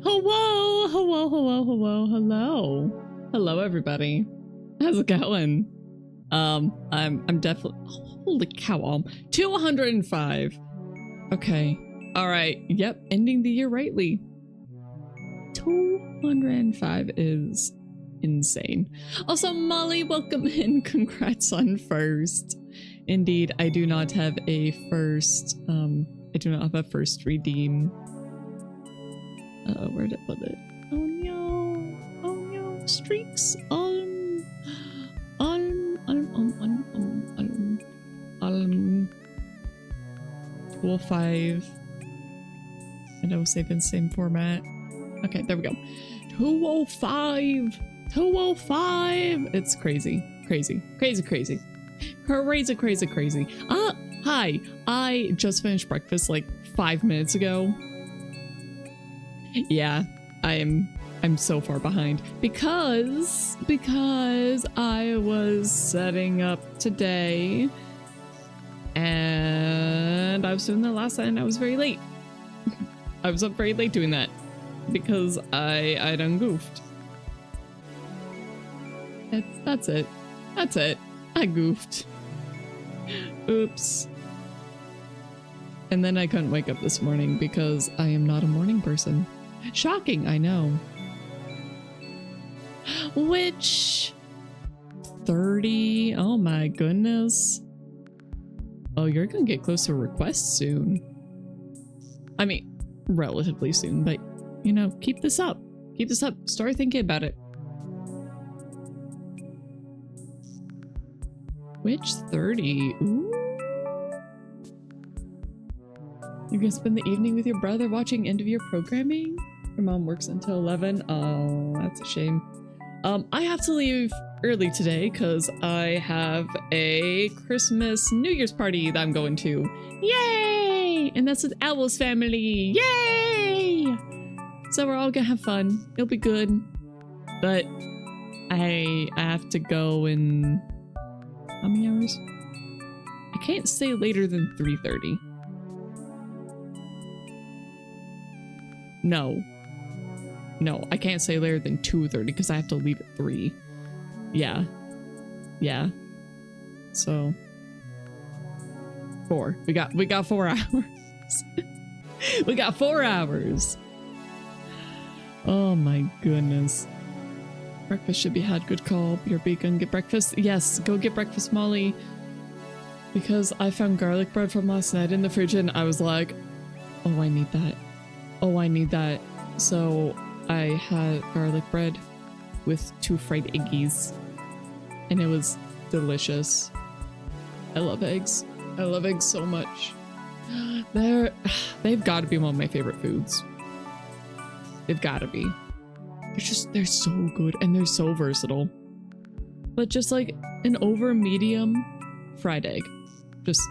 Hello, hello, hello, hello, hello. Hello, everybody. How's it going? I'm definitely, holy cow, 205. Okay. All right. Yep. Ending the year rightly. 205 is insane. Also, Molly, welcome in. Congrats on first. Indeed, I do not have a first, I do not have a first redeem. Where did I put it? Oh no. Oh no. Streaks on 205. And I will save in the same format. Okay, there we go. 205. 205. It's crazy. Crazy. Crazy, crazy. Crazy, crazy, crazy. Hi. I just finished breakfast like 5 minutes ago. Yeah, I'm so far behind because I was setting up today and I was doing that last night and I was very late. I was up very late doing that because I done goofed. That's it. That's it. I goofed. Oops. And then I couldn't wake up this morning because I am not a morning person. Shocking, I know. Which 30? Oh my goodness. Oh, you're gonna get close to requests soon. I mean, relatively soon, but you know, keep this up. Keep this up. Start thinking about it. Which 30? Ooh. You can spend the evening with your brother watching end of year programming? Your mom works until 11. Oh, that's a shame. I have to leave early today because I have a Christmas New Year's party that I'm going to. Yay! And that's with Owl's family. Yay! So we're all gonna have fun. It'll be good. But I have to go in how many hours? I can't stay later than 3:30. No, I can't stay later than 2:30 because I have to leave at 3. Yeah. So 4. We got 4 hours. We got 4 hours. Oh my goodness. Breakfast should be had. Good call. BRB, gonna get breakfast. Yes, go get breakfast, Molly. Because I found garlic bread from last night in the fridge and I was like, oh, I need that. Oh, I need that. So I had garlic bread with 2 fried eggies and it was delicious. I love eggs. I love eggs so much. They've got to be one of my favorite foods. They've got to be. They're so good and they're so versatile. But just like an over medium fried egg. Just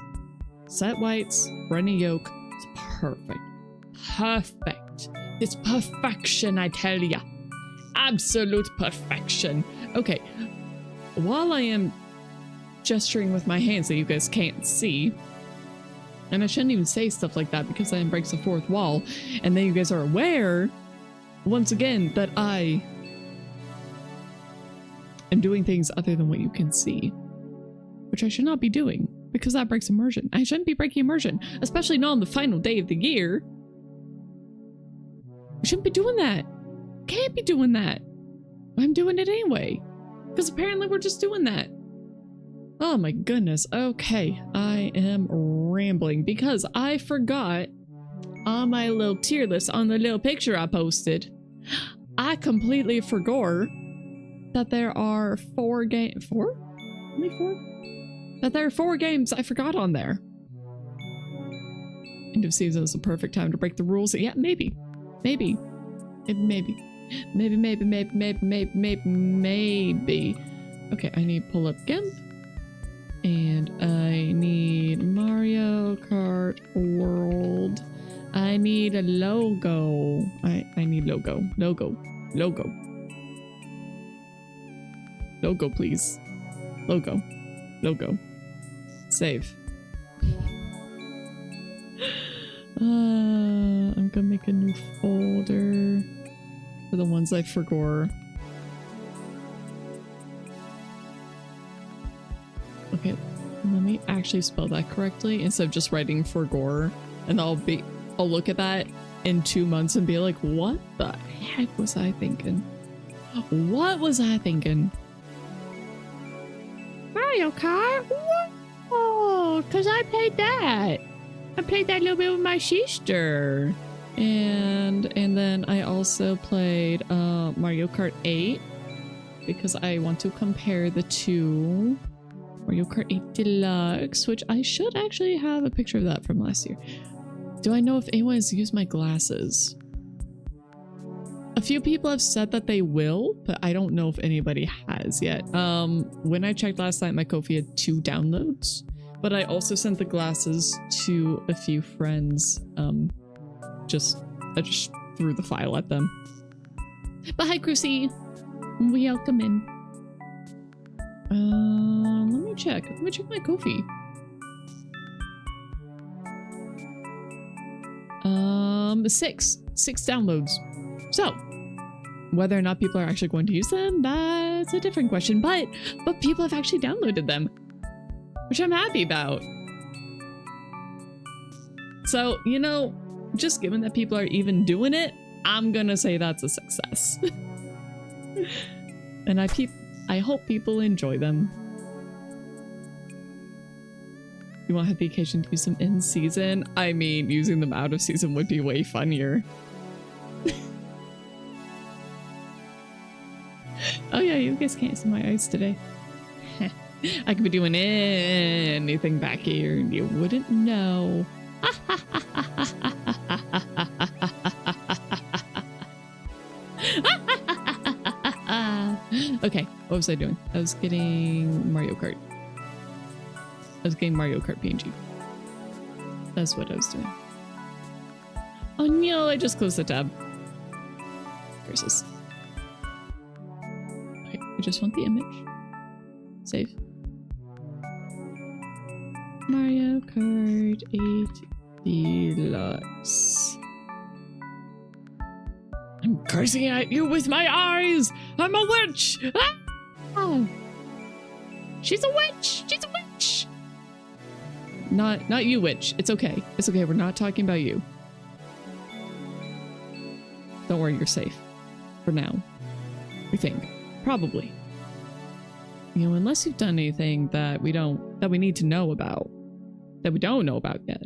set whites, runny yolk. It's perfect. Perfect. It's perfection, I tell ya. Absolute perfection. Okay. While I am gesturing with my hands that you guys can't see, and I shouldn't even say stuff like that because that breaks the fourth wall, and then you guys are aware, once again, that I am doing things other than what you can see, which I should not be doing because that breaks immersion. I shouldn't be breaking immersion, especially not on the final day of the year. I shouldn't be doing that. Can't be doing that. I'm doing it anyway. Because apparently we're just doing that. Oh my goodness. Okay. I am rambling because I forgot on my little tier list on the little picture I posted. I completely forgot that there are 4 games. 4? Only 4? That there are 4 games I forgot on there. End of season is the perfect time to break the rules. Yeah, maybe. Maybe. Maybe. Okay, I need pull up GIMP. And I need Mario Kart World. I need a logo. I need logo. Logo, please. Logo. Save. I'm gonna make a new folder. ones I forgot. Okay, let me actually spell that correctly instead of just writing forgore, and I'll look at that in 2 months and be like, what the heck was I thinking? What was I thinking? Mario Kart? Oh, because I played that. I played that a little bit with my sister. And then I also played Mario Kart 8 because I want to compare the two. Mario Kart 8 Deluxe, which I should actually have a picture of that from last year. Do I know if anyone has used my glasses? A few people have said that they will, but I don't know if anybody has yet. When I checked last night, my Ko-fi had 2 downloads, but I also sent the glasses to a few friends. I just threw the file at them. But hi, Crucy. Welcome in. Let me check. Let me check my Ko-fi. 6 downloads. So, whether or not people are actually going to use them, that's a different question. But people have actually downloaded them, which I'm happy about. So, you know, just given that people are even doing it, I'm gonna say that's a success. And I hope people enjoy them. You won't have the occasion to use them in season? I mean, using them out of season would be way funnier. Oh yeah, you guys can't see my eyes today. I could be doing anything back here and you wouldn't know. Okay, what was I doing? I was getting Mario Kart. I was getting Mario Kart PNG. That's what I was doing. Oh no, I just closed the tab. Versus. Okay, I just want the image. Save. Mario Kart 8 Deluxe. I'm cursing at you with my eyes! I'm a witch! Ah! She's a witch! She's a witch! Not you, witch. It's okay. It's okay. We're not talking about you. Don't worry, you're safe. For now. We think. Probably. You know, unless you've done anything that we need to know about. That we don't know about yet.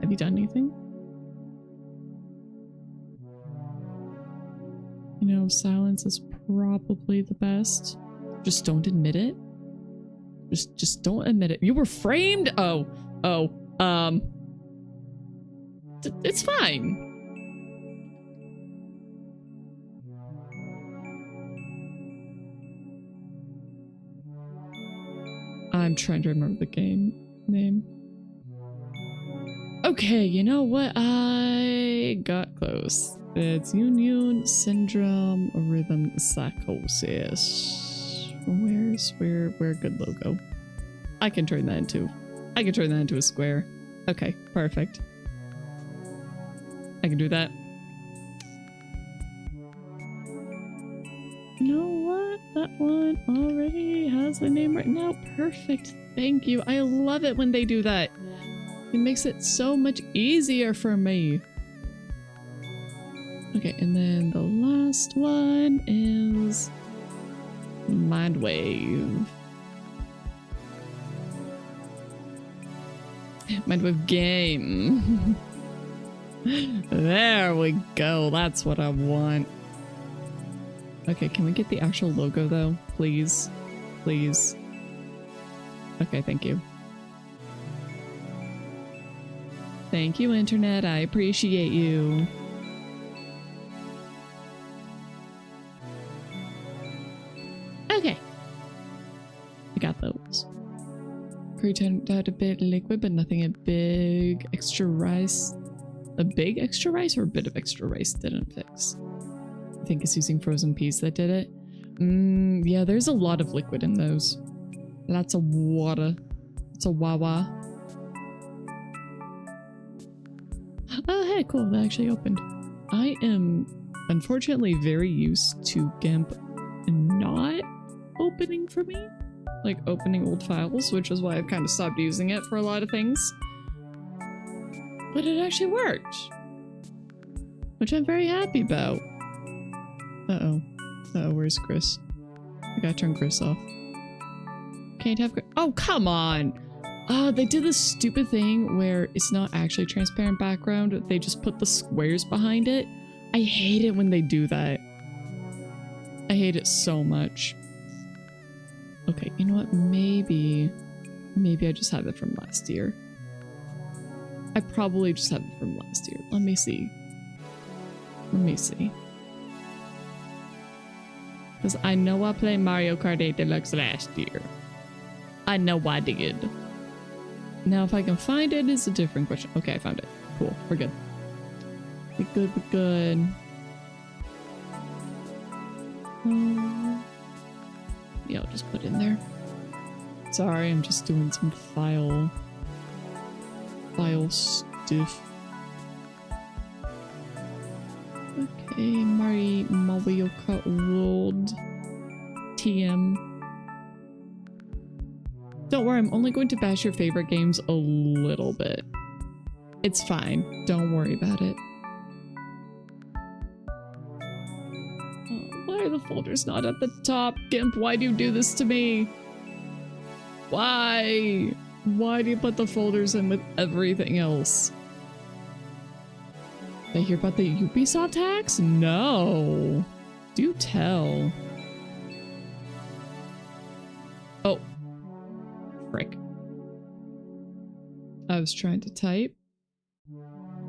Have you done anything? You know, silence is probably the best. Just don't admit it. Just don't admit it. You were framed? It's fine. I'm trying to remember the game name. Okay, you know what? I got close. It's Union Syndrome Rhythm Psychosis. Where good logo? I can turn that into a square. Okay, perfect. I can do that. You know what? That one already has the name written out. Perfect. Thank you. I love it when they do that. It makes it so much easier for me. Okay, and then the last one is Mindwave. Mindwave game. There we go. That's what I want. Okay, can we get the actual logo though? Please. Please. Okay, thank you. Thank you, Internet. I appreciate you. Okay. I got those. Curry turned out a bit liquid, but nothing a big extra rice. A big extra rice or a bit of extra rice didn't fix? I think it's using frozen peas that did it. Yeah, there's a lot of liquid in those. Lots of water. It's a wawa. Oh, hey, cool. That actually opened. I am unfortunately very used to GIMP not opening for me, like opening old files, which is why I've kind of stopped using it for a lot of things. But it actually worked, which I'm very happy about. Uh-oh. Uh-oh, where's Chris? I gotta turn Chris off. Can't have Chris. Oh, come on! They did this stupid thing where it's not actually transparent background. They just put the squares behind it. I hate it when they do that. I hate it so much. Okay, you know what? Maybe I just have it from last year. I probably just have it from last year. Let me see. Let me see. Because I know I played Mario Kart 8 Deluxe last year. I know I did. Now if I can find it is a different question. Okay, I found it. Cool, we're good. We're good, we're good. Yeah, I'll just put it in there. Sorry, I'm just doing some file stuff. Okay, Mario Kart World TM. Don't worry, I'm only going to bash your favorite games a little bit. It's fine. Don't worry about it. Why are the folders not at the top? GIMP, why do you do this to me? Why? Why do you put the folders in with everything else? Did I hear about the Ubisoft hacks? No. Do tell. Oh. Frick. I was trying to type.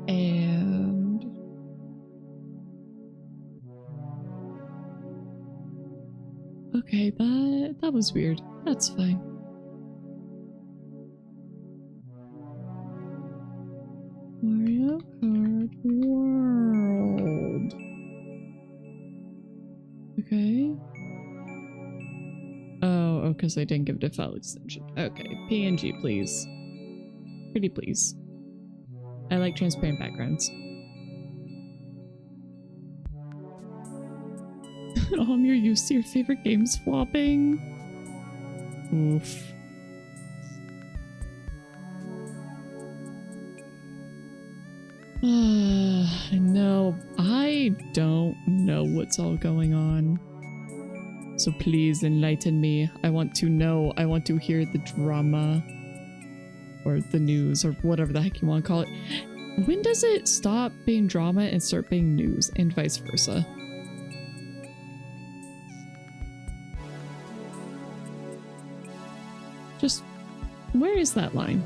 And... okay, that was weird. That's fine. Mario Kart World. Okay. Oh, because I didn't give it a file extension. Okay, PNG, please. Pretty please. I like transparent backgrounds. You're used to your favorite game swapping? Oof. No, I don't know what's all going on. So please enlighten me. I want to know. I want to hear the drama. Or the news, or whatever the heck you want to call it. When does it stop being drama and start being news, and vice versa? Just, where is that line?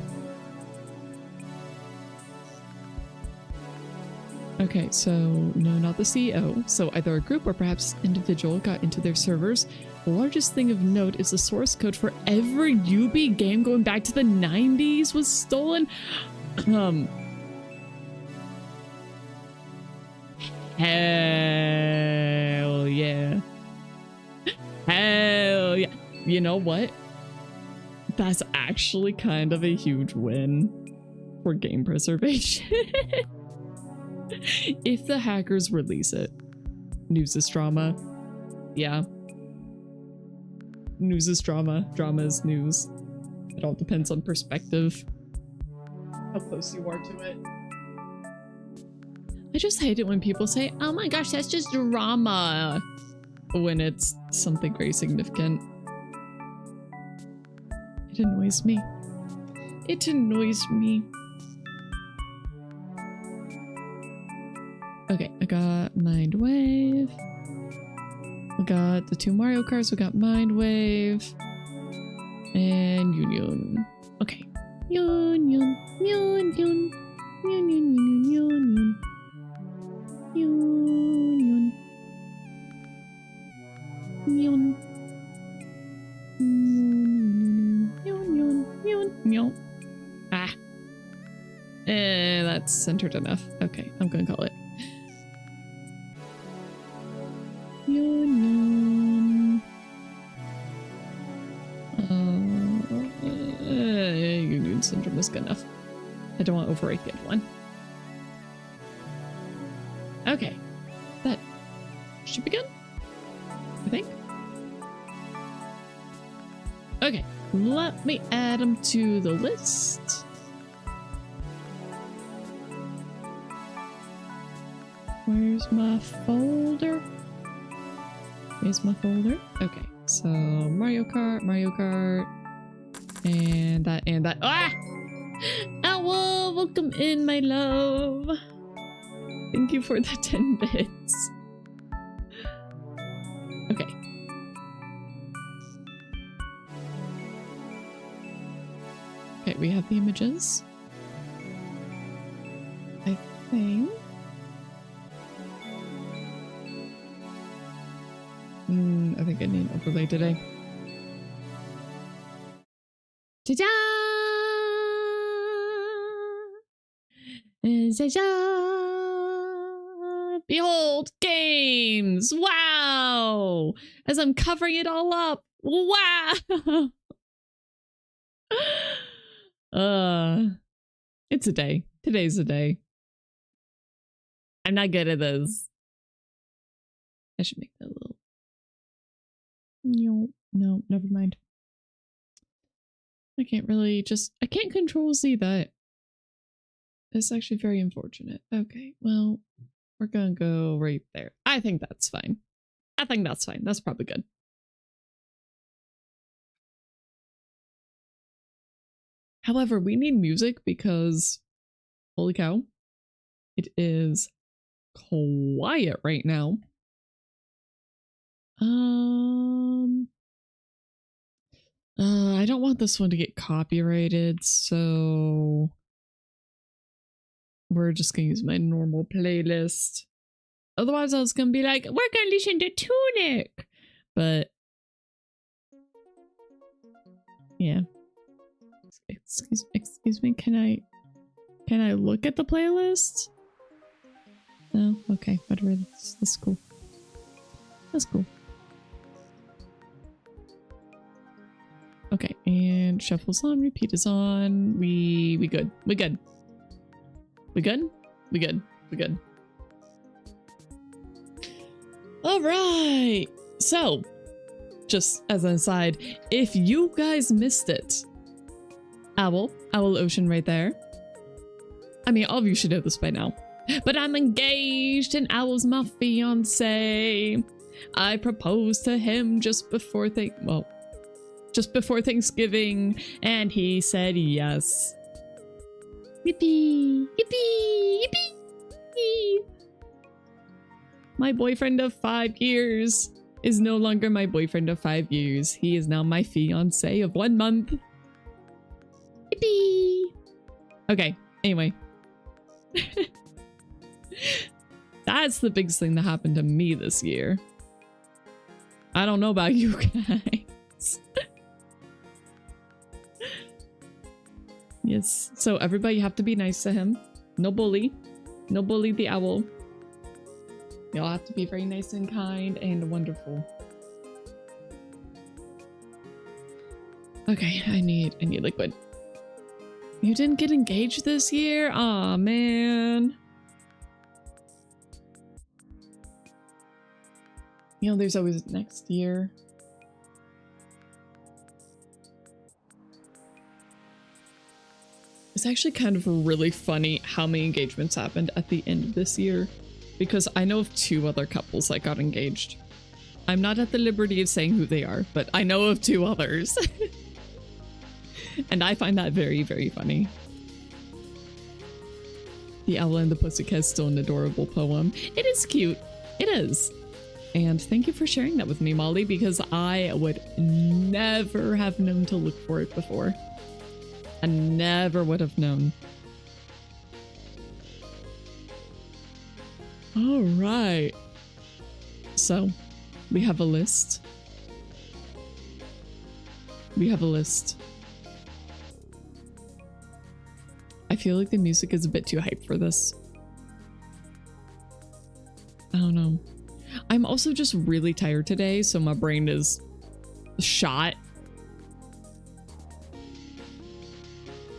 Okay, so no, not the CEO. So either a group or perhaps individual got into their servers. The largest thing of note is the source code for every Ubi game going back to the 90s was stolen. Hell yeah. Hell yeah. You know what? That's actually kind of a huge win for game preservation. If the hackers release it. News is drama. Yeah. News is drama. Drama is news. It all depends on perspective. How close you are to it. I just hate it when people say, oh my gosh, that's just drama. When it's something very significant. It annoys me. It annoys me. Okay, I got Mind Wave. We got the 2 Mario Karts. We got Mind Wave. And Union. Okay. Union. Union. Union. Union. Union. Union. Union. Ah. That's centered enough. Okay, I'm gonna call it. Union. Union syndrome is good enough. I don't want to overrate the other one. Okay. should be good, I think. Okay, let me add them to the list. Where's my folder? Where's my folder? Okay, so Mario Kart, and that. Ah! Owl, welcome in, my love. Thank you for the 10 bits. Okay. Okay, we have the images. I think. I think I need an overlay today. Ta-da! Ta-da! Behold, games! Wow! As I'm covering it all up. Wow! It's a day. Today's a day. I'm not good at this. I should make that a little. No, never mind. I can't really I can't control Z that. It's actually very unfortunate. Okay, well, we're gonna go right there. I think that's fine. I think that's fine. That's probably good. However, we need music because, holy cow, it is quiet right now. I don't want this one to get copyrighted, so we're just gonna use my normal playlist. Otherwise, I was gonna be like, we're gonna listen to Tunic, but yeah. Excuse me. Can I look at the playlist? No. Okay. Whatever. That's cool. That's cool. Okay, and shuffle's on, repeat is on. We good. We good. We good? We good. We good. All right. So, just as an aside, if you guys missed it, Owl Ocean right there. I mean, all of you should know this by now. But I'm engaged and Owl's my fiance. I proposed to him just before Thanksgiving, and he said yes. Yippee! Yippee! Yippee! My boyfriend of 5 years is no longer my boyfriend of 5 years. He is now my fiance of 1 month. Yippee! Okay, anyway. That's the biggest thing that happened to me this year. I don't know about you guys. Yes, so everybody have to be nice to him. No bully. No bully the owl. Y'all have to be very nice and kind and wonderful. Okay, I need liquid. You didn't get engaged this year? Aw, man. You know, there's always next year. It's actually kind of really funny how many engagements happened at the end of this year, because I know of 2 other couples that got engaged. I'm not at the liberty of saying who they are, but I know of 2 others. And I find that very, very funny. The Owl and the Pussycat is still an adorable poem. It is cute. It is. And thank you for sharing that with me, Molly, because I would never have known to look for it before. I never would have known. All right. So, we have a list. We have a list. I feel like the music is a bit too hype for this. I don't know. I'm also just really tired today, so my brain is shot.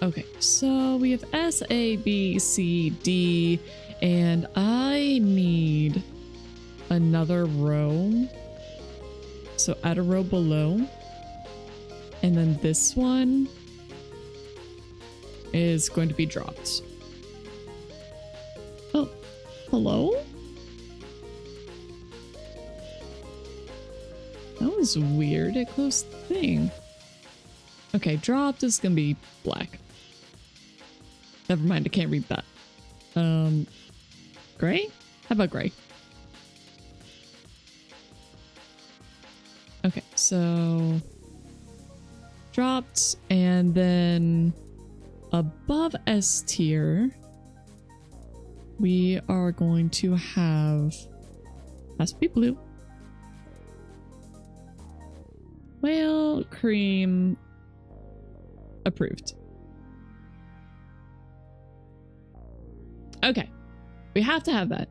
Okay, so we have S, A, B, C, D, and I need another row. So add a row below. And then this one is going to be dropped. Oh, hello? That was weird. It closed the thing. Okay, dropped is gonna be black. Never mind, I can't read that. Gray? How about gray? Okay, so dropped, and then above S tier, we are going to have, has to be blue. Whale cream approved. Okay, we have to have that.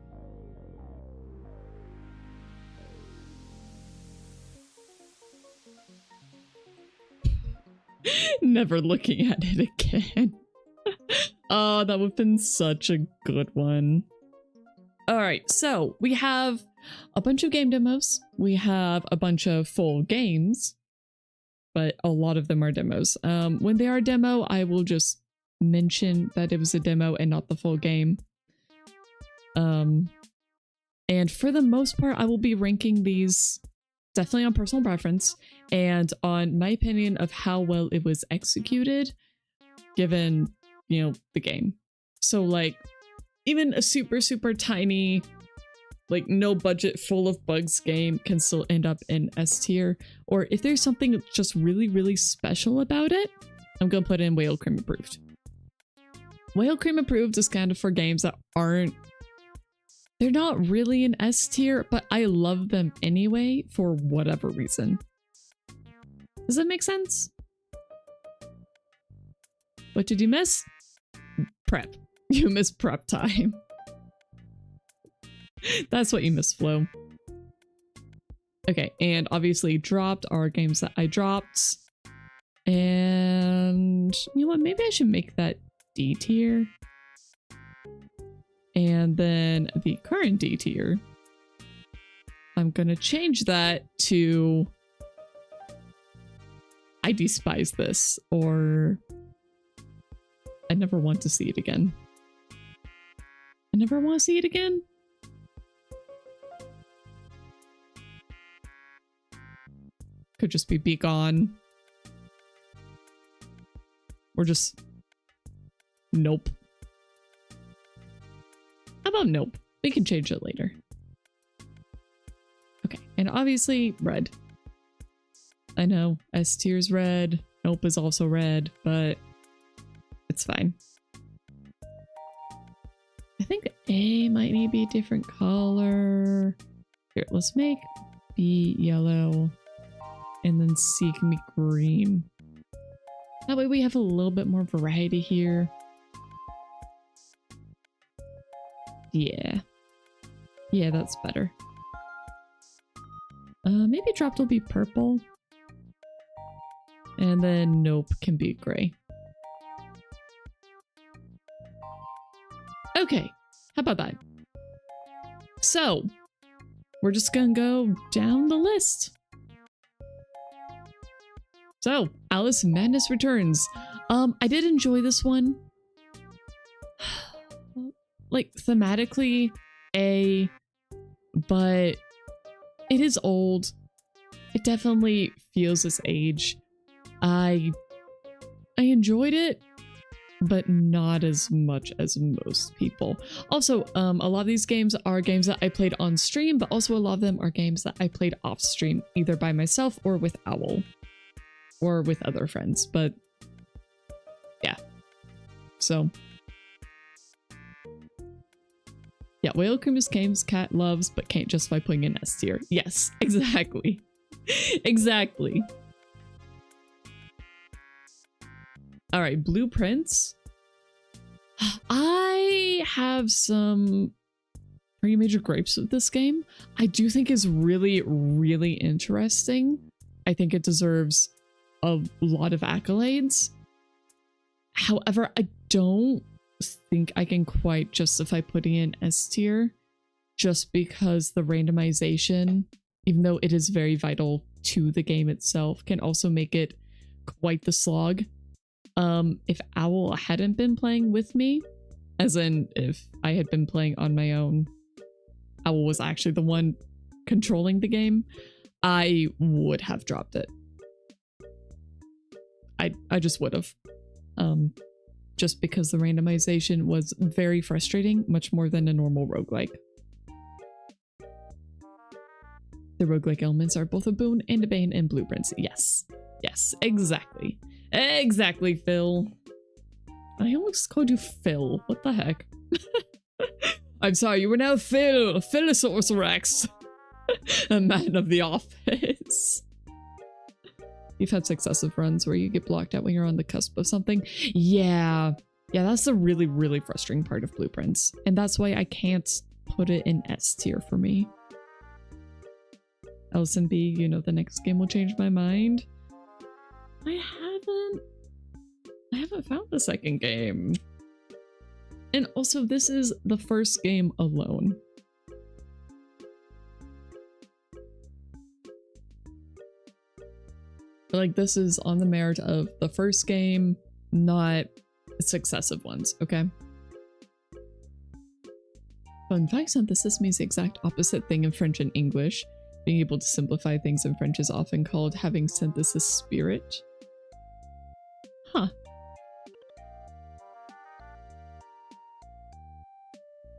Never looking at it again. Oh, that would have been such a good one. All right, so we have a bunch of game demos. We have a bunch of full games, but a lot of them are demos. When they are demo, I will just mention that it was a demo and not the full game. And for the most part, I will be ranking these definitely on personal preference and on my opinion of how well it was executed, given, you know, the game. So like, even a super, super tiny, like no budget, full of bugs game can still end up in S tier. Or if there's something just really, really special about it, I'm gonna put in Whale Cream approved. Whale Cream approved is kind of for games that aren't, they're not really an S tier, but I love them anyway for whatever reason. Does that make sense? What did you miss? Prep. You missed prep time. That's what you missed, Flo. Okay, and obviously dropped are games that I dropped. And you know what? Maybe I should make that D tier. And then the current D tier, I'm gonna change that to I despise this, or I never want to see it again. I never want to see it again? Could just be gone. Or just nope. How about nope? We can change it later. Okay, and obviously red. I know S tier's red, nope is also red, but it's fine. I think A might need to be a different color. Here, let's make B yellow and then C can be green. That way we have a little bit more variety here. Yeah. Yeah, that's better. Maybe dropped will be purple. And then nope can be gray. Okay, how about that? So, we're just gonna go down the list. So, Alice Madness Returns. I did enjoy this one. Like, thematically, but it is old. It definitely feels its age. I enjoyed it, but not as much as most people. Also, a lot of these games are games that I played on stream, but also a lot of them are games that I played off stream, either by myself or with Owl, or with other friends, but yeah. So, yeah, Whale Cream is games Cat loves, but can't justify putting in S tier. Yes, exactly. Exactly. All right, Blueprints. I have some pretty major gripes with this game. I do think is really, really interesting. I think it deserves a lot of accolades. However, I don't think I can quite justify putting in S tier. just because the randomization, even though it is very vital to the game itself, can also make it quite the slog. If Owl hadn't been playing with me, as in if I had been playing on my own, Owl was actually the one controlling the game, I would have dropped it. I just would have. Just because the randomization was very frustrating, much more than a normal roguelike. The roguelike elements are both a boon and a bane in Blueprints. Yes. Yes, exactly. Exactly, Phil. I almost called you Phil. What the heck? I'm sorry, you were now Phil. Philosaurus Rex. A man of the office. You've had successive runs where you get blocked out when you're on the cusp of something. Yeah. Yeah, that's the really, really frustrating part of Blueprints. And that's why I can't put it in S tier for me. Ellison B, you know the next game will change my mind. I haven't found the second game. And also, this is the first game alone. Like, this is on the merit of the first game, not successive ones, okay? Fun fact, synthesis means the exact opposite thing in French and English. Being able to simplify things in French is often called having synthesis spirit. Huh.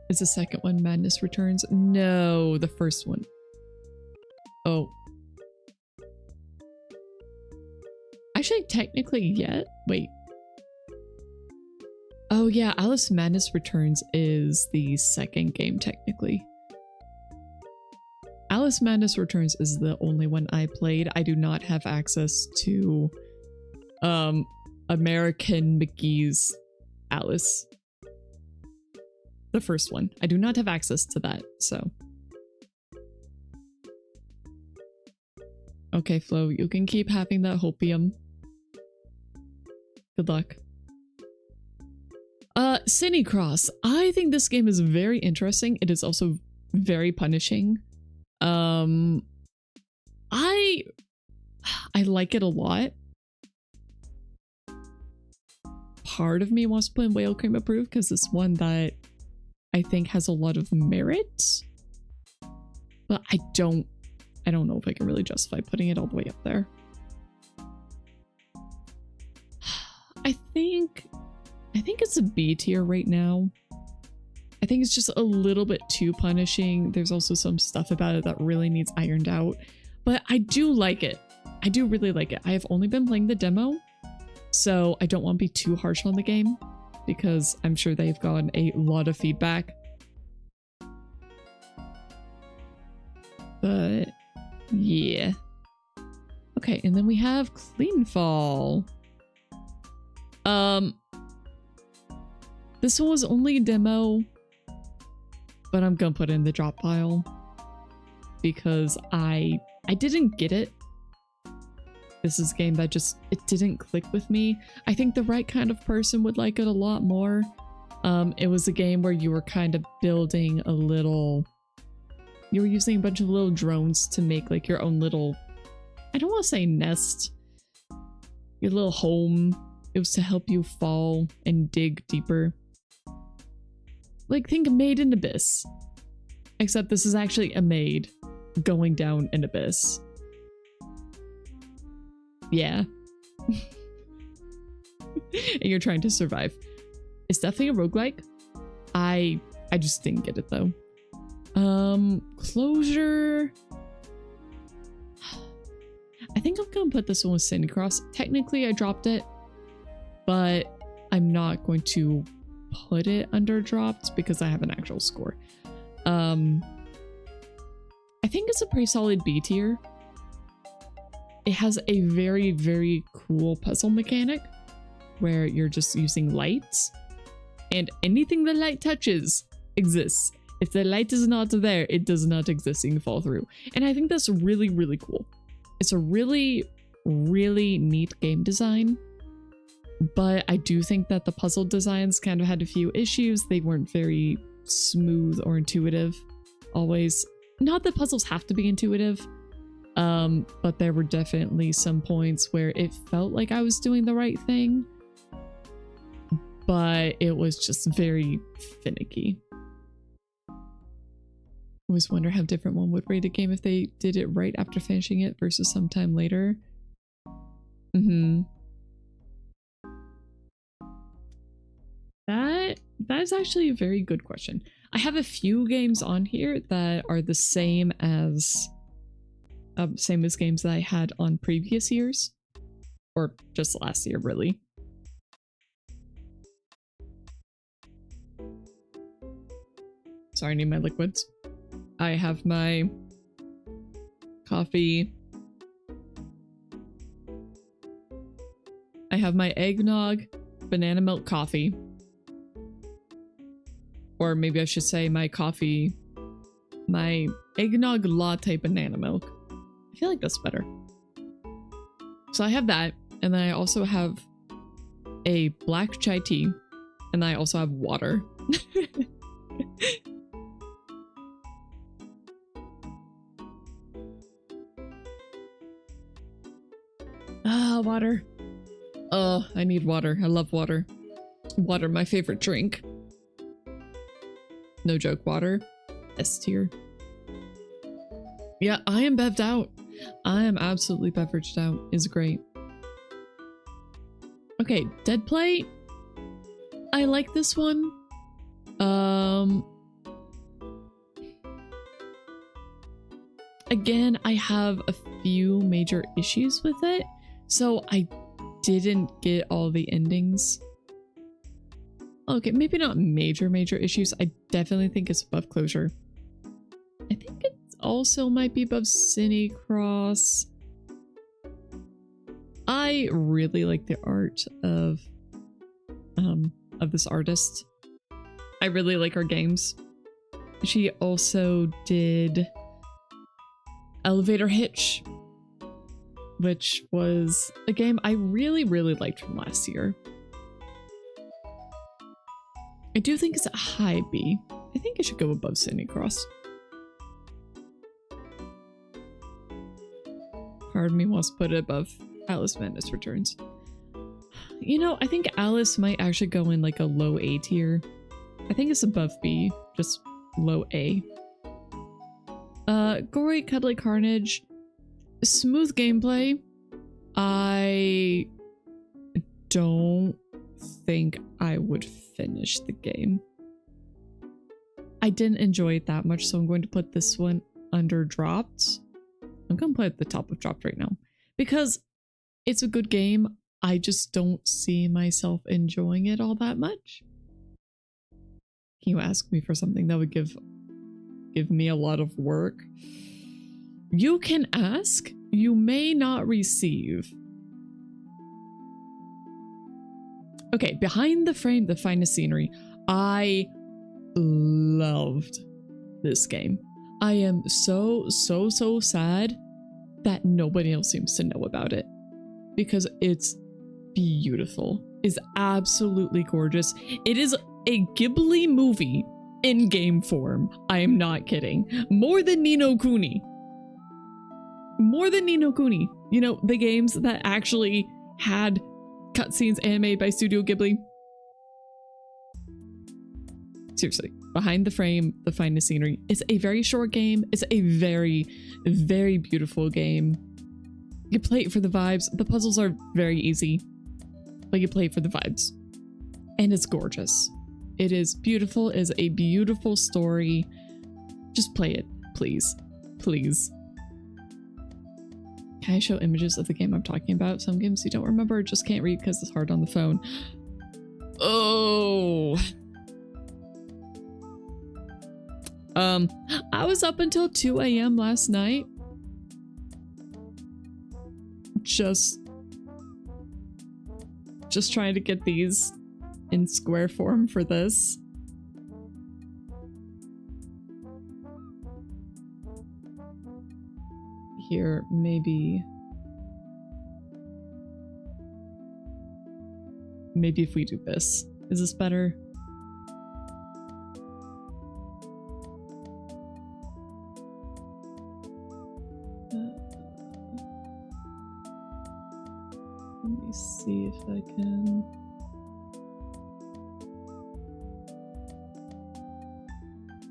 Is the second one Madness Returns? No, the first one. Oh. Actually, technically, yet. Wait. Oh yeah, Alice Madness Returns is the second game, technically. Alice Madness Returns is the only one I played. I do not have access to American McGee's Alice. The first one. I do not have access to that, so. Okay, Flo, you can keep having that hopium. Good luck. Cinecross. I think this game is very interesting. It is also very punishing. I like it a lot. Part of me wants to put in Whale Cream Approved because it's one that I think has a lot of merit. But I don't know if I can really justify putting it all the way up there. I think it's a B tier right now. I think it's just a little bit too punishing. There's also some stuff about it that really needs ironed out. But I do like it. I do really like it. I have only been playing the demo, so I don't want to be too harsh on the game because I'm sure they've gotten a lot of feedback. But yeah. Okay, and then we have Cleanfall. This one was only a demo, but I'm gonna put it in the drop pile because I didn't get it. This is a game that just, it didn't click with me. I think the right kind of person would like it a lot more. It was a game where you were kind of building a little, you were using a bunch of little drones to make like your own little, I don't want to say nest, your little home. It was to help you fall and dig deeper. Like, think Made in Abyss. Except this is actually a maid going down an abyss. Yeah. And you're trying to survive. It's definitely a roguelike. I just didn't get it though. Closure. I think I'm gonna put this one with Cinecross. Technically I dropped it, but I'm not going to put it under dropped because I have an actual score. I think it's a pretty solid B tier. It has a very, very cool puzzle mechanic where you're just using lights and anything the light touches exists. If the light is not there, it does not exist. You can fall through. And I think that's really, really cool. It's a really, really neat game design. But I do think that the puzzle designs kind of had a few issues. They weren't very smooth or intuitive. always, not that puzzles have to be intuitive, but there were definitely some points where it felt like I was doing the right thing, but it was just very finicky. I always wonder how different one would rate a game if they did it right after finishing it versus sometime later. That's actually a very good question. I have a few games on here that are the same as games that I had on previous years, or just last year, really. Sorry, I need my liquids. I have my coffee. I have my eggnog, banana milk coffee. Or maybe I should say my coffee, my eggnog latte banana milk. I feel like that's better. So I have that, and then I also have a black chai tea, and I also have water. Water. Oh, I need water. I love water. Water, my favorite drink. No joke, water. S tier. Yeah, I am bevved out. I am absolutely beveraged out. Is great. Okay, Dead Play. I like this one. Again, I have a few major issues with it, so I didn't get all the endings. Okay, maybe not major issues. I definitely think it's above Closure. I think it also might be above Cinecross. I really like the art of this artist. I really like her games. She also did Elevator Hitch, which was a game I really liked from last year. I do think it's a high B. I think it should go above Cinecross. Part of me wants to put it above Alice Madness Returns. You know, I think Alice might actually go in like a low A tier. I think it's above B, just low A. Gory Cuddly Carnage. Smooth gameplay. I don't think I would finish the game. I didn't enjoy it that much, so I'm going to put this one under dropped. I'm going to put it at the top of dropped right now because it's a good game. I just don't see myself enjoying it all that much. Can you ask me for something that would give me a lot of work? You can ask, you may not receive. Okay, Behind the Frame, the finest scenery. I loved this game. I am so sad that nobody else seems to know about it because it's beautiful. It's absolutely gorgeous. It is a Ghibli movie in game form. I am not kidding. More than Ni no Kuni. More than Ni no Kuni. You know, the games that actually had cutscenes animated by Studio Ghibli. Seriously, Behind the Frame, the finest scenery. It's a very short game. It's a very beautiful game. You play it for the vibes. The puzzles are very easy, but you play it for the vibes. And it's gorgeous. It is beautiful. It is a beautiful story. Just play it, please. Please. Can I show images of the game I'm talking about? Some games you don't remember, just can't read because it's hard on the phone. Oh. I was up until 2 a.m. last night. Just trying to get these in square form for this. Here, maybe if we do this. Is this better? Let me see if I can.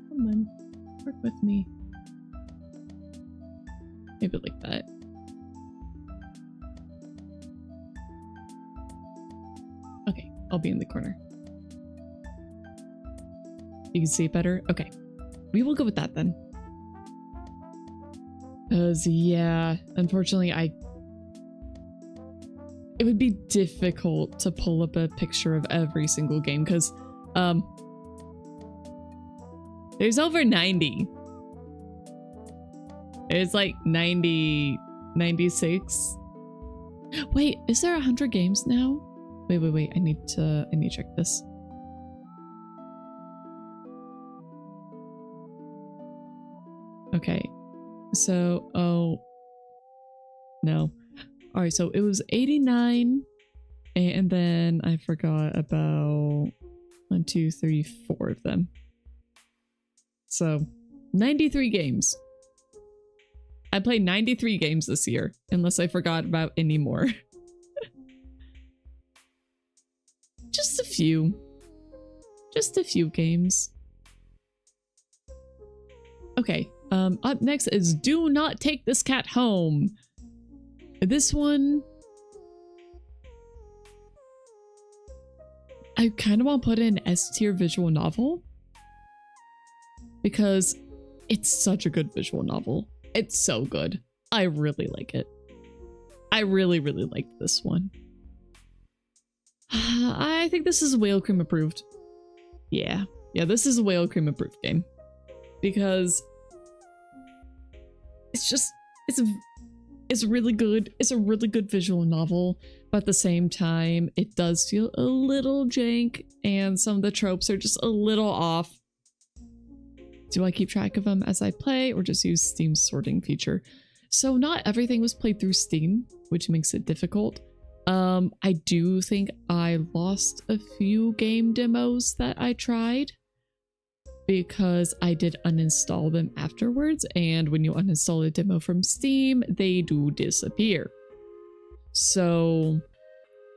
Come on, work with me. Maybe like that. Okay, I'll be in the corner. You can see it better? Okay. We will go with that then. Because, yeah, unfortunately, it would be difficult to pull up a picture of every single game because, there's over 90. There's like 90, 96. Wait, is there 100 games now? Wait. I need to check this. Okay. So, oh, no. All right, so it was 89 and then I forgot about 1, 2, 3, 4 of them. So 93 games. I played 93 games this year, unless I forgot about any more. Just a few. Just a few games. Okay, up next is Do Not Take This Cat Home. This one, I kind of want to put in S-tier visual novel because it's such a good visual novel. It's so good. I really like it. I really liked this one. I think this is Whale Cream approved. Yeah, this is a Whale Cream approved game because it's really good. It's a really good visual novel, but at the same time, it does feel a little jank and some of the tropes are just a little off. Do I keep track of them as I play or just use Steam's sorting feature? So not everything was played through Steam, which makes it difficult. I do think I lost a few game demos that I tried because I did uninstall them afterwards, and when you uninstall a demo from Steam, they do disappear. So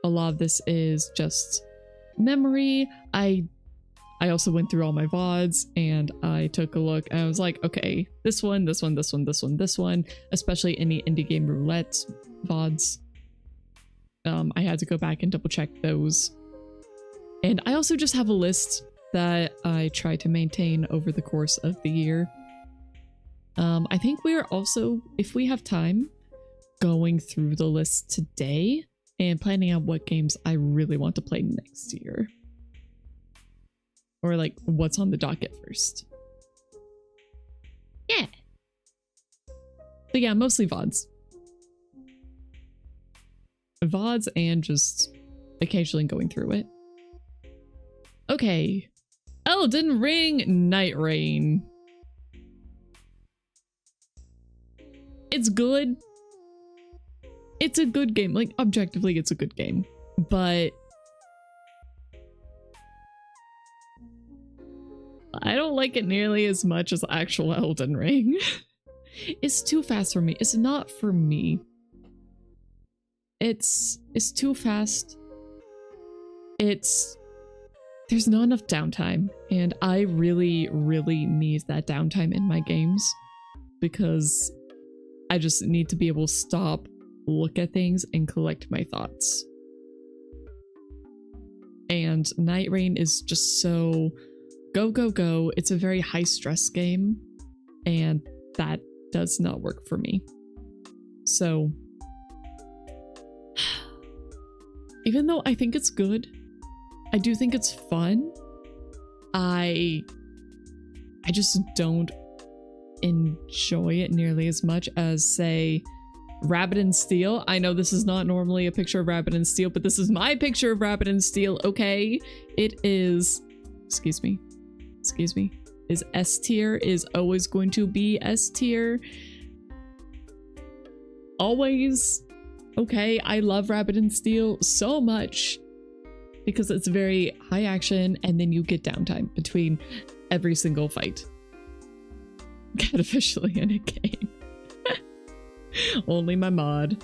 a lot of this is just memory. I also went through all my VODs and I took a look and I was like, okay, this one, especially any Indie Game Roulette VODs. I had to go back and double check those. And I also just have a list that I try to maintain over the course of the year. I think we are also, if we have time, going through the list today and planning out what games I really want to play next year. Or like what's on the docket first. Yeah. But yeah, mostly VODs. VODs and just occasionally going through it. Okay. Elden Ring Night Rain. It's good. It's a good game. Like, objectively, it's a good game. But I don't like it nearly as much as actual Elden Ring. It's too fast for me. It's not for me. It's too fast. There's not enough downtime, and I really need that downtime in my games because I just need to be able to stop, look at things, and collect my thoughts. And Night Rain is just so go. It's a very high stress game, and that does not work for me. So even though I think it's good, I do think it's fun, I just don't enjoy it nearly as much as, say, Rabbit in Steel. I know this is not normally a picture of Rabbit in Steel, but this is my picture of Rabbit in Steel, okay? It is, excuse me, is S tier, is always going to be S tier. Always. Okay, I love Rabbit in Steel so much because it's very high action and then you get downtime between every single fight. Cat officially in a game. Only my mod.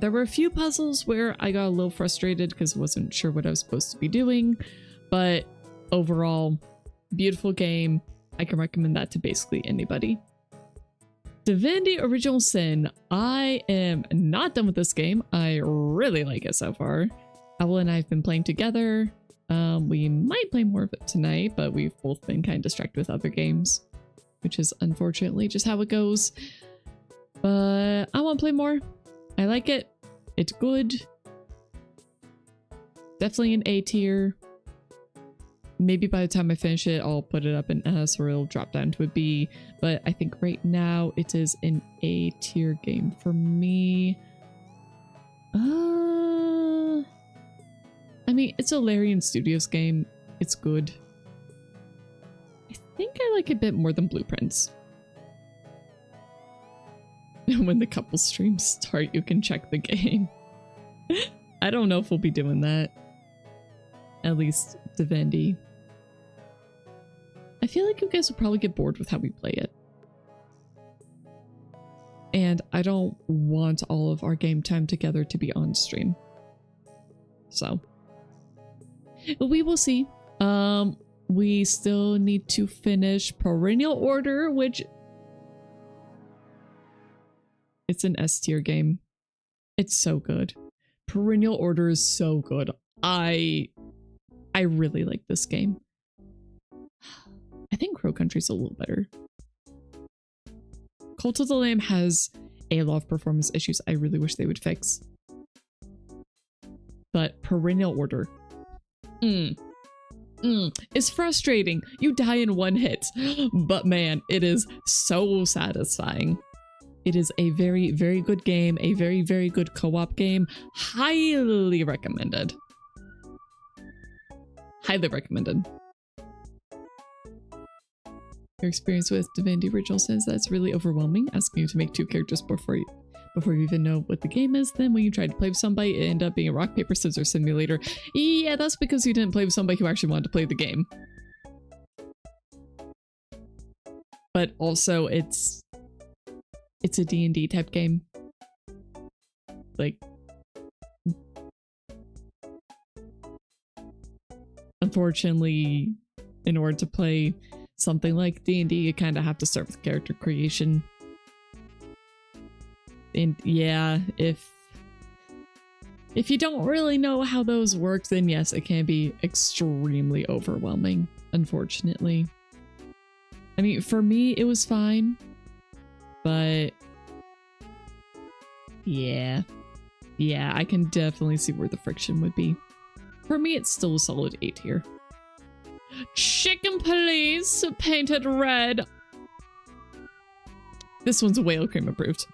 There were a few puzzles where I got a little frustrated because I wasn't sure what I was supposed to be doing, but overall, beautiful game. I can recommend that to basically anybody. Divinity Original Sin. I am not done with this game. I really like it so far. Owl and I have been playing together. We might play more of it tonight, but we've both been kind of distracted with other games, which is unfortunately just how it goes. But I want to play more. I like it. It's good. Definitely an A tier. Maybe by the time I finish it, I'll put it up in S or it'll drop down to a B. But I think right now it is an A tier game for me. I mean, it's a Larian Studios game. It's good. I think I like it a bit more than Blueprints. When the couple streams start, you can check the game. I don't know if we'll be doing that. At least Divinity. I feel like you guys will probably get bored with how we play it. And I don't want all of our game time together to be on stream. So. But we will see. We still need to finish Perennial Order, which... It's an S tier game. It's so good. Perennial Order is so good. I really like this game. I think Crow Country's a little better. Cult of the Lamb has a lot of performance issues I really wish they would fix. But Perennial Order. It's frustrating. You die in one hit. But man, it is so satisfying. It is a very, very good game. A very, very good co-op game. Highly recommended. Highly recommended. Your experience with Divinity Original Sin, that's really overwhelming. Asking you to make 2 characters before you even know what the game is. Then when you try to play with somebody, it ended up being a rock, paper, scissors simulator. Yeah, that's because you didn't play with somebody who actually wanted to play the game. But also, it's a D&D type game. Like, unfortunately, in order to play something like D&D, you kind of have to start with character creation. And yeah, if you don't really know how those work, then yes, it can be extremely overwhelming, unfortunately. I mean, for me, it was fine. But yeah, I can definitely see where the friction would be. For me, it's still a solid 8 here. Chicken please, painted red. This one's whale cream approved.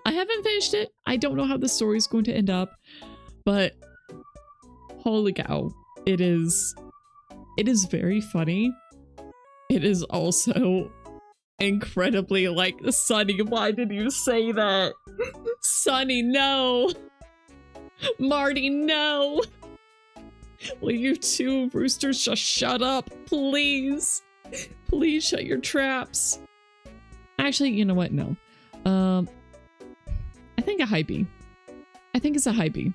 I haven't finished it. I don't know how the story's going to end up, but holy cow, it is very funny. It is also incredibly like, Sunny, why did you say that? Sunny, no. Marty, no. Will you two roosters just shut up, please? Please shut your traps. Actually, you know what? No. I think a high B. I think it's a high B.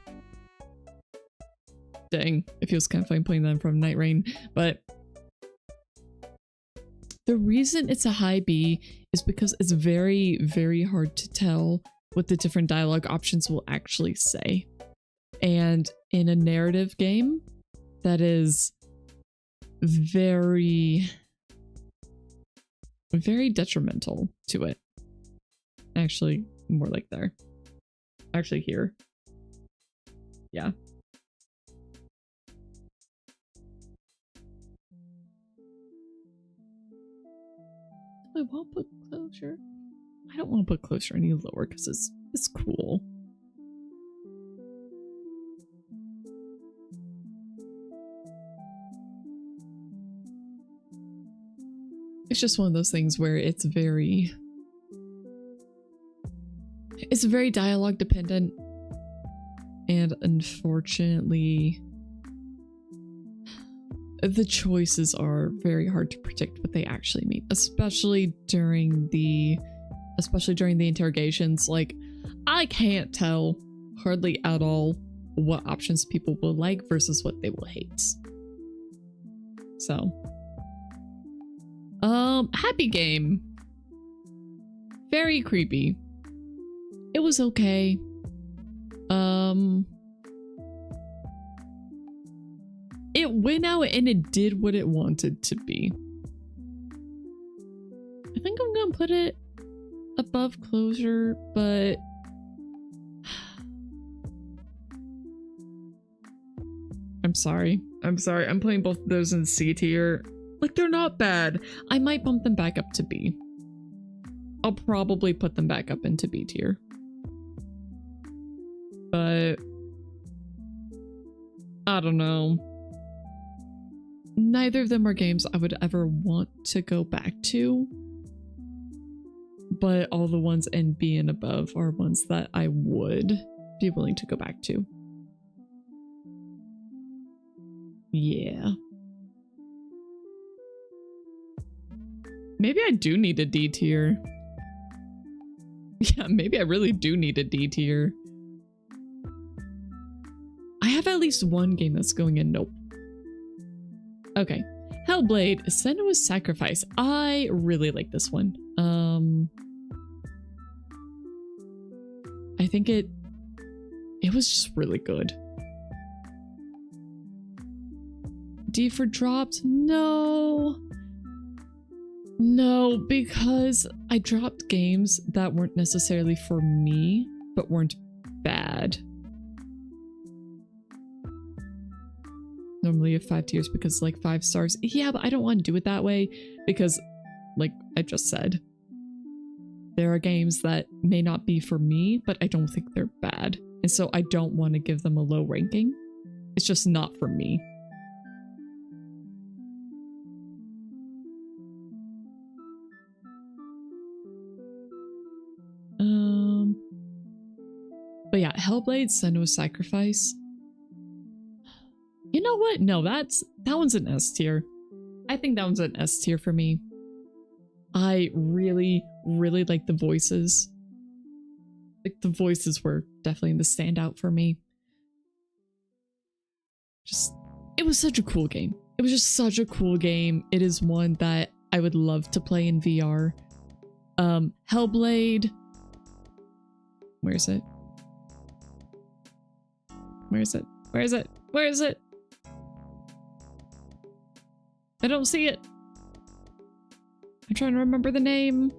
Dang, it feels kind of fun playing them from Night Rain, but the reason it's a high B is because it's very, very hard to tell what the different dialogue options will actually say. And in a narrative game, that is very, very detrimental to it. Actually, more like there. Actually here. Yeah. Do I want to put closure? I don't want to put closure any lower because it's cool. It's just one of those things where it's very dialogue dependent, and unfortunately the choices are very hard to predict what they actually mean, especially during the interrogations. Like, I can't tell hardly at all what options people will like versus what they will hate. So, happy game. Very creepy. It was okay. It went out and it did what it wanted to be. I think I'm gonna put it above Closure, but I'm sorry. I'm putting both of those in C tier. Like, they're not bad. I might bump them back up to B. I'll probably put them back up into B tier. But I don't know. Neither of them are games I would ever want to go back to. But all the ones in B and above are ones that I would be willing to go back to. Yeah. Maybe I do need a D tier. Yeah, maybe I really do need a D tier. I have at least one game that's going in. Nope. Okay. Hellblade, Senua's Sacrifice. I really like this one. I think it was just really good. D for dropped? No. No, because I dropped games that weren't necessarily for me, but weren't bad. Normally you have 5 tiers because like 5 stars. Yeah, but I don't want to do it that way because, like I just said, there are games that may not be for me, but I don't think they're bad. And so I don't want to give them a low ranking. It's just not for me. But yeah, Hellblade, Senua's Sacrifice. You know what? No, that one's an S tier. I think that one's an S tier for me. I really, really like the voices. Like, the voices were definitely the standout for me. Just, it was such a cool game. It was just such a cool game. It is one that I would love to play in VR. Hellblade. Where is it? Where is it? Where is it? Where is it? I don't see it. I'm trying to remember the name.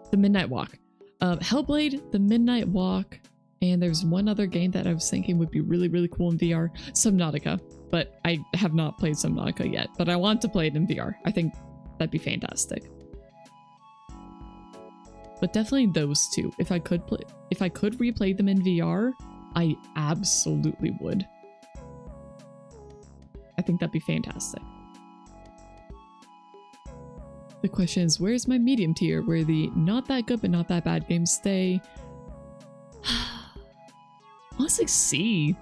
The Midnight Walk. Hellblade, The Midnight Walk, and there's one other game that I was thinking would be really, really cool in VR. Subnautica, but I have not played Subnautica yet, but I want to play it in VR. I think that'd be fantastic. But definitely those two. If I could replay them in VR, I absolutely would. I think that'd be fantastic. The question is, where's my medium tier where the not that good but not that bad games stay? Honestly, C.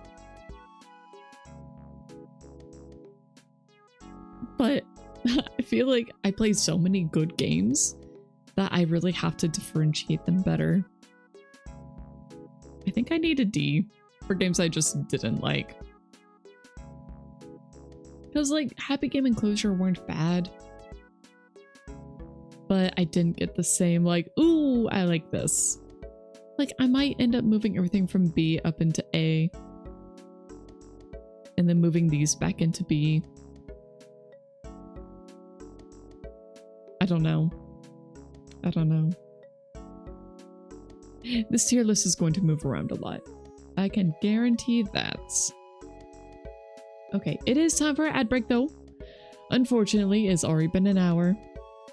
But I feel like I play so many good games that I really have to differentiate them better. I think I need a D for games I just didn't like. Because like Happy Game and Closure weren't bad. But I didn't get the same like, ooh, I like this. Like, I might end up moving everything from B up into A. And then moving these back into B. I don't know. I don't know. This tier list is going to move around a lot. I can guarantee that. Okay, it is time for an ad break though. Unfortunately, it's already been an hour.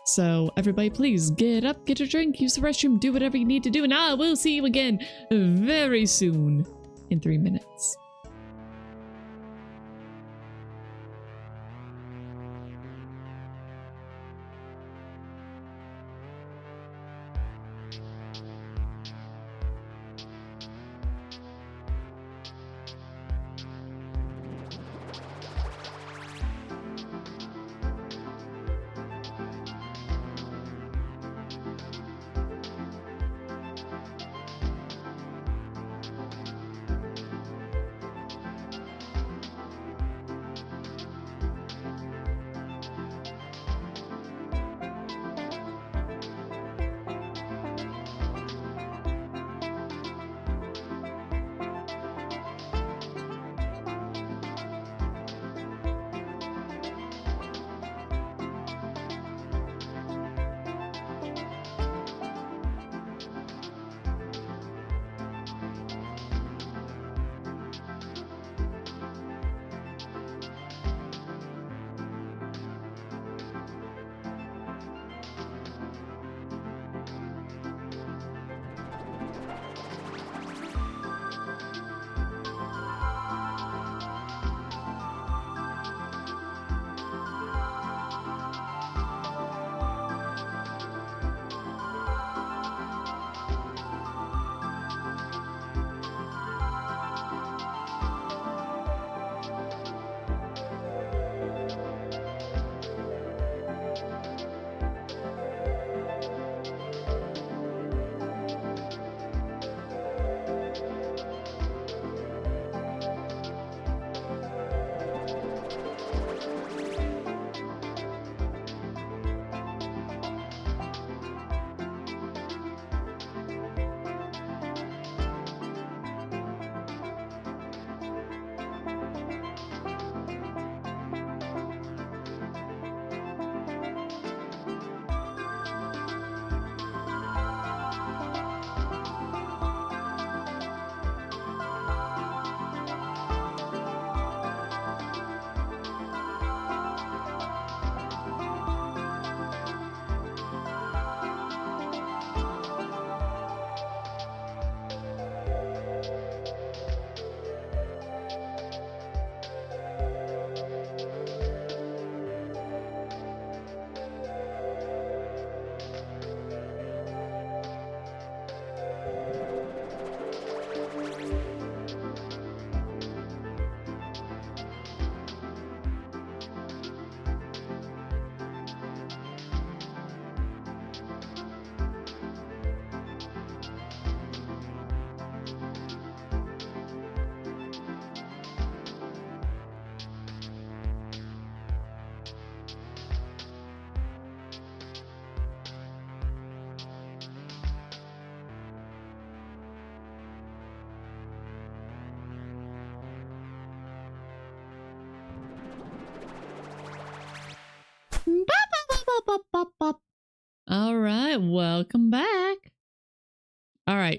So everybody please get up, get a drink, use the restroom, do whatever you need to do, and I will see you again very soon in 3 minutes.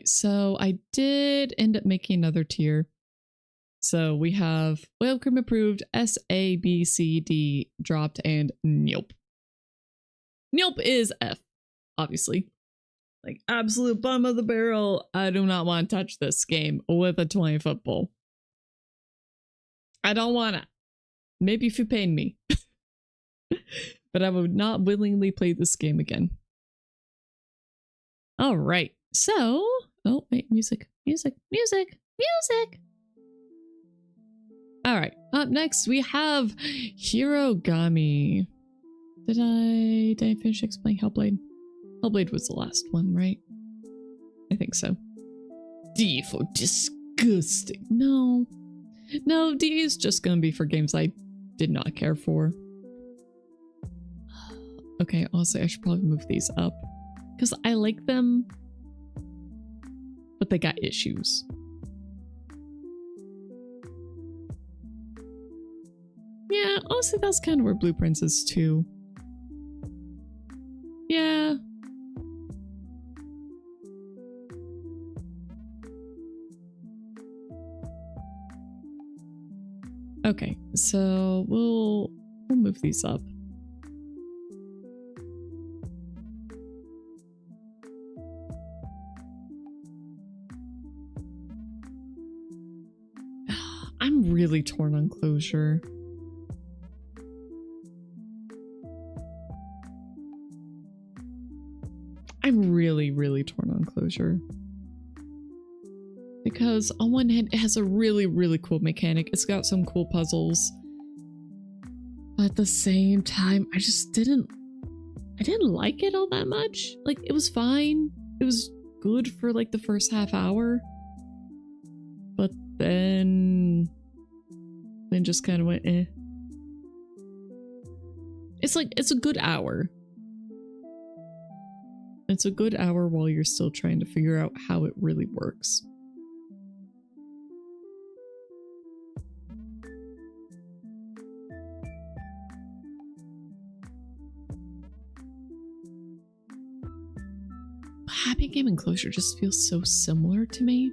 right, so I did end up making another tier. So we have Whale Cream approved, S, A, B, C, D dropped, and nope. Nope is F, obviously. Like, absolute bottom of the barrel. I do not want to touch this game with a 20-foot pole. I don't want to. Maybe if you paid me. But I would not willingly play this game again. All right. So, oh, wait, music. All right. Up next, we have Hirogami. Did I finish explaining Hellblade? Hellblade was the last one, right? I think so. D for disgusting. No, D is just gonna be for games I did not care for. Okay, honestly, I should probably move these up because I like them, but they got issues. Yeah, honestly, that's kind of where Blueprints is too. Yeah. Okay, so we'll move these up. I'm really torn on closure. I'm really torn on closure. Because on one hand, it has a really cool mechanic. It's got some cool puzzles. But at the same time, I didn't like it all that much. Like, it was fine. It was good for like the first half hour. But then just kind of went eh. It's like, it's a good hour. It's a good hour while you're still trying to figure out how it really works. Happy Game and Closure just feels so similar to me.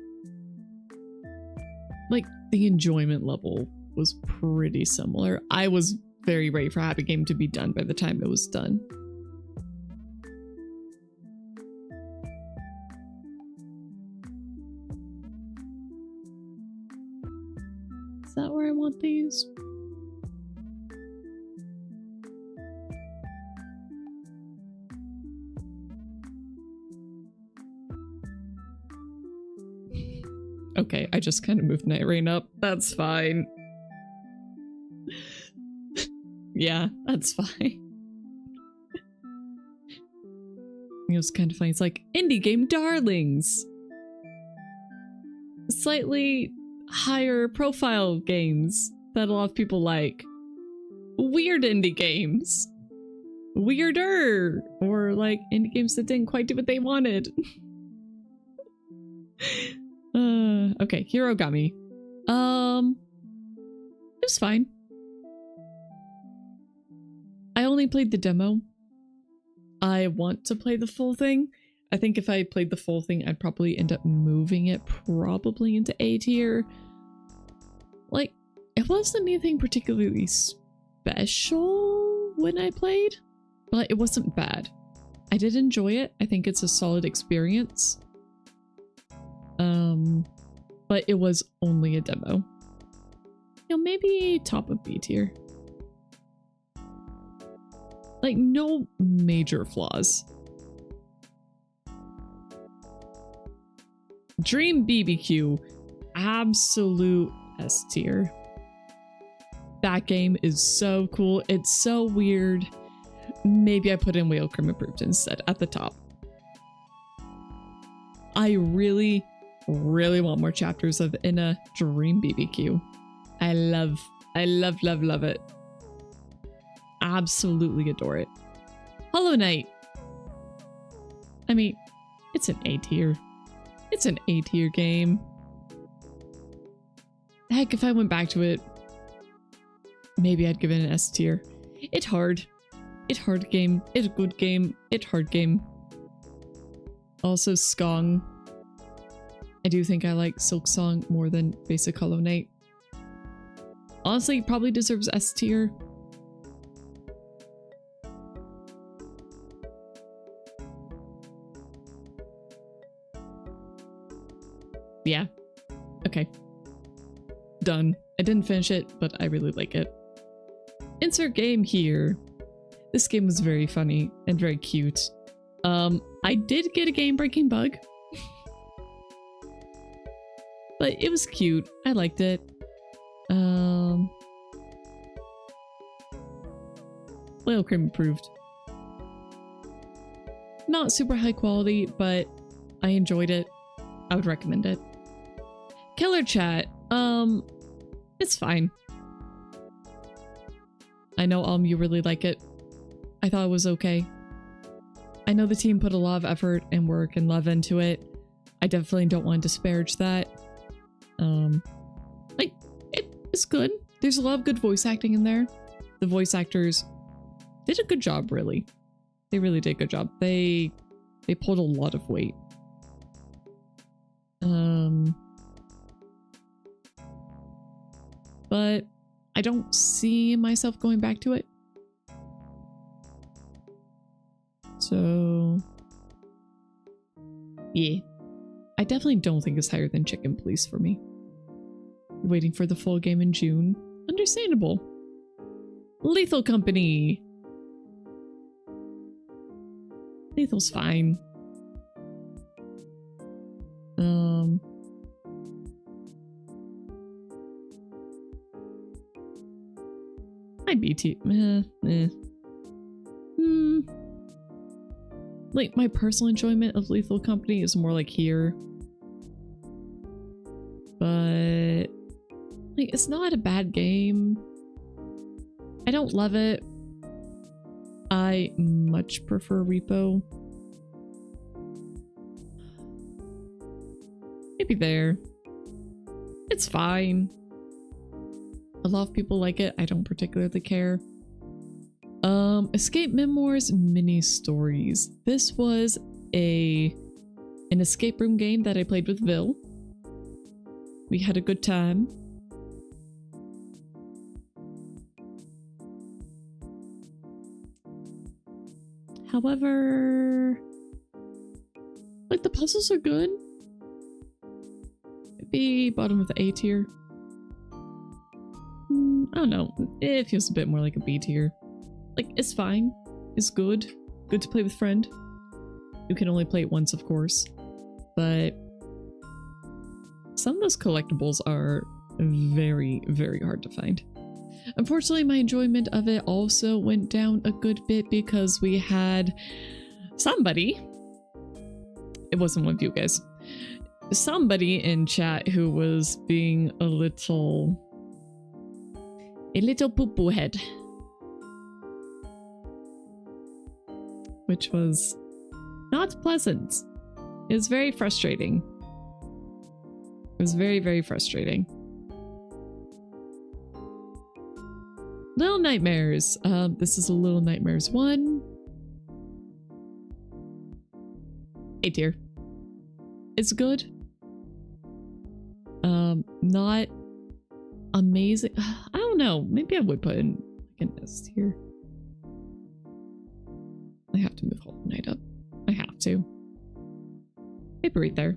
Like, the enjoyment level was pretty similar. I was very ready for Happy Game to be done by the time it was done. Is that where I want these? Okay, I just kind of moved Night Rain up. That's fine. Yeah, that's fine. It was kind of funny. It's like, indie game darlings. Slightly higher profile games that a lot of people like. Weird indie games. Weirder. Or like indie games that didn't quite do what they wanted. Okay, Hirogami. It was fine. I only played the demo. I want to play the full thing. I think if I played the full thing, I'd probably end up moving it probably into A tier. Like, it wasn't anything particularly special when I played, but it wasn't bad. I did enjoy it. I think it's a solid experience. But it was only a demo. You know, maybe top of B tier. Like, no major flaws. Dream BBQ, absolute S tier. That game is so cool. It's so weird. Maybe I put in Whale Cream Approved instead at the top. I really want more chapters of Inna Dream BBQ. I love it. Absolutely adore it. Hollow Knight. I mean, it's an A tier. It's an A tier game. Heck, if I went back to it, maybe I'd give it an S tier. It's hard. It's hard game. It's a good game. It's hard game. Also Skong. I do think I like Silksong more than Basic Hollow Knight. Honestly, it probably deserves S tier. Yeah. Okay. Done. I didn't finish it, but I really like it. Insert game here. This game was very funny and very cute. I did get a game-breaking bug. But it was cute. I liked it. Whale cream approved. Not super high quality, but I enjoyed it. I would recommend it. Killer Chat. It's fine. I know you really like it. I thought it was okay. I know the team put a lot of effort and work and love into it. I definitely don't want to disparage that. Like, it's good. There's a lot of good voice acting in there. The voice actors did a good job, really. They really did a good job. They pulled a lot of weight. But I don't see myself going back to it. So yeah, I definitely don't think it's higher than Chicken Police for me. Waiting for the full game in June. Understandable. Lethal Company. Lethal's fine. I'd be too. Like, my personal enjoyment of Lethal Company is more like here. But like, it's not a bad game. I don't love it. I much prefer Repo. Maybe there. It's fine. A lot of people like it. I don't particularly care. Escape Memoirs Mini Stories. This was an escape room game that I played with Vil. We had a good time. However, like, the puzzles are good. Maybe bottom of the A tier. I don't know. It feels a bit more like a B tier. Like, it's fine. It's good. Good to play with friend. You can only play it once, of course. But some of those collectibles are very, very hard to find. Unfortunately, my enjoyment of it also went down a good bit because we had somebody. It wasn't one of you guys. Somebody in chat who was being a little poo-poo head. Which was not pleasant. It was very frustrating. It was very, very frustrating. Little Nightmares. This is a Little Nightmares 1. A tier. It's good. Not amazing. I don't know. Maybe I would put in like an S tier. I have to move Hollow Knight up. I have to. Maybe right there.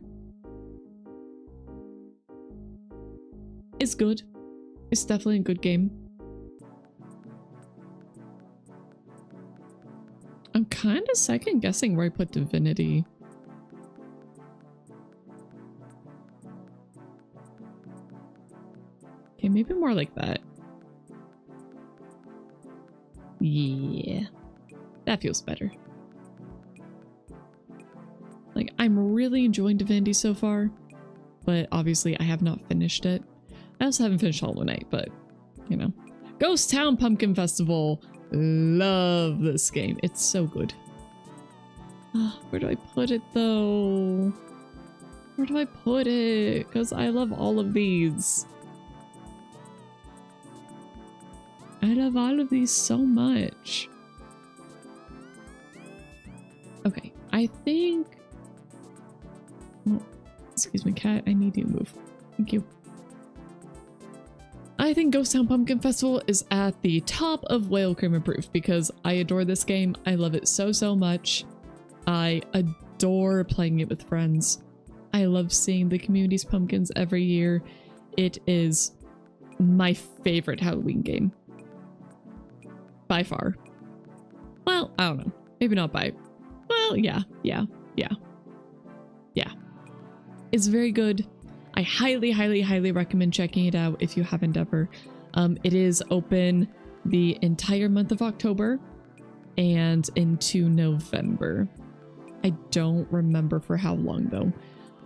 It's good. It's definitely a good game. I'm kind of second guessing where I put Divinity. Okay, maybe more like that. Yeah. That feels better. Like, I'm really enjoying Divinity so far, but obviously I have not finished it. I also haven't finished Hollow Knight, but, you know. Ghost Town Pumpkin Festival. Love this game. It's so good. Where do I put it, though? Where do I put it? Because I love all of these. I love all of these so much. Okay, I think... Well, Excuse me, cat. I need you to move. Thank you. I think Ghost Town Pumpkin Festival is at the top of Whale Cream Approved because I adore this game. I love it so, so much. I adore playing it with friends. I love seeing the community's pumpkins every year. It is my favorite Halloween game. By far. Well, I don't know. Maybe not by. Well, yeah. It's very good. I highly, highly, highly recommend checking it out if you haven't ever. It is open the entire month of October and into November. I don't remember for how long though.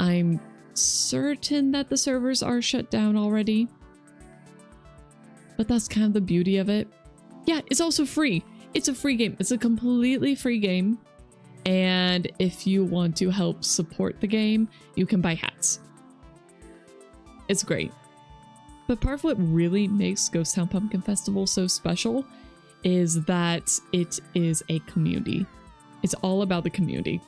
I'm certain that the servers are shut down already. But that's kind of the beauty of it. Yeah, it's also free. It's a free game. It's a completely free game. And if you want to help support the game, you can buy hats. It's great. But part of what really makes Ghost Town Pumpkin Festival so special is that it is a community. It's all about the community.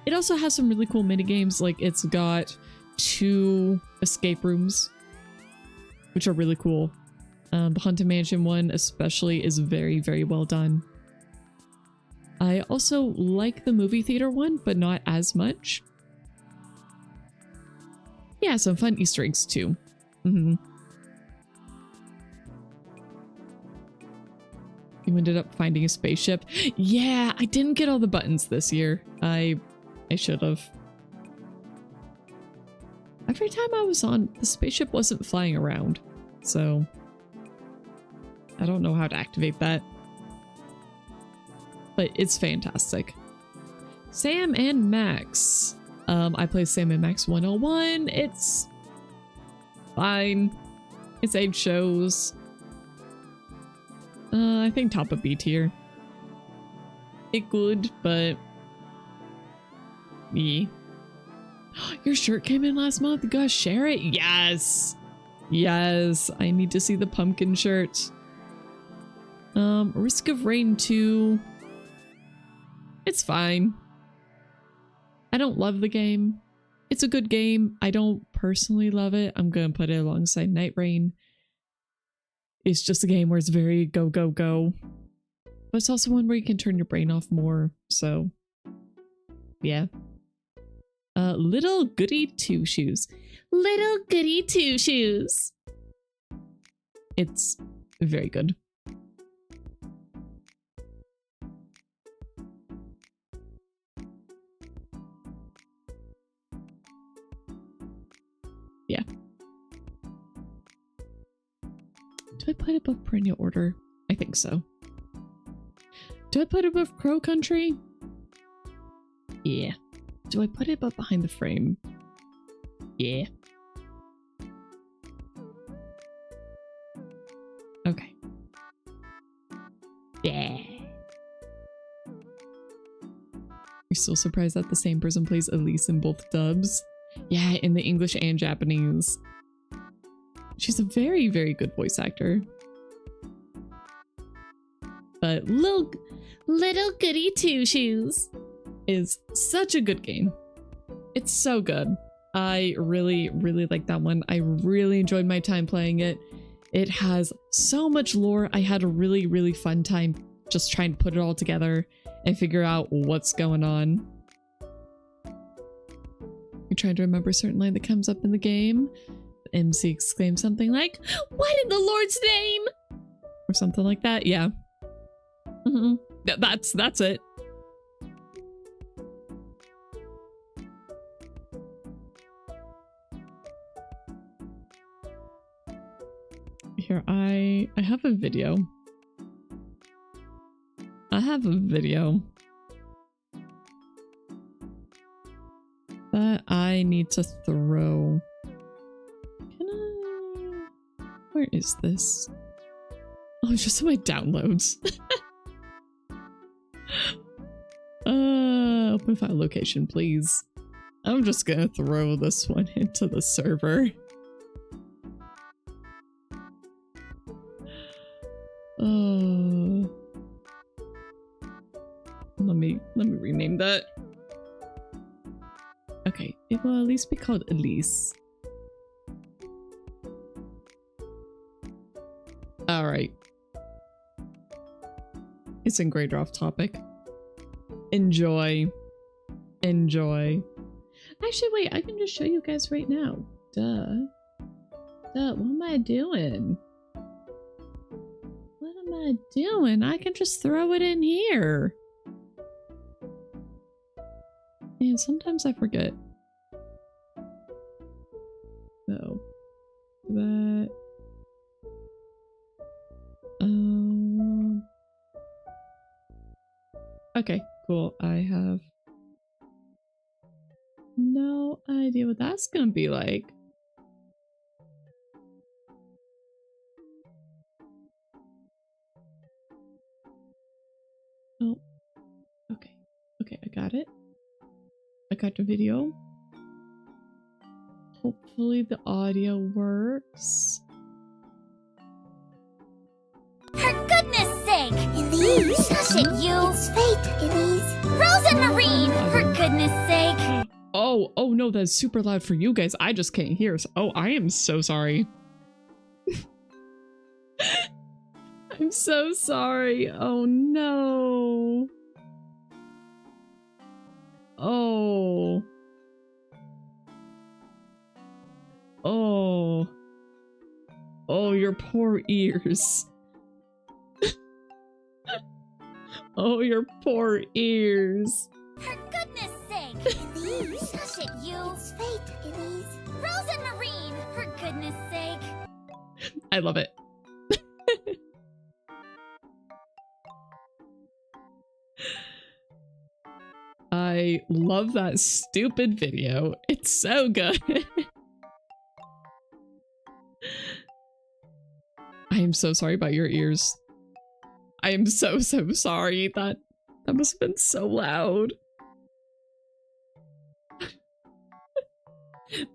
It also has some really cool mini games. Like it's got 2 escape rooms, which are really cool. The Haunted Mansion one especially is very, very well done. I also like the movie theater one, but not as much. Yeah, some fun Easter eggs too. You ended up finding a spaceship. Yeah, I didn't get all the buttons this year. I should have. Every time I was on, the spaceship wasn't flying around. So I don't know how to activate that. But it's fantastic. Sam and Max. I play Sam and Max 101. It's fine. Its age shows. I think top of B tier. It good, but yeah. Your shirt came in last month. You gotta share it. Yes. Yes. I need to see the pumpkin shirt. Risk of Rain 2. It's fine. I don't love the game. It's a good game. I don't personally love it. I'm gonna put it alongside Night Rain. It's just a game where it's very go, go, go. But it's also one where you can turn your brain off more. So, yeah. Little Goody Two Shoes. Little Goody Two Shoes. It's very good. Yeah. Do I put it above Perennial Order? I think so. Do I put it above Crow Country? Yeah. Do I put it above Behind the Frame? Yeah. Okay. Yeah. You're still surprised that the same person plays Elise in both dubs? Yeah, in the English and Japanese. She's a very, very good voice actor. But Little Goody Two Shoes is such a good game. It's so good. I really, really like that one. I really enjoyed my time playing it. It has so much lore. I had a really, really fun time just trying to put it all together and figure out what's going on. You're trying to remember a certain line that comes up in the game. The MC exclaims something like, "What in the Lord's name?" Or something like that. Yeah. That's it. Here, I have a video. I have a video that I need to throw. Can I? Where is this? Oh, it's just in my downloads. Open file location, please. I'm just gonna throw this one into the server. Let me rename that. Okay, It will at least be called Elise. Alright. It's in Greater off topic. Enjoy. Enjoy. Actually, wait, I can just show you guys right now. Duh. Duh, what am I doing? What am I doing? I can just throw it in here. Man, sometimes I forget. So, that. Okay, cool. I have no idea what that's gonna be like. Oh, okay. Okay, I got it. I got the video. Hopefully the audio works. For goodness sake! Elise! Hush it, you! It's fate, Elise! Rosemarine! For goodness sake! Oh no, that's super loud for you guys. I just can't hear. Oh, I am so sorry. I'm so sorry. Oh no. Oh. Oh. Oh, your poor ears. Oh, your poor ears. For goodness sake! Elise! Hush it, you! It's fate, Elise! Rosemarine! For goodness sake! I love it. I love that stupid video. It's so good. I am so sorry about your ears. I am so sorry. That must have been so loud.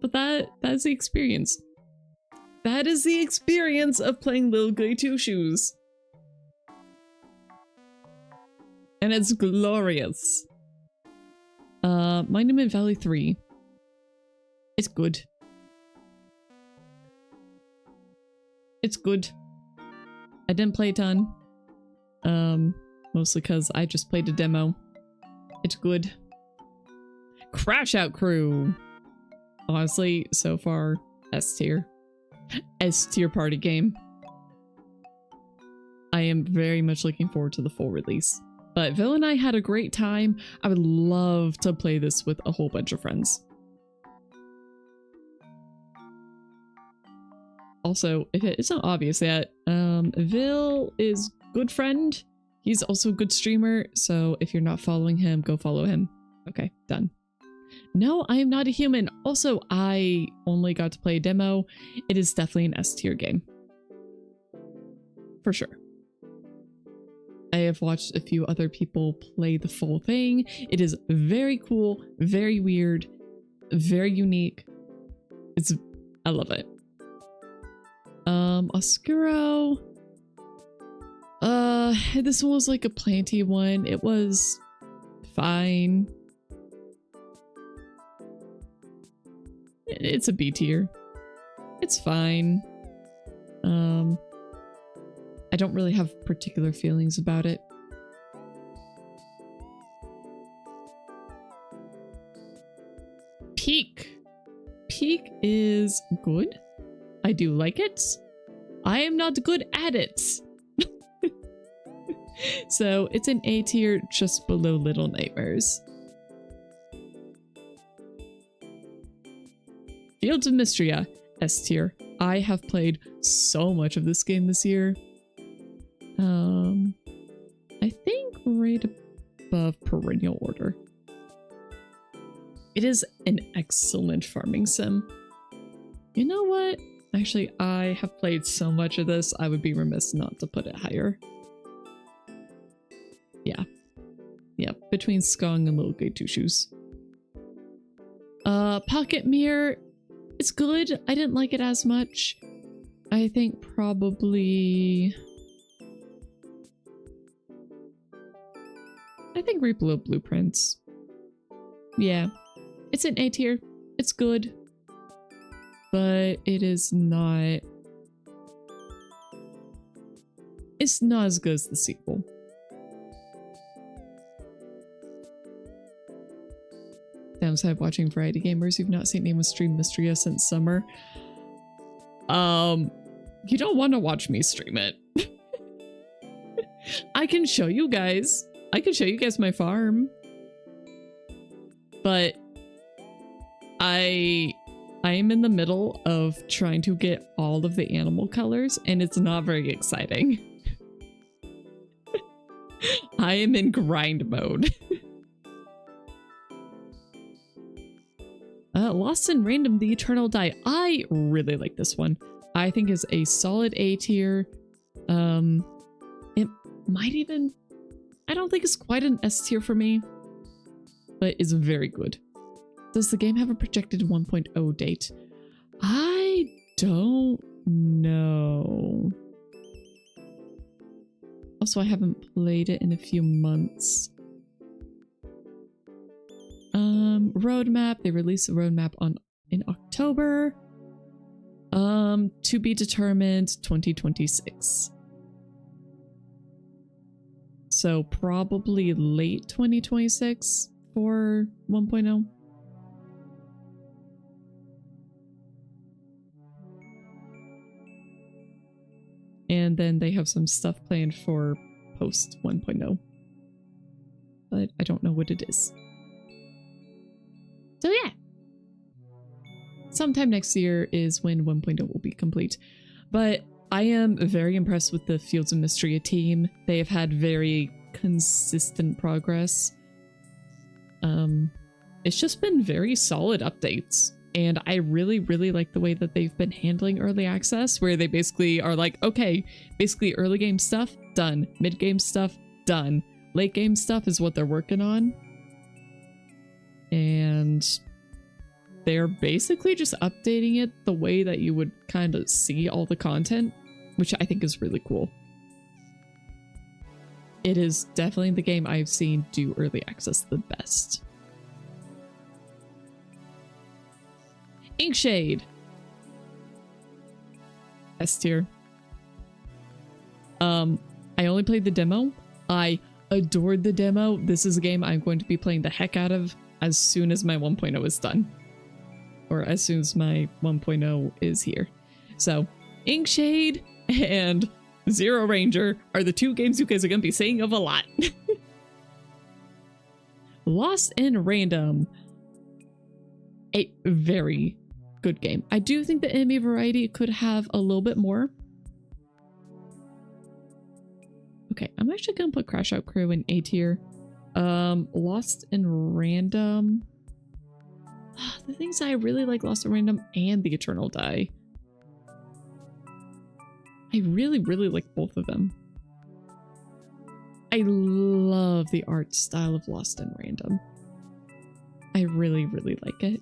But that's the experience. That is the experience of playing Little Goody Two Shoes. And it's glorious. Monument Valley 3. It's good. It's good. I didn't play a ton. Mostly because I just played a demo. It's good. Crash Out Crew. Honestly, so far, S tier. S tier party game. I am very much looking forward to the full release. But Vil and I had a great time. I would love to play this with a whole bunch of friends. Also, if it isn't obvious yet, Vil is good friend. He's also a good streamer, so if you're not following him, go follow him. Okay, done. No, I am not a human. Also, I only got to play a demo. It is definitely an S tier game. For sure. I have watched a few other people play the full thing. It is very cool, very weird, very unique. I love it. Oscuro. This one was like a planty one. It was fine. It's a B tier. It's fine. I don't really have particular feelings about it. Peak. Peak is good. I do like it. I am not good at it. So it's an A tier just below Little Nightmares. Fields of Mystria, S tier. I have played so much of this game this year. I think right above Perennial Order. It is an excellent farming sim. You know what? Actually, I have played so much of this, I would be remiss not to put it higher. Yeah. Yeah, between Skong and Little Goody Two Shoes. Pocket Mirror, it's good. I didn't like it as much. I think probably... I think right below Blueprints. Yeah. It's an A tier. It's good, but it is not. It's not as good as the sequel. Downside watching variety gamers. You've not seen anyone stream Mysteria since summer. You don't want to watch me stream it. I can show you guys. I can show you guys my farm. But I am in the middle of trying to get all of the animal colors, and it's not very exciting. I am in grind mode. Lost in Random, The Eternal Die. I really like this one. I think is a solid A tier. It might even... I don't think it's quite an S tier for me, but it's very good. Does the game have a projected 1.0 date? I don't know. Also, I haven't played it in a few months. Roadmap. They released a roadmap in October. To be determined 2026. So probably late 2026 for 1.0. And then they have some stuff planned for post 1.0. But I don't know what it is. So yeah. Sometime next year is when 1.0 will be complete. But I am very impressed with the Fields of Mysteria team. They have had very consistent progress. It's just been very solid updates. And I really, really like the way that they've been handling early access, where they basically are like, okay, basically early game stuff, done. Mid game stuff, done. Late game stuff is what they're working on. And they're basically just updating it the way that you would kind of see all the content, which I think is really cool. It is definitely the game I've seen do early access the best. Inkshade. S tier. I only played the demo. I adored the demo. This is a game I'm going to be playing the heck out of as soon as my 1.0 is done. Or as soon as my 1.0 is here. So, Inkshade and Zero Ranger are the two games you guys are going to be saying of a lot. Lost in Random. A very good game. I do think the enemy variety could have a little bit more. Okay, I'm actually gonna put Crash Out Crew in A tier. Lost in Random. The things I really like Lost in Random and The Eternal Die. I really, really like both of them. I love the art style of Lost in Random. I really, really like it.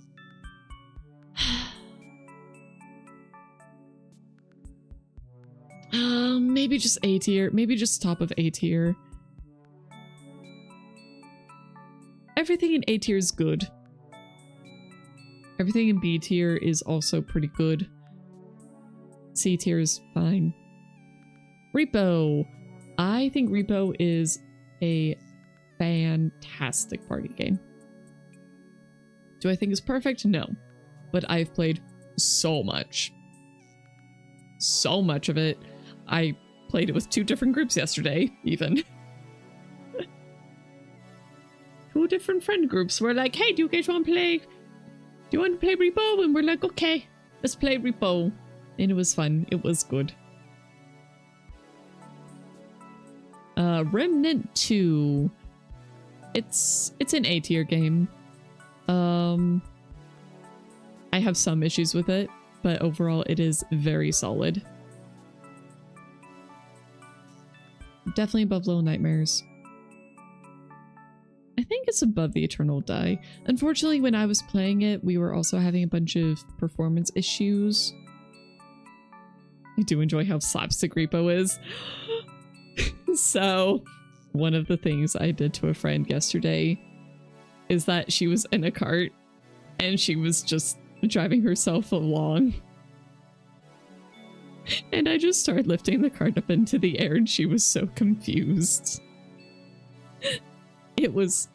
Maybe just A tier. Maybe just top of A tier. Everything in A tier is good. Everything in B tier is also pretty good. C tier is fine. Repo. I think Repo is a fantastic party game. Do I think it's perfect? No. But I've played so much. So much of it. I played it with 2 different groups yesterday, even. 2 different friend groups were like, hey, do you guys want to play? Do you want to play Repo? And we're like, okay, let's play Repo. And it was fun. It was good. Remnant 2. It's an A tier game. I have some issues with it, but overall it is very solid. Definitely above Little Nightmares. I think it's above The Eternal Die. Unfortunately, when I was playing it, we were also having a bunch of performance issues. I do enjoy how slapstick Repo is. So, one of the things I did to a friend yesterday is that she was in a cart and she was just driving herself along. And I just started lifting the cart up into the air, and she was so confused. It was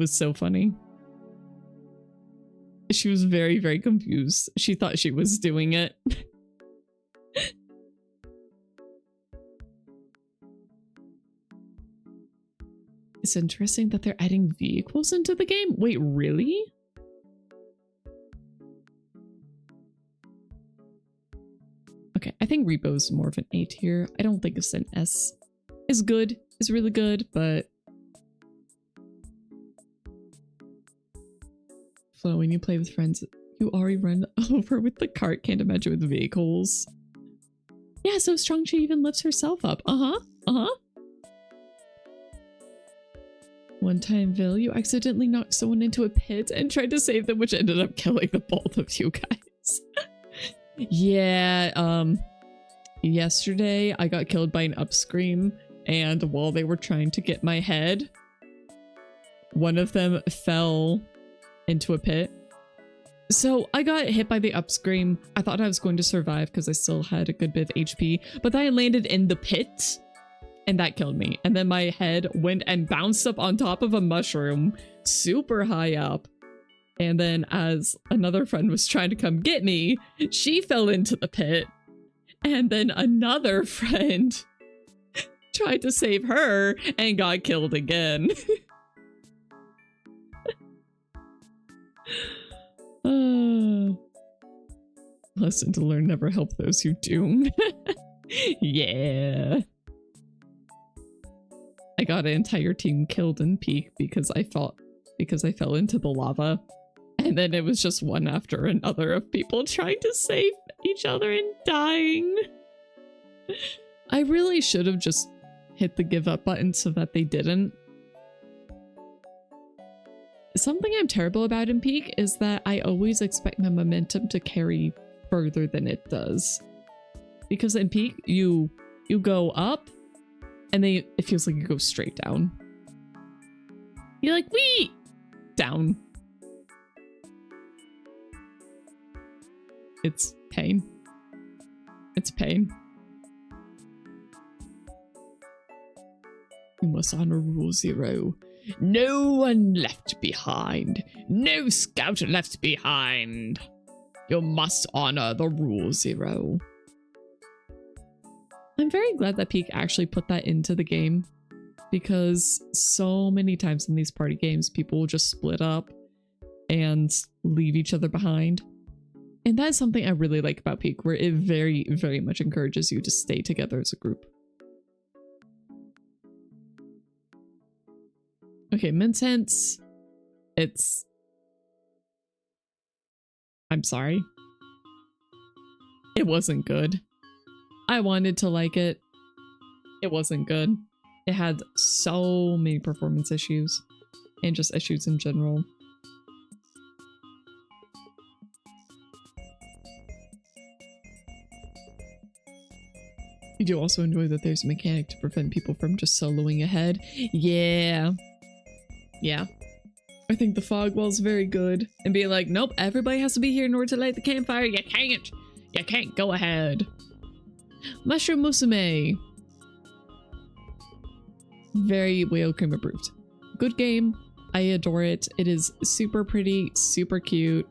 so funny. She was very, very confused. She thought she was doing it. It's interesting that they're adding vehicles into the game. Wait, really? Okay, I think Repo's more of an A tier. I don't think it's an S. It's good. It's really good, but Flo, when you play with friends, you already run over with the cart. Can't imagine with vehicles. Yeah, so strong she even lifts herself up. One time, Vil, you accidentally knocked someone into a pit and tried to save them, which ended up killing the both of you guys. Yeah, yesterday I got killed by an upscream, and while they were trying to get my head, one of them fell into a pit. So I got hit by the upscream. I thought I was going to survive because I still had a good bit of HP, but then I landed in the pit and that killed me. And then my head went and bounced up on top of a mushroom super high up. And then as another friend was trying to come get me, she fell into the pit. And then another friend tried to save her and got killed again. Lesson to learn, never help those you doom. Yeah. I got an entire team killed in Peak because I fell into the lava. And then it was just one after another of people trying to save each other and dying. I really should have just hit the give up button so that they didn't. Something I'm terrible about in Peak is that I always expect my momentum to carry further than it does. Because in Peak, you go up, and then it feels like you go straight down. You're like, wee! Down. It's pain. It's pain. You must honor Rule 0. No one left behind. No scout left behind. You must honor the Rule 0. I'm very glad that Peak actually put that into the game, because so many times in these party games, people will just split up and leave each other behind. And that's something I really like about Peak, where it very, very much encourages you to stay together as a group. Okay, Mintense. I'm sorry. It wasn't good. I wanted to like it. It wasn't good. It had so many performance issues and just issues in general. I do also enjoy that there's a mechanic to prevent people from just soloing ahead. Yeah. Yeah. I think the fog wall's very good. And being like, nope, everybody has to be here in order to light the campfire. You can't. You can't go ahead. Mushroom Musume. Very whale cream approved. Good game. I adore it. It is super pretty, super cute.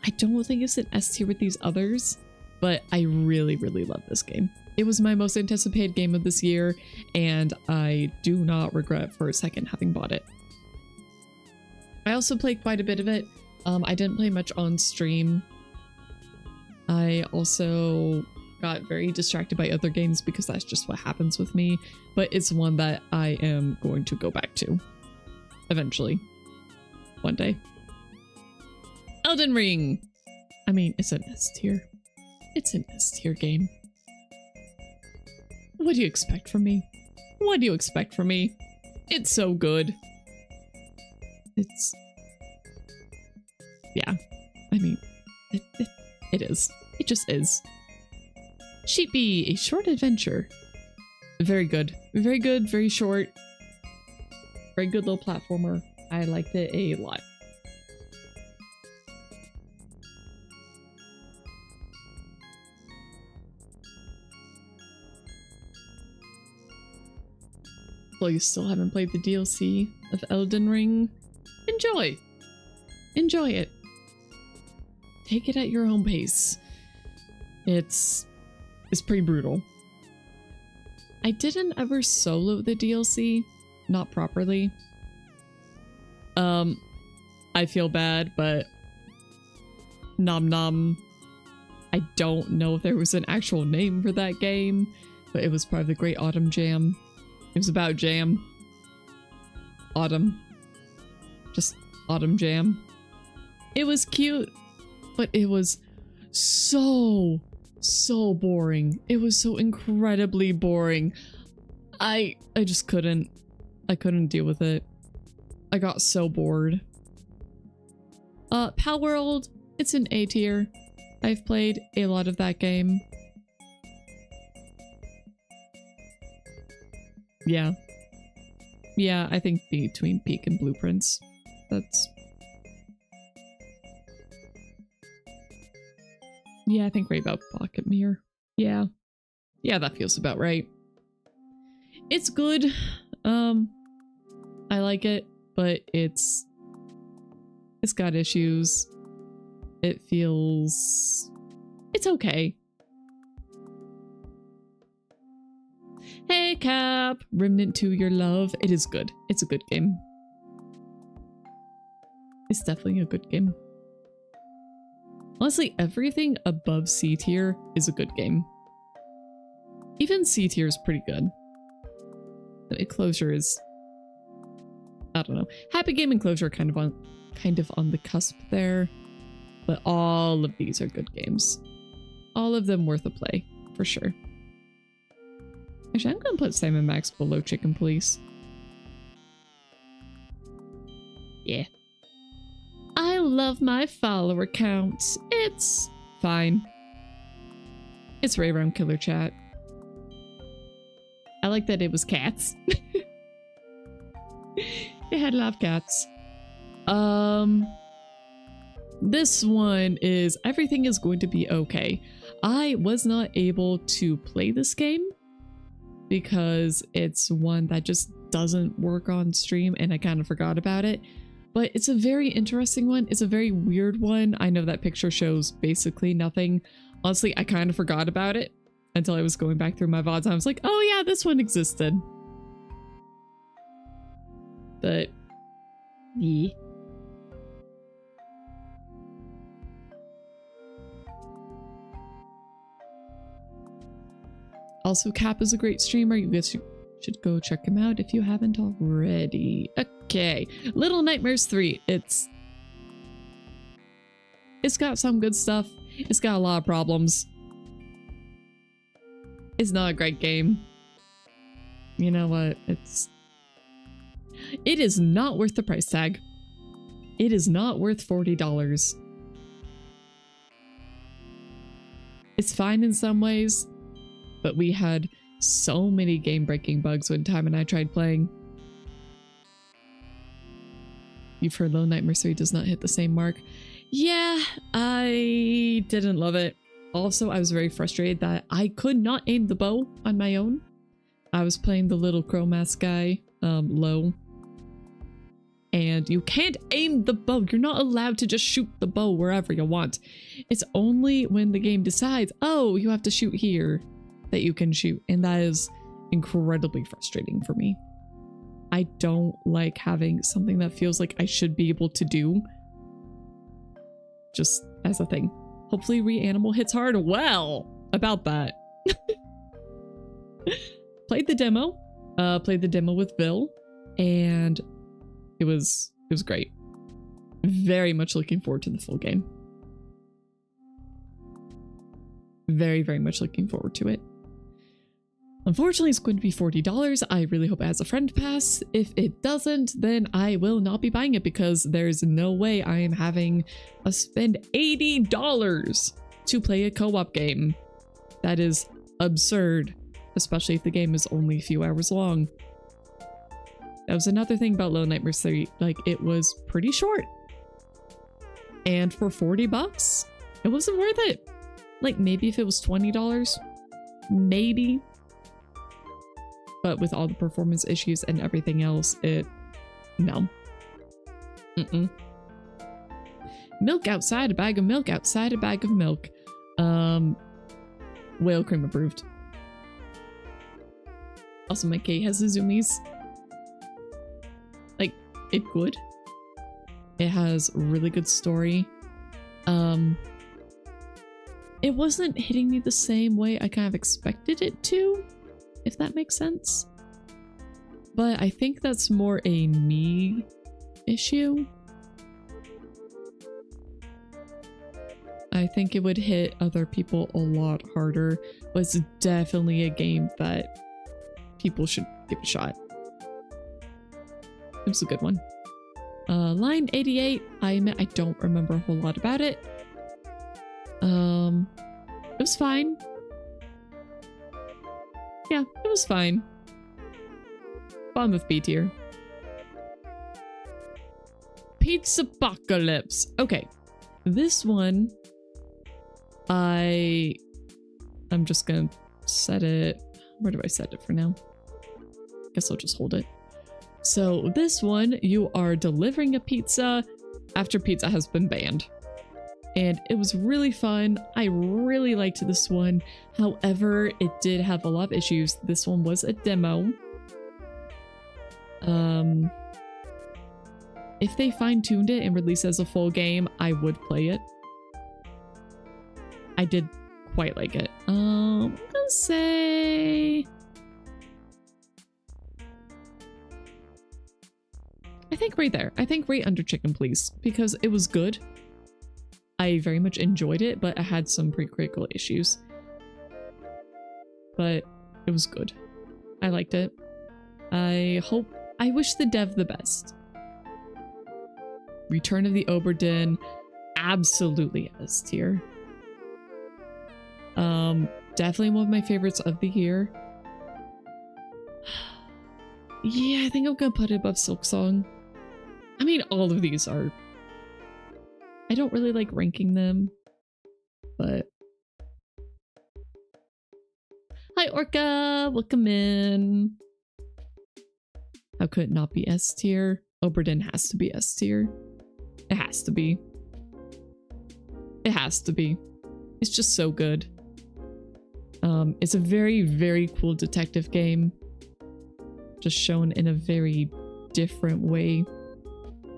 I don't think it's an S tier with these others, but I really, really love this game. It was my most anticipated game of this year, and I do not regret for a second having bought it. I also played quite a bit of it. I didn't play much on stream. I also got very distracted by other games because that's just what happens with me, but it's one that I am going to go back to eventually, one day. Elden Ring! I mean, it's an S tier. It's an S tier game. What do you expect from me? What do you expect from me? It's so good. It's... yeah. I mean, it is. It just is. Sheepy, a short adventure. Very good. Very good, very short. Very good little platformer. I liked it a lot. Well, you still haven't played the DLC of Elden Ring? Enjoy! Enjoy it. Take it at your own pace. It's pretty brutal. I didn't ever solo the DLC, not properly. I feel bad, but nom nom. I don't know if there was an actual name for that game, but it was part of the Great Autumn Jam. It was about jam. Autumn. Just autumn jam. It was cute, but it was so boring. It was so incredibly boring. I just couldn't. I couldn't deal with it. I got so bored. Palworld, it's an A tier. I've played a lot of that game. Yeah. Yeah, I think between Peak and Blueprints. That's... Yeah, I think right about Pocket Mirror. Yeah. Yeah, that feels about right. It's good. I like it, but it's got issues. It feels... It's okay. Hey Cap! Remnant 2 Your Love. It is good. It's a good game. It's definitely a good game. Honestly, everything above C tier is a good game. Even C tier is pretty good. Closure is... I don't know. Happy Game and Closure are kind of on the cusp there. But all of these are good games. All of them worth a play, for sure. Actually, I'm gonna put Sam & Max below Chicken Police. Yeah. I love my follower count. It's fine. It's right around Killer Chat. I like that it was cats. It had a lot of cats. This one is Everything Is Going to Be Okay. I was not able to play this game because it's one that just doesn't work on stream and I kind of forgot about it. But it's a very interesting one. It's a very weird one. I know that picture shows basically nothing. Honestly, I kind of forgot about it until I was going back through my VODs and I was like, oh yeah, this one existed. But, yeah. Also, Cap is a great streamer. You guys should go check him out if you haven't already. Okay, Little Nightmares 3. It's got some good stuff. It's got a lot of problems. It's not a great game. You know what? It is not worth the price tag. It is not worth $40. It's fine in some ways, but we had so many game-breaking bugs when Time and I tried playing. You've heard Little Nightmares 3 does not hit the same mark. Yeah, I didn't love it. Also, I was very frustrated that I could not aim the bow on my own. I was playing the little crow mask guy, low. And you can't aim the bow. You're not allowed to just shoot the bow wherever you want. It's only when the game decides, oh, you have to shoot here, that you can shoot. And that is incredibly frustrating for me. I don't like having something that feels like I should be able to do just as a thing. Hopefully Reanimal hits hard. Well, about that. Played the demo with Bill, and it was great. Very much looking forward to the full game. Very, very much looking forward to it. Unfortunately, it's going to be $40. I really hope it has a friend pass. If it doesn't, then I will not be buying it because there's no way I am having to spend $80 to play a co-op game. That is absurd, especially if the game is only a few hours long. That was another thing about Little Nightmares 3. Like, it was pretty short. And for 40 bucks, it wasn't worth it. Like, maybe if it was $20, maybe. But with all the performance issues and everything else, no. Milk outside, a bag of milk outside, a bag of milk. Whale cream approved. Also, my K has the zoomies. Like, it good. It has really good story. It wasn't hitting me the same way I kind of expected it to, if that makes sense. But I think that's more a me issue. I think it would hit other people a lot harder, but it's definitely a game that people should give a shot. It was a good one. Line 88, I admit I don't remember a whole lot about it. It was fine. Yeah, it was fine. Bottom of B tier. Pizza Apocalypse. Okay, this one, I'm just gonna set it. Where do I set it for now? Guess I'll just hold it. So this one, you are delivering a pizza after pizza has been banned. And it was really fun. I really liked this one. However, it did have a lot of issues. This one was a demo. If they fine-tuned it and released it as a full game, I would play it. I did quite like it. I'm gonna say... I think right there. I think right under Chicken Please, because it was good. I very much enjoyed it, but I had some pretty critical issues. But it was good. I liked it. I wish the dev the best. Return of the Obra Dinn, absolutely S tier. Definitely one of my favorites of the year. Yeah, I think I'm gonna put it above Silksong. I mean, all of these are... I don't really like ranking them, but... Hi, Orca! Welcome in! How could it not be S tier? Obra Dinn has to be S tier. It has to be. It has to be. It's just so good. It's a very, very cool detective game. Just shown in a very different way.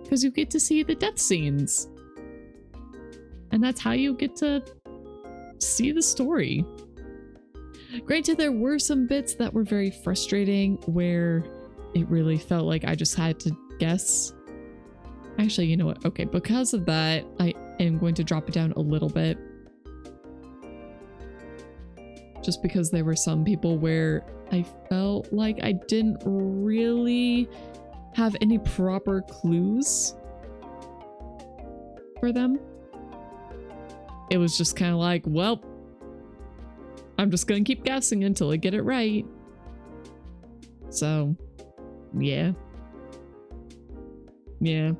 Because you get to see the death scenes. And that's how you get to see the story. Granted, there were some bits that were very frustrating where it really felt like I just had to guess. Actually, you know what? Okay, because of that, I am going to drop it down a little bit. Just because there were some people where I felt like I didn't really have any proper clues for them. It was just kind of like, well, I'm just gonna keep guessing until I get it right. So, yeah. Yeah.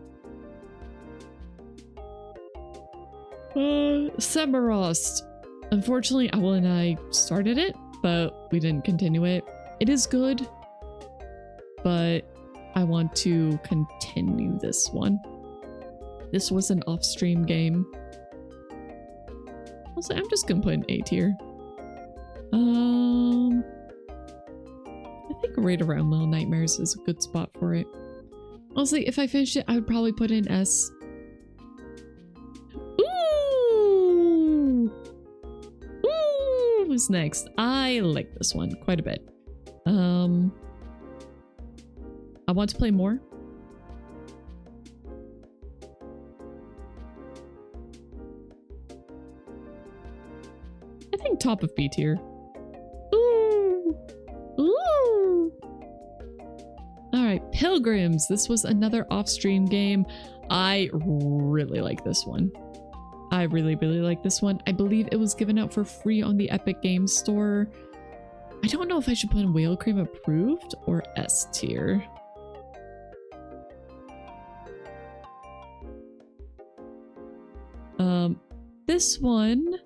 Semiramis. Unfortunately, Owl and I started it, but we didn't continue it. It is good, but I want to continue this one. This was an off-stream game. Also, I'm just gonna put an A tier. I think right around Little Nightmares is a good spot for it. Honestly, if I finished it, I would probably put in S. Ooh! Ooh! Who's next? I like this one quite a bit. I want to play more. I think top of B tier. Ooh! Ooh! Alright, Pilgrims. This was another off-stream game. I really like this one. I really, really like this one. I believe it was given out for free on the Epic Games Store. I don't know if I should put in Whale Cream approved or S tier. this one...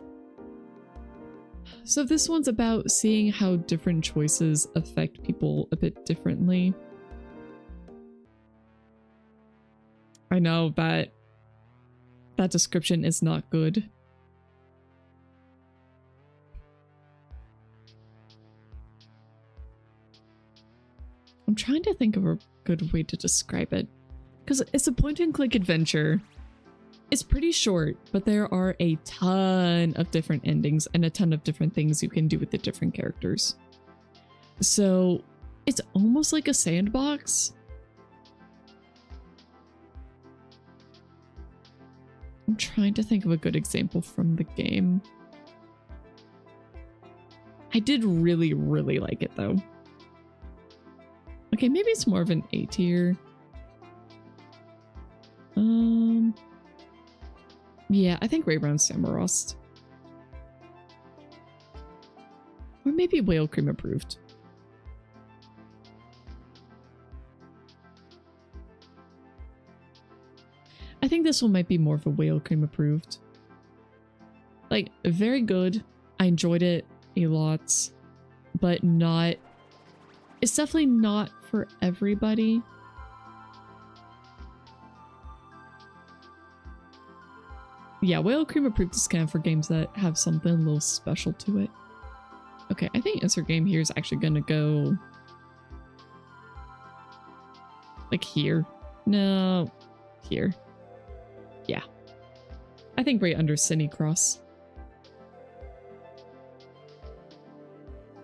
So this one's about seeing how different choices affect people a bit differently. I know that description is not good. I'm trying to think of a good way to describe it, because it's a point-and-click adventure. It's pretty short, but there are a ton of different endings and a ton of different things you can do with the different characters. So it's almost like a sandbox. I'm trying to think of a good example from the game. I did really, really like it though. Okay, maybe it's more of an A tier. Yeah, I think Raybrown Samorost. Or maybe Whale Cream approved. I think this one might be more of a Whale Cream approved. Like, very good. I enjoyed it a lot, but not... It's definitely not for everybody. Yeah, Whale Cream approved is kind of for games that have something a little special to it. Okay, I think insert game here is actually gonna go... like here. No, here. Yeah. I think right under Cine Cross.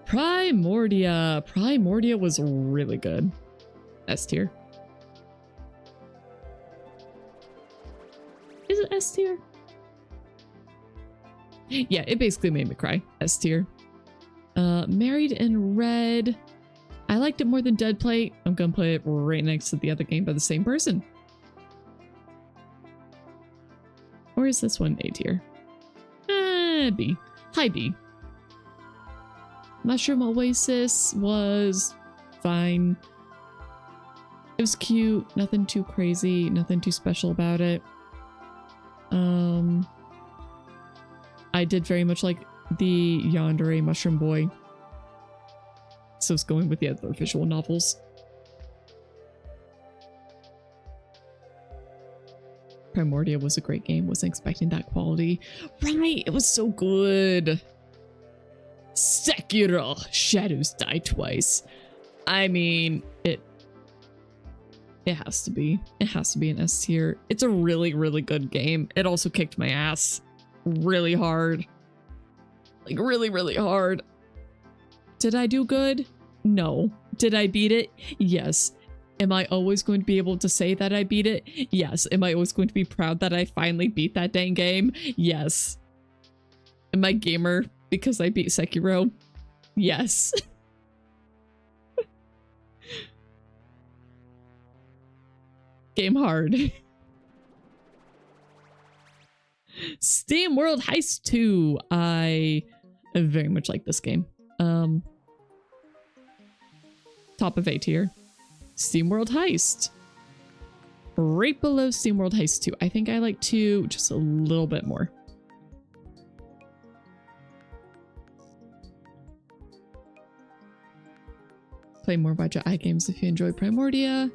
Primordia. Primordia was really good. S tier. Is it S tier? Yeah, it basically made me cry. S tier. Married in Red. I liked it more than Dead Plate. I'm gonna play it right next to the other game by the same person. Or is this one A tier? B. High B. Mushroom Oasis was fine. It was cute. Nothing too crazy. Nothing too special about it. I did very much like the Yandere Mushroom Boy. So it's going with the other visual novels. Primordia was a great game. Wasn't expecting that quality. Right, it was so good. Sekiro, Shadows Die Twice. I mean, it has to be. It has to be an S tier. It's a really, really good game. It also kicked my ass really hard. Like, really, really hard. Did I do good? No. Did I beat it? Yes. Am I always going to be able to say that I beat it? Yes. Am I always going to be proud that I finally beat that dang game? Yes. Am I gamer because I beat Sekiro? Yes. Game hard. Steam World Heist 2. I very much like this game. Top of A tier. Steam World Heist. Right below Steam World Heist 2. I think I like 2 just a little bit more. Play more budget games if you enjoy Primordia.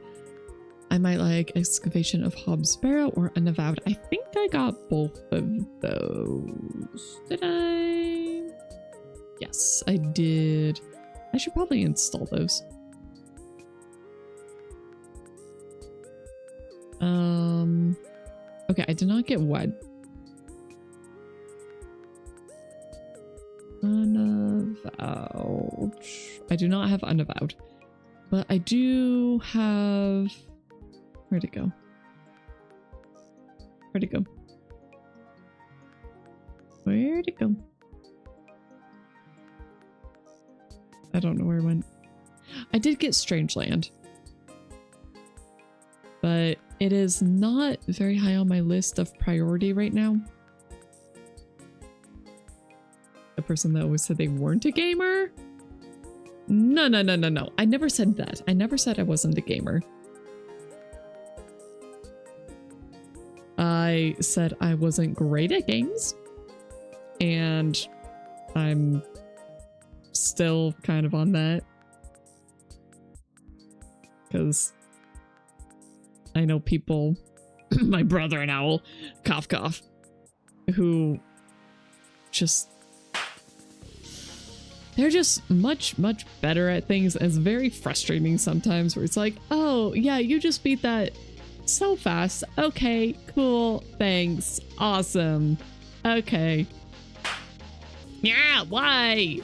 I might like Excavation of Hobbs Barrow or Unavowed. I think I got both of those. Did I? Yes, I did. I should probably install those. Okay, I did not get Wed. Unavowed. I do not have Unavowed. But I do have... Where'd it go? Where'd it go? Where'd it go? I don't know where it went. I did get Strangeland. But it is not very high on my list of priority right now. The person that always said they weren't a gamer? No, no, no, no, no. I never said that. I never said I wasn't a gamer. I said I wasn't great at games. and I'm still kind of on that. Because I know people, my brother and Owl, cough cough, who just, they're just much better at things. And it's very frustrating sometimes where it's like, oh yeah, you just beat that so fast. Okay, cool, thanks, awesome, okay. Yeah, why?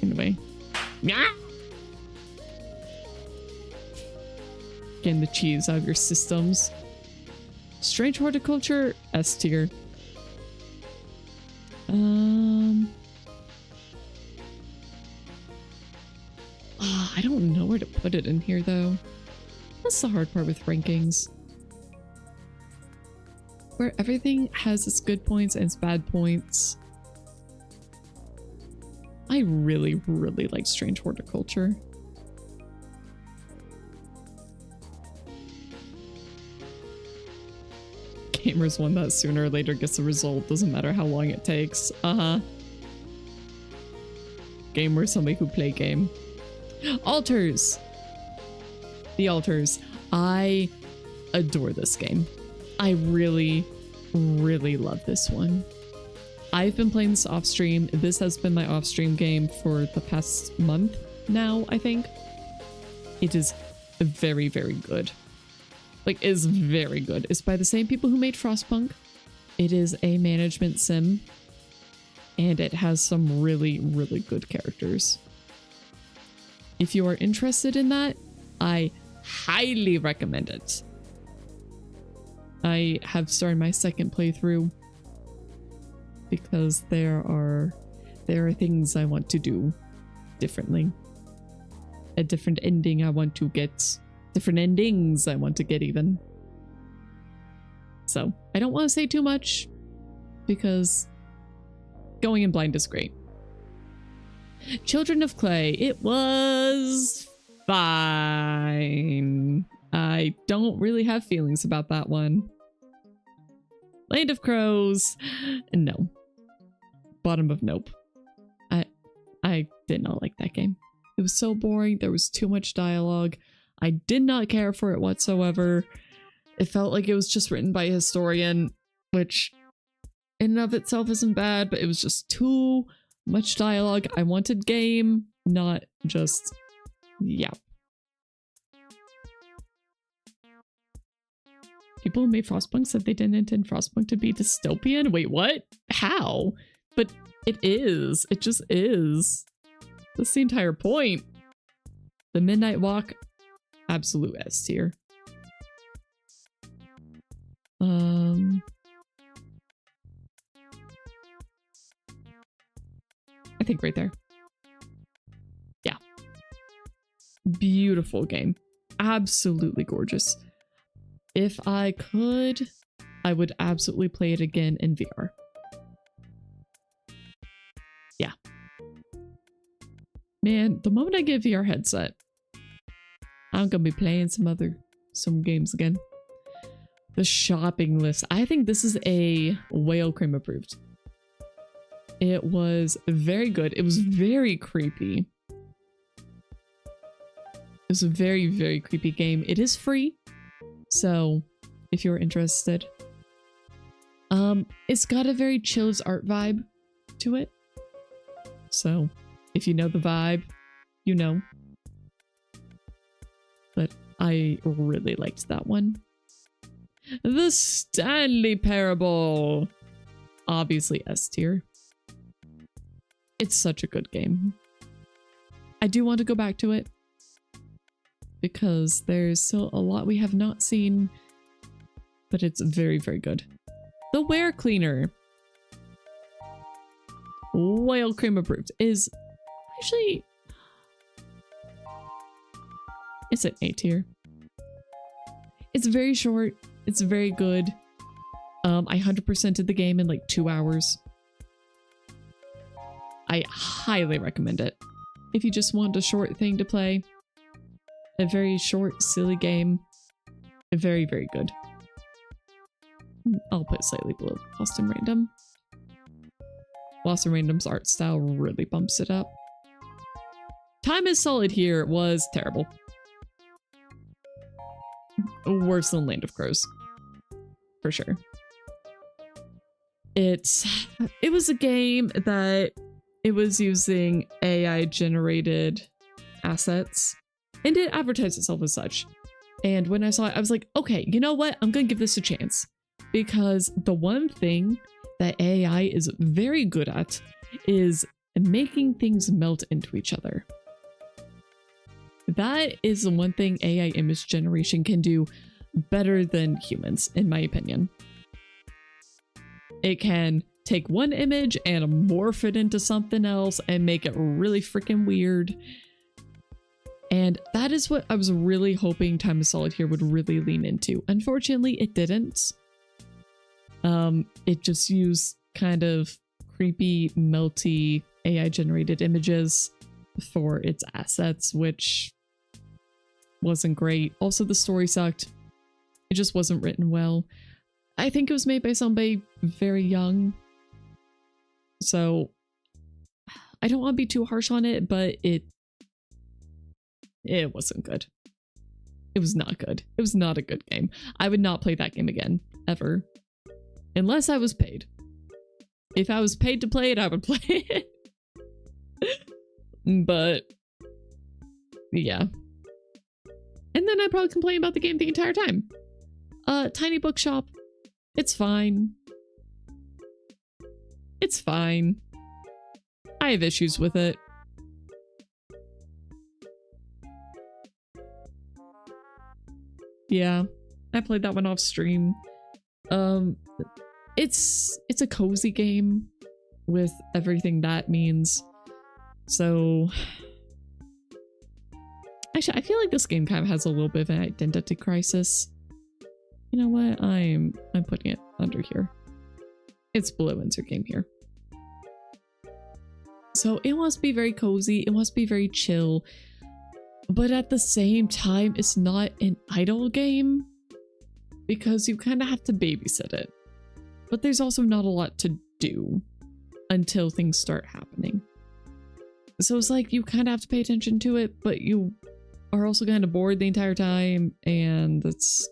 Anyway. Yeah. Getting the cheese out of your systems. Strange horticulture, S tier. I don't know where to put it in here though. That's the hard part with rankings. Where everything has its good points and its bad points. I really like Strange Horticulture. Gamers one that sooner or later gets a result, doesn't matter how long it takes. Gamer, somebody who play game. Altars! The Altars. I adore this game. I really love this one. I've been playing this off stream. This has been my off stream game for the past month now, I think. It is very good. Like, is very good. It's by the same people who made Frostpunk. It is a management sim. And it has some really good characters. If you are interested in that, I highly recommend it. I have started my second playthrough because there are things I want to do differently. A different ending I want to get. Different endings I want to get even. So I don't want to say too much because going in blind is great. Children of Clay. It was fine. I don't really have feelings about that one. Land of Crows. No. Bottom of nope. I did not like that game. It was so boring. There was too much dialogue. I did not care for it whatsoever. It felt like it was just written by a historian, which in and of itself isn't bad, but it was just too much dialogue. I wanted game, not just, yeah. People who made Frostpunk said they didn't intend Frostpunk to be dystopian. Wait, what? How? But it is. It just is. That's the entire point. The Midnight Walk, absolute S tier. I think right there. Yeah. Beautiful game. Absolutely gorgeous. If I could, I would absolutely play it again in VR. Yeah. Man, the moment I get a VR headset, I'm gonna be playing some games again. The shopping list. I think this is a Whale Cream approved. It was very good. It was very creepy. It was a very creepy game. It is free. So if you're interested, it's got a very Chills art vibe to it. So if you know the vibe, you know. But I really liked that one. The Stanley Parable. Obviously S tier. It's such a good game. I do want to go back to it because there's still a lot we have not seen, but it's very good. The Ware Cleaner. Whale Cream approved. Is actually, it's an A tier. It's very short. It's very good. I 100%ed the game in like 2 hours. I highly recommend it. If you just want a short thing to play, a very short, silly game, very good. I'll put slightly below Lost in Random. Lost in Random's art style really bumps it up. Time is Solid here was terrible. Worse than Land of Crows. For sure. It was a game that it was using AI generated assets and it advertised itself as such. And when I saw it, I was like, okay, you know what? I'm gonna give this a chance. Because the one thing that AI is very good at is making things melt into each other. That is the one thing AI image generation can do better than humans, in my opinion. It can take one image and morph it into something else and make it really freaking weird. And that is what I was really hoping Time is Solid here would really lean into. Unfortunately, it didn't. It just used kind of creepy, melty AI generated images for its assets, which wasn't great. Also, the story sucked. It just wasn't written well. I think it was made by somebody very young. So I don't want to be too harsh on it, but it wasn't good. It was not good. It was not a good game. I would not play that game again, ever. Unless I was paid. If I was paid to play it, I would play it. But yeah. And then I'd probably complain about the game the entire time. Tiny bookshop. It's fine. It's fine. I have issues with it. Yeah, I played that one off stream. It's a cozy game with everything that means. So actually, I feel like this game kind of has a little bit of an identity crisis. You know what? I'm putting it under here. It's below insert game here. So it wants to be very cozy. It wants to be very chill. But at the same time, it's not an idle game because you kind of have to babysit it. But there's also not a lot to do until things start happening. So it's like you kind of have to pay attention to it, but you are also kind of bored the entire time, and it's...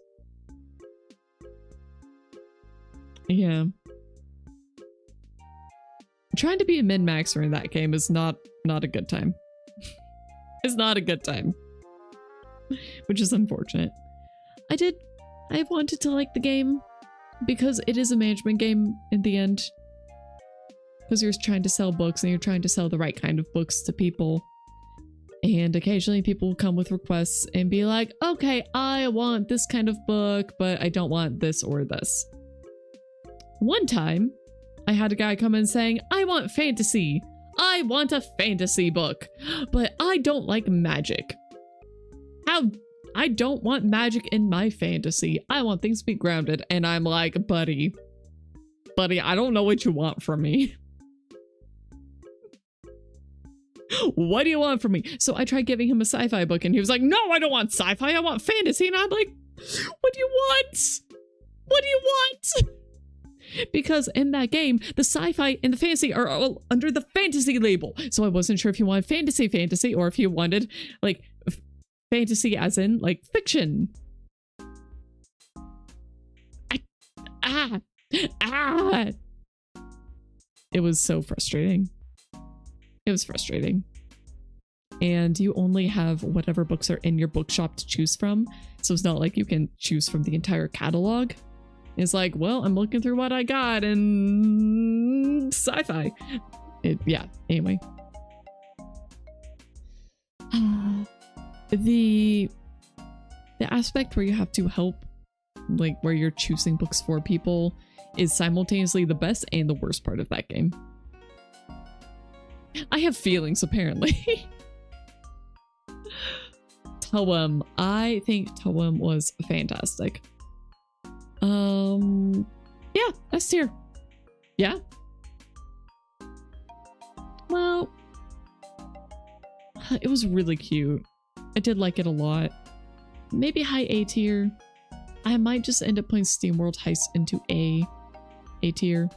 yeah. Trying to be a min-maxer in that game is not a good time. It's not a good time. Which is unfortunate. I wanted to like the game because it is a management game in the end. Because you're trying to sell books and you're trying to sell the right kind of books to people. And occasionally people will come with requests and be like, okay, I want this kind of book, but I don't want this or this. One time, I had a guy come in saying, I want fantasy. I want a fantasy book, but I don't like magic. How? I don't want magic in my fantasy. I want things to be grounded. And I'm like, buddy, I don't know what you want from me. What do you want from me? So I tried giving him a sci-fi book and he was like, no, I don't want sci-fi. I want fantasy. And I'm like, what do you want? What do you want? Because in that game, the sci-fi and the fantasy are all under the fantasy label. So I wasn't sure if you wanted fantasy, or if you wanted like fantasy as in like fiction. It was so frustrating. It was frustrating. And you only have whatever books are in your bookshop to choose from. So it's not like you can choose from the entire catalog. It's like, well, I'm looking through what I got and sci-fi. Yeah, anyway. The aspect where you have to help, like where you're choosing books for people, is simultaneously the best and the worst part of that game. I have feelings, apparently. Toem. I think Toem was fantastic. Yeah, S tier. Yeah. Well, it was really cute. I did like it a lot. Maybe high A tier. I might just end up playing SteamWorld Heist into A tier.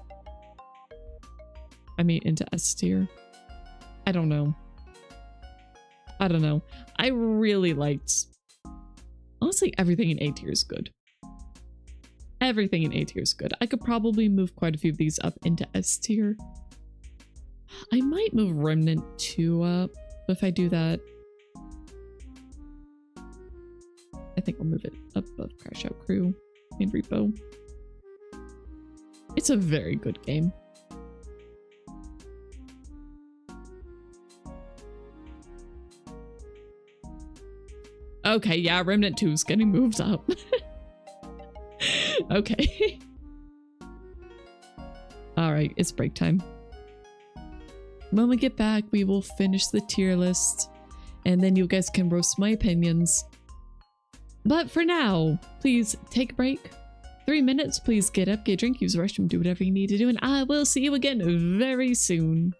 I mean, into S tier. I don't know. I don't know. I really liked... Honestly, everything in A tier is good. Everything in A tier is good. I could probably move quite a few of these up into S tier. I might move Remnant 2 up. But if I do that... I think I'll move it up above Crash Out Crew and Repo. It's a very good game. Okay, yeah, Remnant 2 is getting moved up. Okay. Alright, it's break time. When we get back, we will finish the tier list, and then you guys can roast my opinions. But for now, please take a break. 3 minutes, please get up, get a drink, use the restroom, do whatever you need to do, and I will see you again very soon.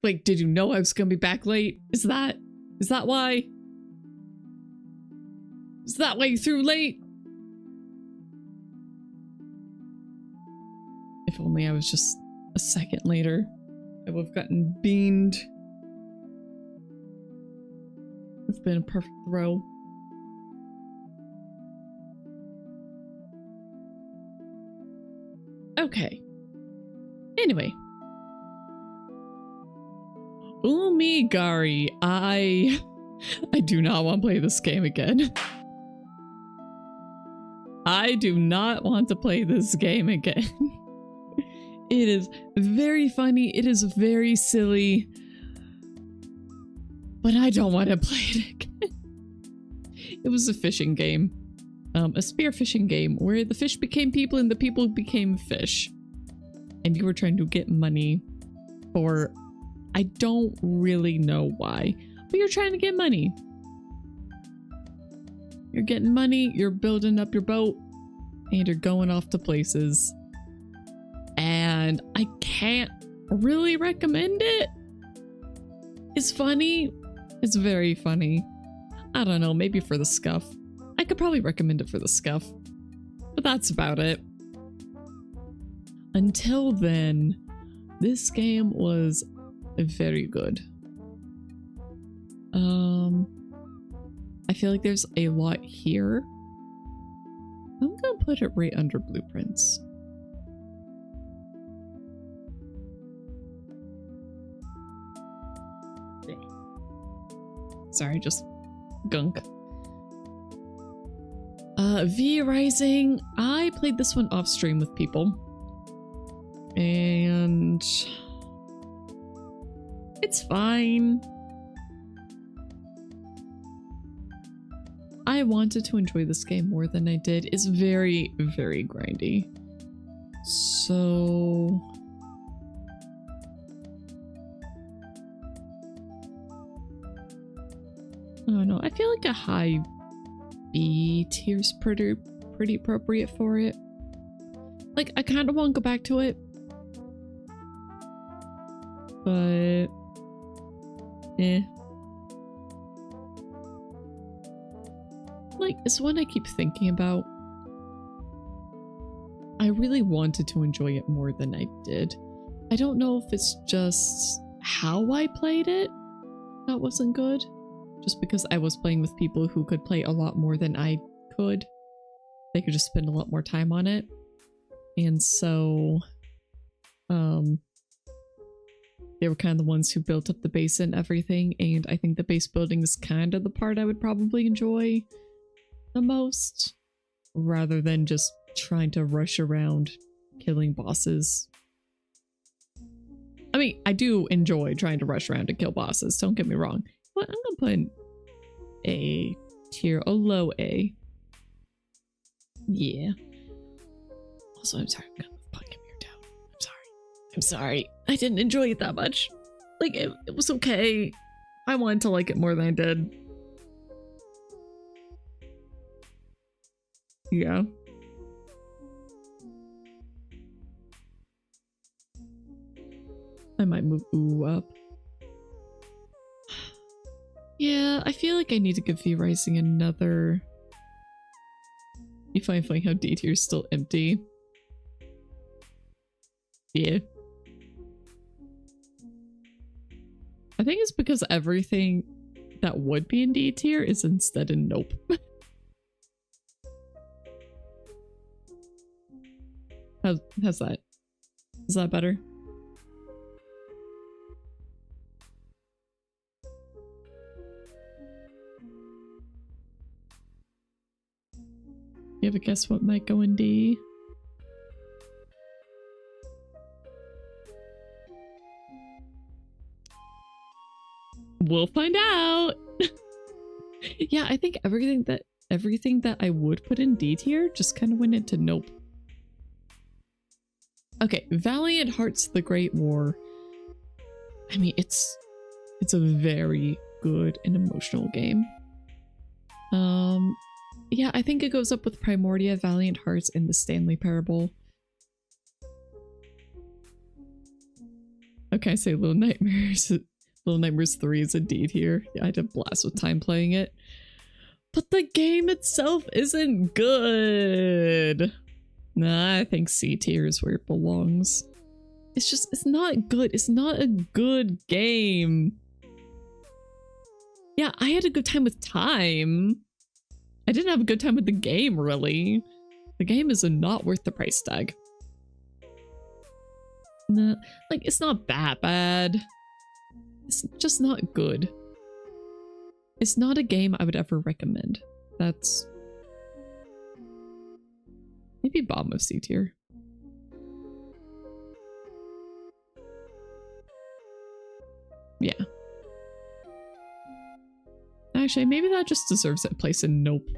Like, did you know I was gonna be back late? Is that why? Is that why you threw late? If only I was just a second later, I would have gotten beamed. It's been a perfect throw. Okay. Anyway. Umigari. I do not want to play this game again. I do not want to play this game again. It is very funny. It is very silly. But I don't want to play it again. It was a fishing game. A spear fishing game where the fish became people and the people became fish. And you were trying to get money for... I don't really know why, but you're trying to get money. You're getting money, you're building up your boat, and you're going off to places. And I can't really recommend it. It's funny. It's very funny. I don't know, maybe for the scuff. I could probably recommend it for the scuff. But that's about it. Until then, this game was very good. I feel like there's a lot here. I'm gonna put it right under blueprints. Sorry, just gunk. V Rising. I played this one off stream with people. And it's fine. I wanted to enjoy this game more than I did. It's very, very grindy. So... I don't know. I feel like a high B tier's pretty appropriate for it. Like, I kind of want to go back to it. But... eh. Like, it's one I keep thinking about. I really wanted to enjoy it more than I did. I don't know if it's just how I played it that wasn't good. Just because I was playing with people who could play a lot more than I could. They could just spend a lot more time on it. And so, they were kind of the ones who built up the base and everything, and I think the base building is kind of the part I would probably enjoy the most, rather than just trying to rush around killing bosses. I mean, I do enjoy trying to rush around and kill bosses, don't get me wrong, but I'm gonna put a tier, a low A. Yeah. Also, I'm sorry, I'm gonna move Pumpkinbeard down. I'm sorry. I didn't enjoy it that much. Like, it was okay. I wanted to like it more than I did. Yeah. I might move Ooh up. Yeah, I feel like I need to give V Rising another... You find funny how D tier is still empty. Yeah. I think it's because everything that would be in D tier is instead in Nope. How's that? Is that better? You have a guess what might go in D? We'll find out. Yeah, I think everything that I would put in D tier just kind of went into Nope. Okay, Valiant Hearts: The Great War. I mean, it's a very good and emotional game. Yeah, I think it goes up with Primordia, Valiant Hearts, and the Stanley Parable. Okay, I say Little Nightmares. Little Nightmares 3 is a D tier. Yeah, I had a blast with time playing it. But the game itself isn't good. Nah, I think C tier is where it belongs. It's not good. It's not a good game. Yeah, I had a good time with time. I didn't have a good time with the game, really. The game is not worth the price tag. No, like, it's not that bad. It's just not good. It's not a game I would ever recommend. That's maybe bottom of C tier. Yeah. Actually, maybe that just deserves a place in Nope.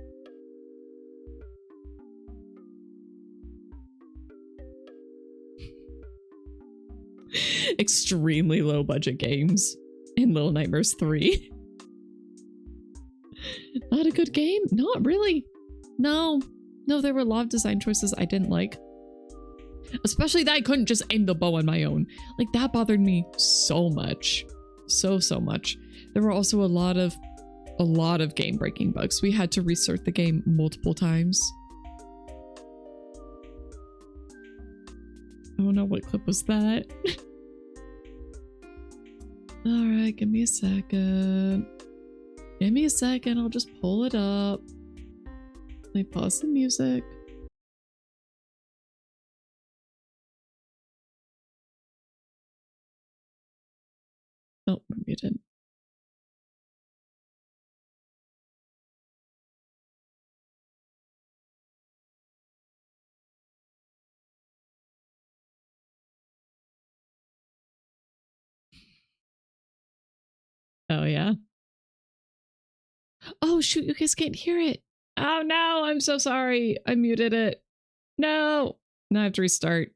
Extremely low budget games in Little Nightmares 3. Not a good game? Not really. No. No, there were a lot of design choices I didn't like. Especially that I couldn't just aim the bow on my own. Like, that bothered me so much. So much. There were also a lot of game-breaking bugs. We had to restart the game multiple times. Oh no, what clip was that? Alright, give me a second. Give me a second, I'll just pull it up. Let me pause the music. Oh, we're muted. Oh yeah. Oh shoot, you guys can't hear it. Oh no, I'm so sorry. I muted it. No. Now I have to restart.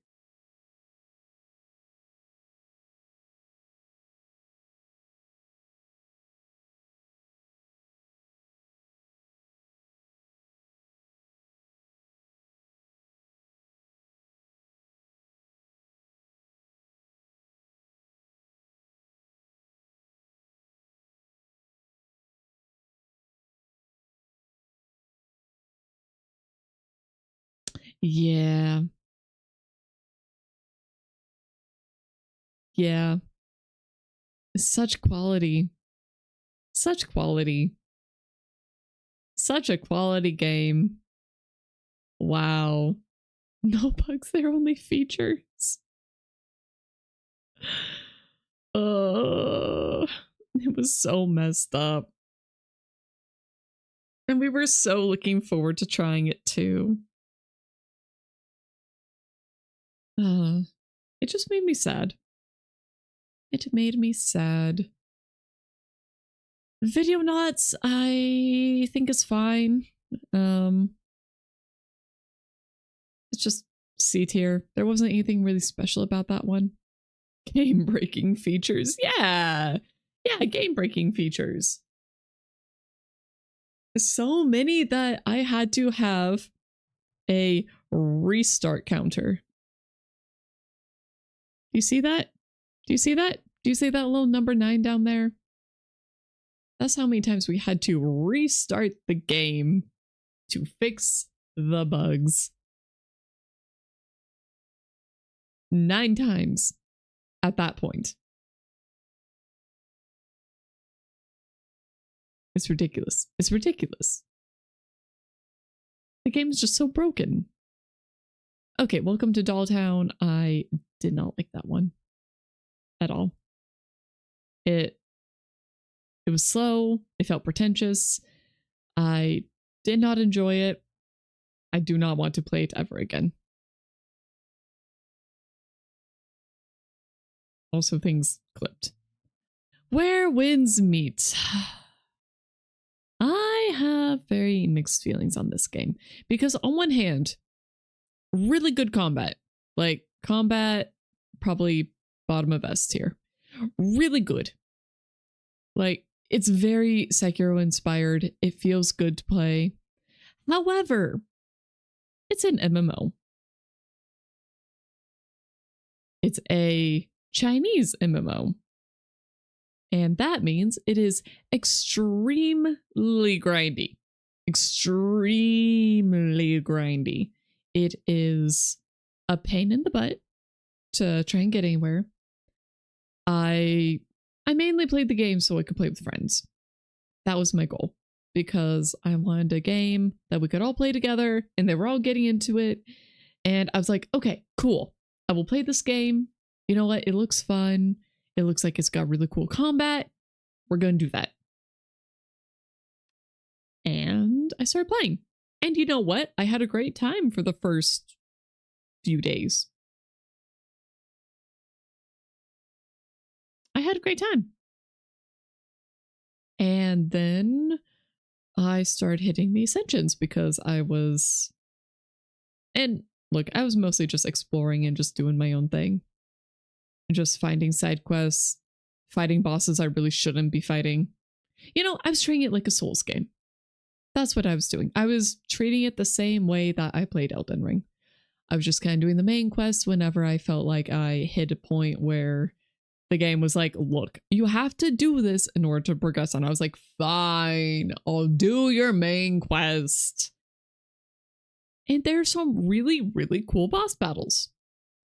Yeah. Yeah. Such quality. Such quality. Such a quality game. Wow. No bugs, they're only features. It was so messed up. And we were so looking forward to trying it too. It just made me sad. It made me sad. Video Nuts, I think is fine. It's just C tier. There wasn't anything really special about that one. Game breaking features. Yeah. Yeah, game breaking features. So many that I had to have a restart counter. Do you see that? Do you see that? Do you see that little number 9 down there? That's how many times we had to restart the game to fix the bugs. 9 times at that point. It's ridiculous. It's ridiculous. The game is just so broken. Okay, welcome to Dolltown. I did not like that one at all. It was slow. It felt pretentious. I did not enjoy it. I do not want to play it ever again. Also, things clipped. Where winds meet. I have very mixed feelings on this game because on one hand, really good combat. Like, combat, probably bottom of S tier. Really good. Like, it's very Sekiro inspired. It feels good to play. However, it's an MMO. It's a Chinese MMO. And that means it is extremely grindy. Extremely grindy. It is a pain in the butt to try and get anywhere. I mainly played the game so I could play with friends. That was my goal because I wanted a game that we could all play together and they were all getting into it. And I was like, okay, cool. I will play this game you know what? It looks fun. It looks like it's got really cool combat. We're going to do that. And I started playing. And you know what? I had a great time for the first few days. I had a great time. And then I started hitting the Ascensions because I was... And look, I was mostly just exploring and just doing my own thing. Just finding side quests, fighting bosses I really shouldn't be fighting. You know, I was treating it like a Souls game. That's what I was doing. I was treating it the same way that I played Elden Ring. I was just kind of doing the main quests whenever I felt like I hit a point where the game was like, look, you have to do this in order to progress on. I was like, fine, I'll do your main quest. And there's some really, really cool boss battles.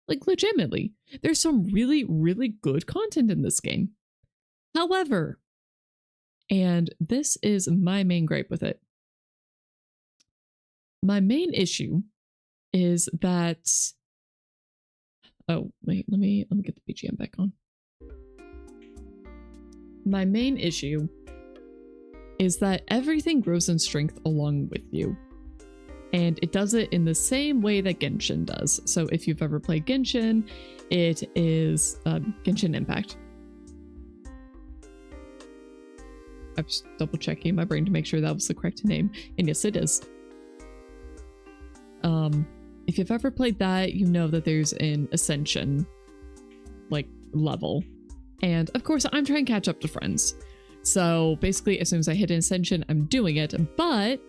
Like, legitimately, there's some really, really good content in this game. However, and this is my main gripe with it, my main issue is that... Oh, wait, let me get the BGM back on. My main issue is that everything grows in strength along with you. And it does it in the same way that Genshin does. So if you've ever played Genshin, it is Genshin Impact. I'm just double checking my brain to make sure that was the correct name. And yes, it is. If you've ever played that, you know that there's an Ascension like level. And of course, I'm trying to catch up to friends. So basically, as soon as I hit an Ascension, I'm doing it. But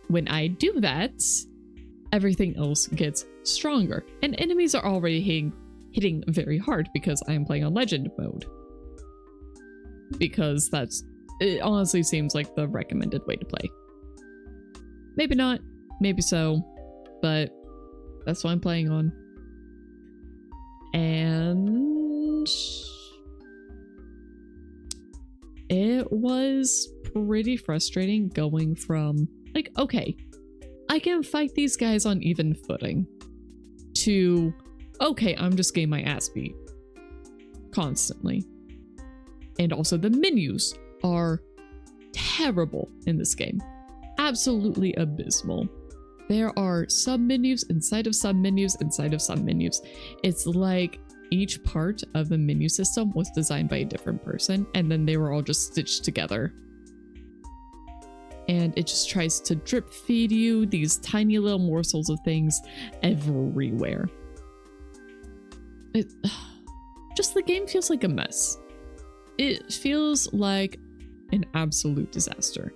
when I do that, everything else gets stronger. And enemies are already hitting very hard because I am playing on Legend mode. Because it honestly seems like the recommended way to play. Maybe not, maybe so, but that's what I'm playing on. And it was pretty frustrating going from like, okay, I can fight these guys on even footing, to, okay, I'm just getting my ass beat constantly. And also the menus are terrible in this game. Absolutely abysmal. There are sub-menus inside of sub-menus inside of sub-menus. It's like each part of the menu system was designed by a different person, and then they were all just stitched together. And it just tries to drip feed you these tiny little morsels of things everywhere. Just the game feels like a mess. It feels like an absolute disaster.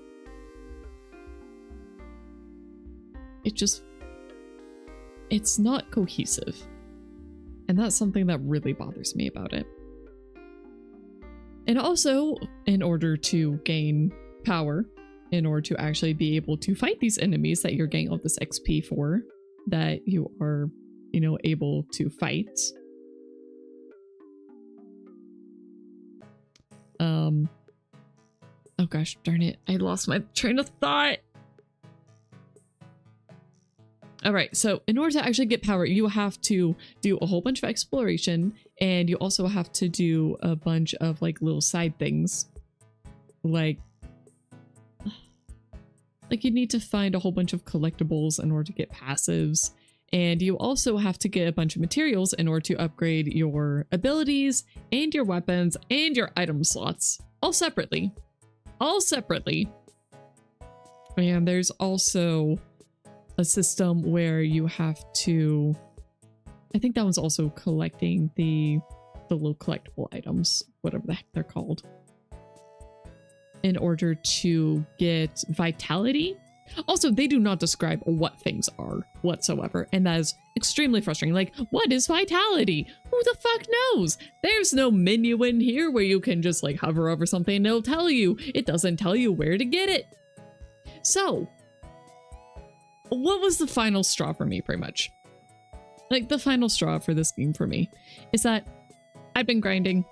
It's not cohesive. And that's something that really bothers me about it. And also, in order to gain power, in order to actually be able to fight these enemies that you're getting all this XP for, that you are, you know, able to fight. Oh gosh, darn it. I lost my train of thought. All right, so in order to actually get power, you have to do a whole bunch of exploration, and you also have to do a bunch of like little side things. Like you need to find a whole bunch of collectibles in order to get passives, and you also have to get a bunch of materials in order to upgrade your abilities and your weapons and your item slots, all separately. All separately. And there's also a system where you have to, I think that one's also collecting the little collectible items, whatever the heck they're called, in order to get vitality. Also, they do not describe what things are whatsoever, and that is extremely frustrating. Like, what is vitality? Who the fuck knows? There's no menu in here where you can just like hover over something and it'll tell you. It doesn't tell you where to get it. So, what was the final straw for me, pretty much? Like, the final straw for this game for me is that I've been grinding.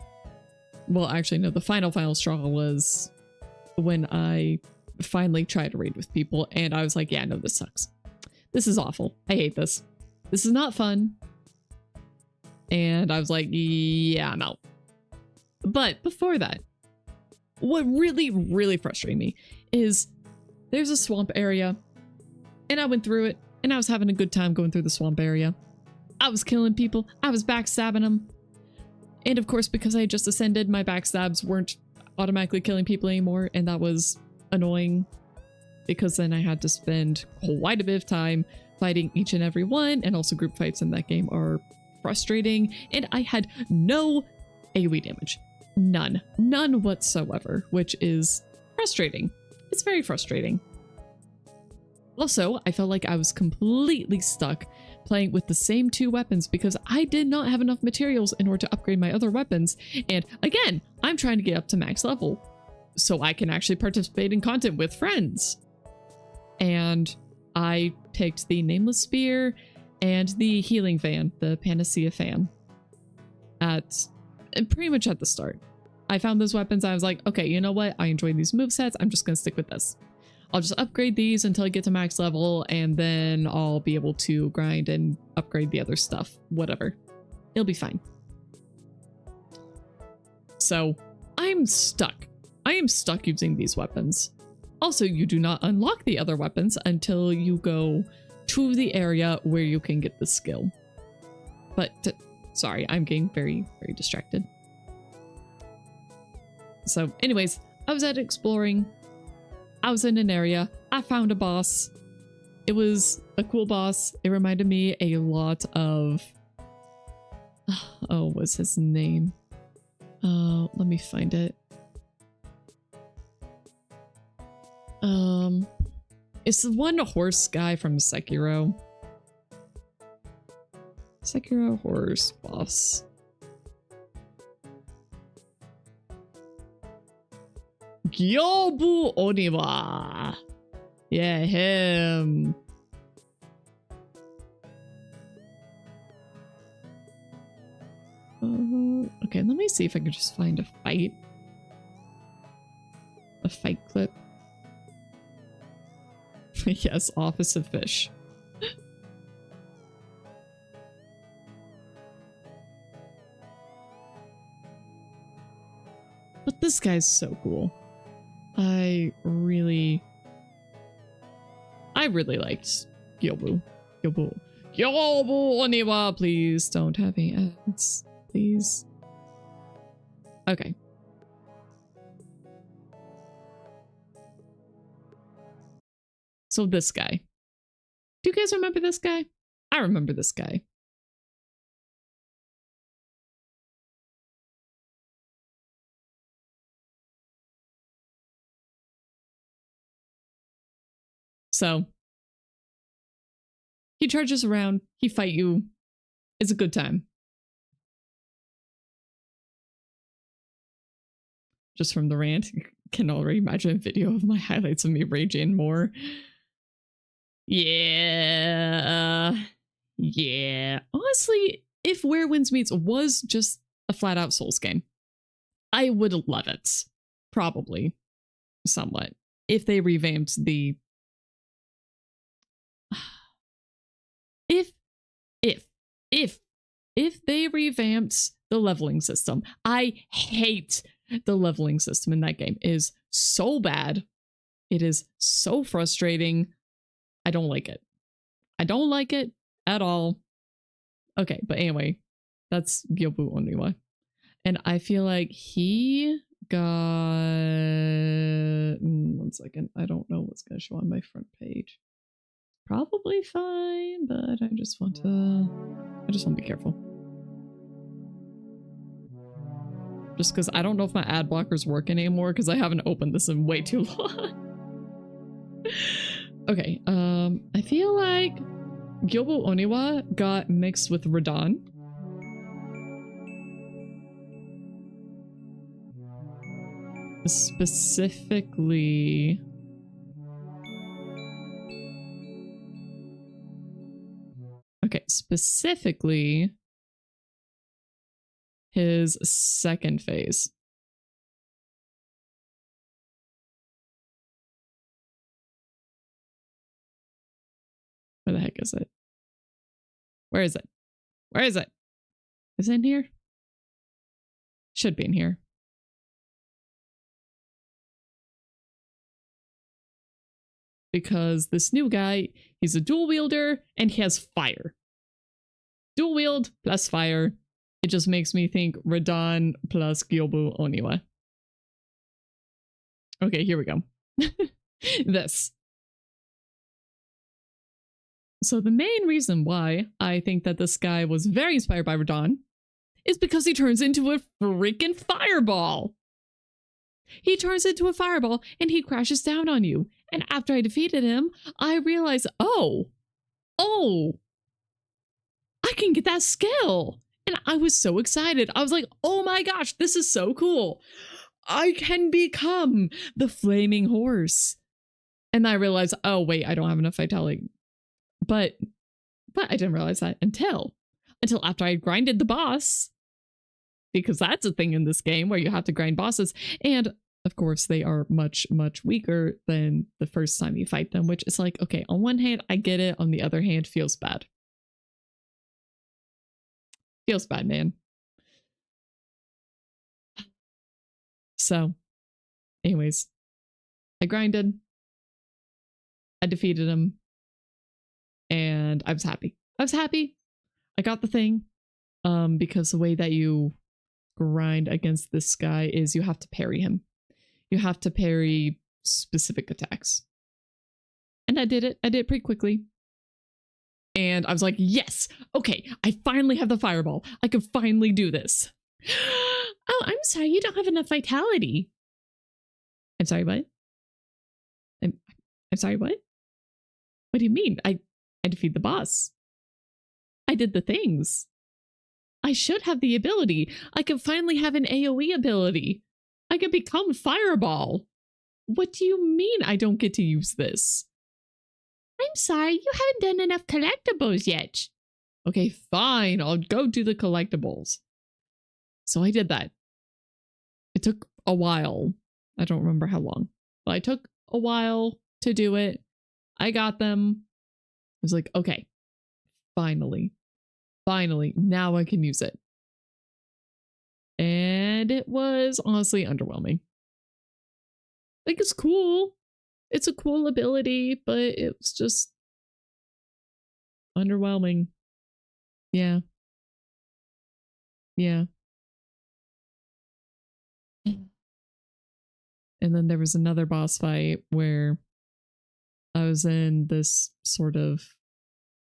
Well, actually, no, the final straw was when I finally tried to raid with people, and I was like, yeah, no, this sucks. This is awful. I hate this. This is not fun. And I was like, yeah, I'm out. But before that, what really frustrated me is there's a swamp area, and I went through it, and I was having a good time going through the swamp area. I was killing people. I was backstabbing them. And of course, because I had just ascended, my backstabs weren't automatically killing people anymore, and that was annoying because then I had to spend quite a bit of time fighting each and every one, and also group fights in that game are frustrating, and I had no AoE damage. None whatsoever, which is frustrating. It's very frustrating. Also, I felt like I was completely stuck playing with the same 2 weapons because I did not have enough materials in order to upgrade my other weapons. And again, I'm trying to get up to max level so I can actually participate in content with friends. And I picked the Nameless Spear and the Healing Fan, the Panacea Fan, pretty much at the start. I found those weapons. I was like, okay, you know what? I enjoy these movesets. I'm just going to stick with this. I'll just upgrade these until I get to max level, and then I'll be able to grind and upgrade the other stuff. Whatever. It'll be fine. So I'm stuck. I am stuck using these weapons. Also, you do not unlock the other weapons until you go to the area where you can get the skill. But sorry, I'm getting very distracted. So anyways, I was out exploring. I was in an area. I found a boss. It was a cool boss. It reminded me a lot of... Oh, what's his name? Let me find it. It's the one horse guy from Sekiro. Sekiro horse boss. Gyobu Oniwa. Yeah, him. Okay, let me see if I can just find a fight. A fight clip. Yes, Office of Fish. But this guy's so cool. I really liked Gyobu. Gyobu Oniwa, please don't have any ads. Please. Okay. So this guy. Do you guys remember this guy? I remember this guy. So he charges around, he fight you. It's a good time. Just from the rant, you can already imagine a video of my highlights of me raging more. Yeah. Yeah. Honestly, if Where Winds Meets was just a flat out Souls game, I would love it. Probably. Somewhat. If they revamped the... If they revamped the leveling system. I hate the leveling system in that game. It is so bad. It is so frustrating. I don't like it. I don't like it at all. Okay, but anyway, that's Gyobu Oniwa. And I feel like he got... one second. I don't know what's going to show on my front page. Probably fine, but I just want to be careful. Just because I don't know if my ad blocker's working anymore because I haven't opened this in way too long. Okay, I feel like Gyobu Oniwa got mixed with Radahn. Specifically... Okay, specifically his second phase. Where the heck is it? Where is it? Where is it? Is it in here? Should be in here. Because this new guy, he's a dual wielder and he has fire. Dual wield plus fire. It just makes me think Radahn plus Gyobu Oniwa. Okay, here we go. This. So the main reason why I think that this guy was very inspired by Radahn is because he turns into a freaking fireball. He turns into a fireball and he crashes down on you. And after I defeated him, I realized, oh, I can get that skill. And I was so excited. I was like, oh my gosh, this is so cool. I can become the flaming horse. And I realized, oh wait, I don't have enough vitality. But I didn't realize that until after I grinded the boss. Because that's a thing in this game where you have to grind bosses. And of course, they are much, much weaker than the first time you fight them, which is like, okay, on one hand, I get it. On the other hand, feels bad. Feels bad, man. So, anyways, I grinded. I defeated him. And I was happy. I was happy. I got the thing. Because the way that you grind against this guy is you have to parry him. You have to parry specific attacks. And I did it. I did it pretty quickly. And I was like, yes, okay, I finally have the fireball. I can finally do this. Oh, I'm sorry, you don't have enough vitality. I'm sorry, what? I'm sorry, what? What do you mean? I defeated the boss. I did the things. I should have the ability. I can finally have an AoE ability. I can become Fireball. What do you mean I don't get to use this? I'm sorry, you haven't done enough collectibles yet. Okay, fine, I'll go do the collectibles. So I did that. It took a while. I don't remember how long, but I took a while to do it. I got them. I was like, okay, finally, now I can use it. And it was honestly underwhelming. Like, it's cool. It's a cool ability, but it's just underwhelming. Yeah. Yeah. And then there was another boss fight where I was in this sort of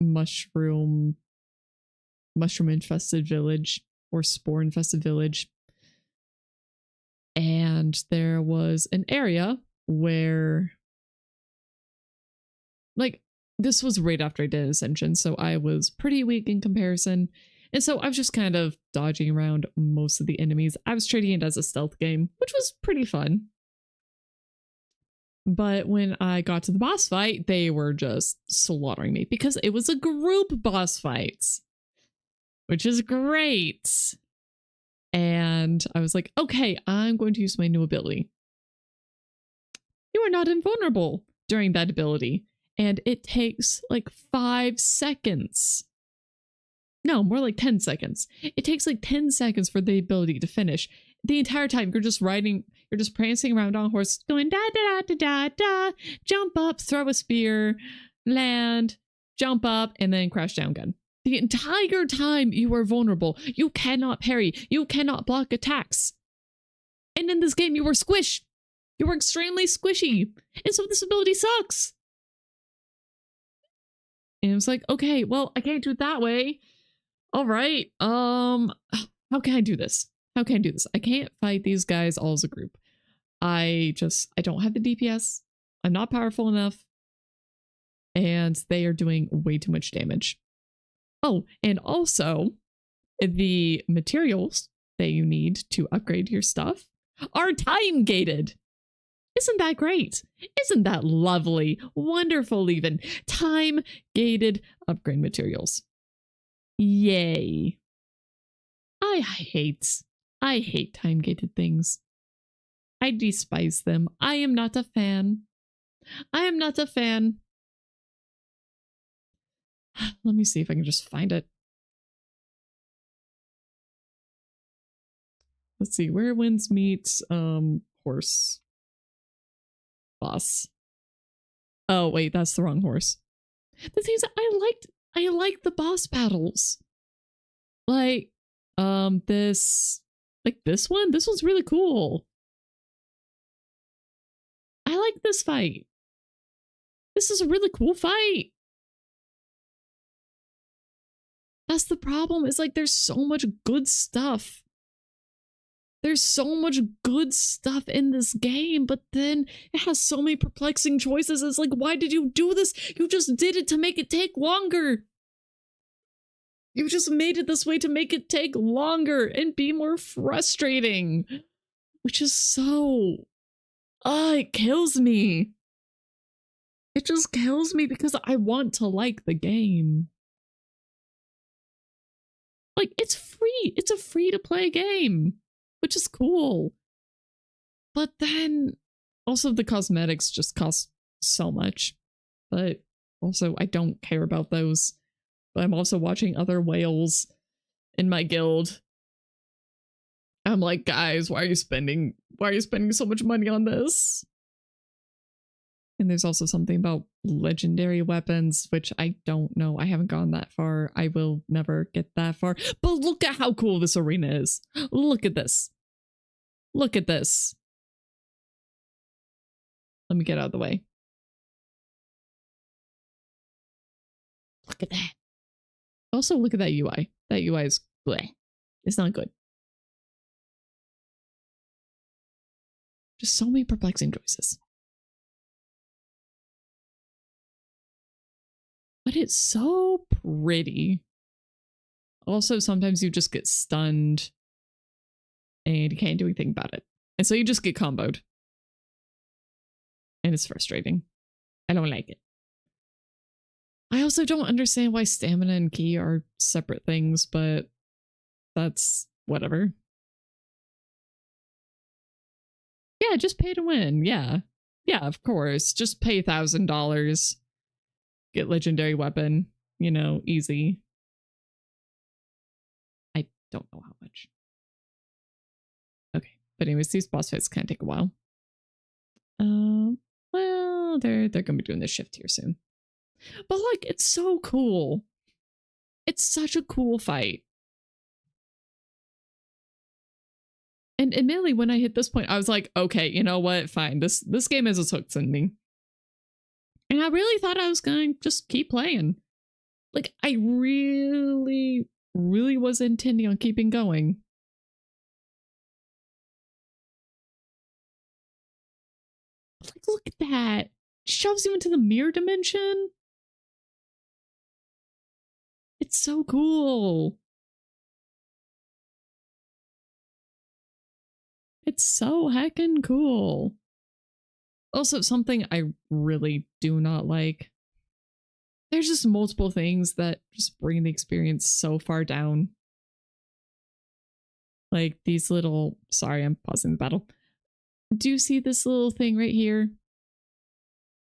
mushroom infested village or spore infested village. And there was an area where, like, this was right after I did Ascension, so I was pretty weak in comparison. And so I was just kind of dodging around most of the enemies. I was treating it as a stealth game, which was pretty fun. But when I got to the boss fight, they were just slaughtering me because it was a group boss fight, which is great. And I was like, okay, I'm going to use my new ability. You are not invulnerable during that ability. And it takes like 5 seconds. No, more like 10 seconds. It takes like 10 seconds for the ability to finish. The entire time you're just riding, you're just prancing around on a horse, going da da da da da da, jump up, throw a spear, land, jump up, and then crash down again. The entire time you are vulnerable. You cannot parry. You cannot block attacks. And in this game, you were squished. You were extremely squishy. And so this ability sucks. And it was like, okay, well, I can't do it that way. All right. How can I do this? How can I do this? I can't fight these guys all as a group. I don't have the DPS. I'm not powerful enough. And they are doing way too much damage. Oh, and also the materials that you need to upgrade your stuff are time gated. Isn't that great? Isn't that lovely? Wonderful, even. Time gated upgrade materials. Yay. I hate time gated things. I despise them. I am not a fan. I am not a fan. Let me see if I can just find it. Let's see, where winds meets horse boss. Oh wait, that's the wrong horse. The things that I liked the boss battles. Like this one's really cool. I like this fight. This is a really cool fight. That's the problem. Is like there's so much good stuff. There's so much good stuff in this game, but then it has so many perplexing choices. It's like, why did you do this? You just did it to make it take longer. You just made it this way to make it take longer and be more frustrating. Which is so... it kills me. It just kills me because I want to like the game. Like, it's free. It's a free-to-play game, which is cool. But then, also the cosmetics just cost so much. But also, I don't care about those. But I'm also watching other whales in my guild. I'm like, guys, why are you spending so much money on this? And there's also something about legendary weapons, which I don't know. I haven't gone that far. I will never get that far. But look at how cool this arena is. Look at this. Look at this. Let me get out of the way. Look at that. Also, look at that UI. That UI is bleh. It's not good. Just so many perplexing choices. But it's so pretty. Also, sometimes you just get stunned and you can't do anything about it. And so you just get comboed. And it's frustrating. I don't like it. I also don't understand why stamina and ki are separate things, but that's whatever. Yeah, just pay to win. Yeah. Yeah, of course. Just pay $1,000. Get legendary weapon. You know, easy. I don't know how much. Okay. But anyways, these boss fights can take a while. Well, they're gonna be doing this shift here soon. But like, it's so cool. It's such a cool fight. And admittedly, when I hit this point, I was like, okay, you know what? Fine. This game has its hooks in me. And I really thought I was going to just keep playing. Like, I really, really was intending on keeping going. Like, look at that. Shoves you into the mirror dimension. It's so cool. It's so heckin' cool. Also, something I really do not like. There's just multiple things that just bring the experience so far down. Like these little... Sorry, I'm pausing the battle. Do you see this little thing right here?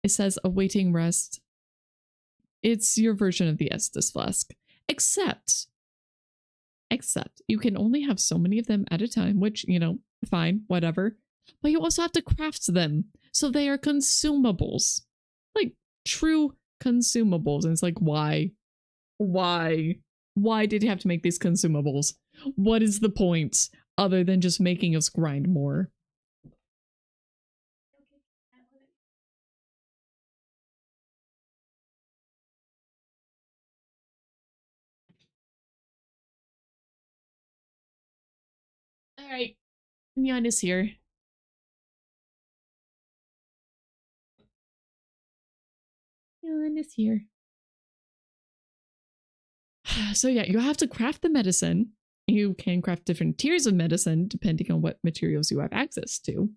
It says awaiting rest. It's your version of the Estus flask. Except you can only have so many of them at a time, which, you know, fine, whatever. But you also have to craft them. So they are consumables. Like true consumables. And it's like, why? Why? Why did you have to make these consumables? What is the point other than just making us grind more? All right. Nyan is here. Nyan is here. So yeah, you have to craft the medicine. You can craft different tiers of medicine depending on what materials you have access to.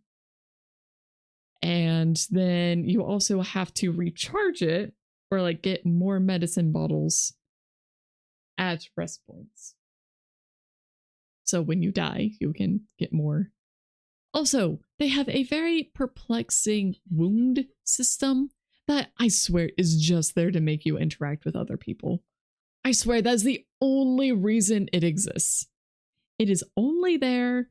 And then you also have to recharge it or like get more medicine bottles at rest points. So when you die, you can get more. Also, they have a very perplexing wound system that I swear is just there to make you interact with other people. I swear that's the only reason it exists. It is only there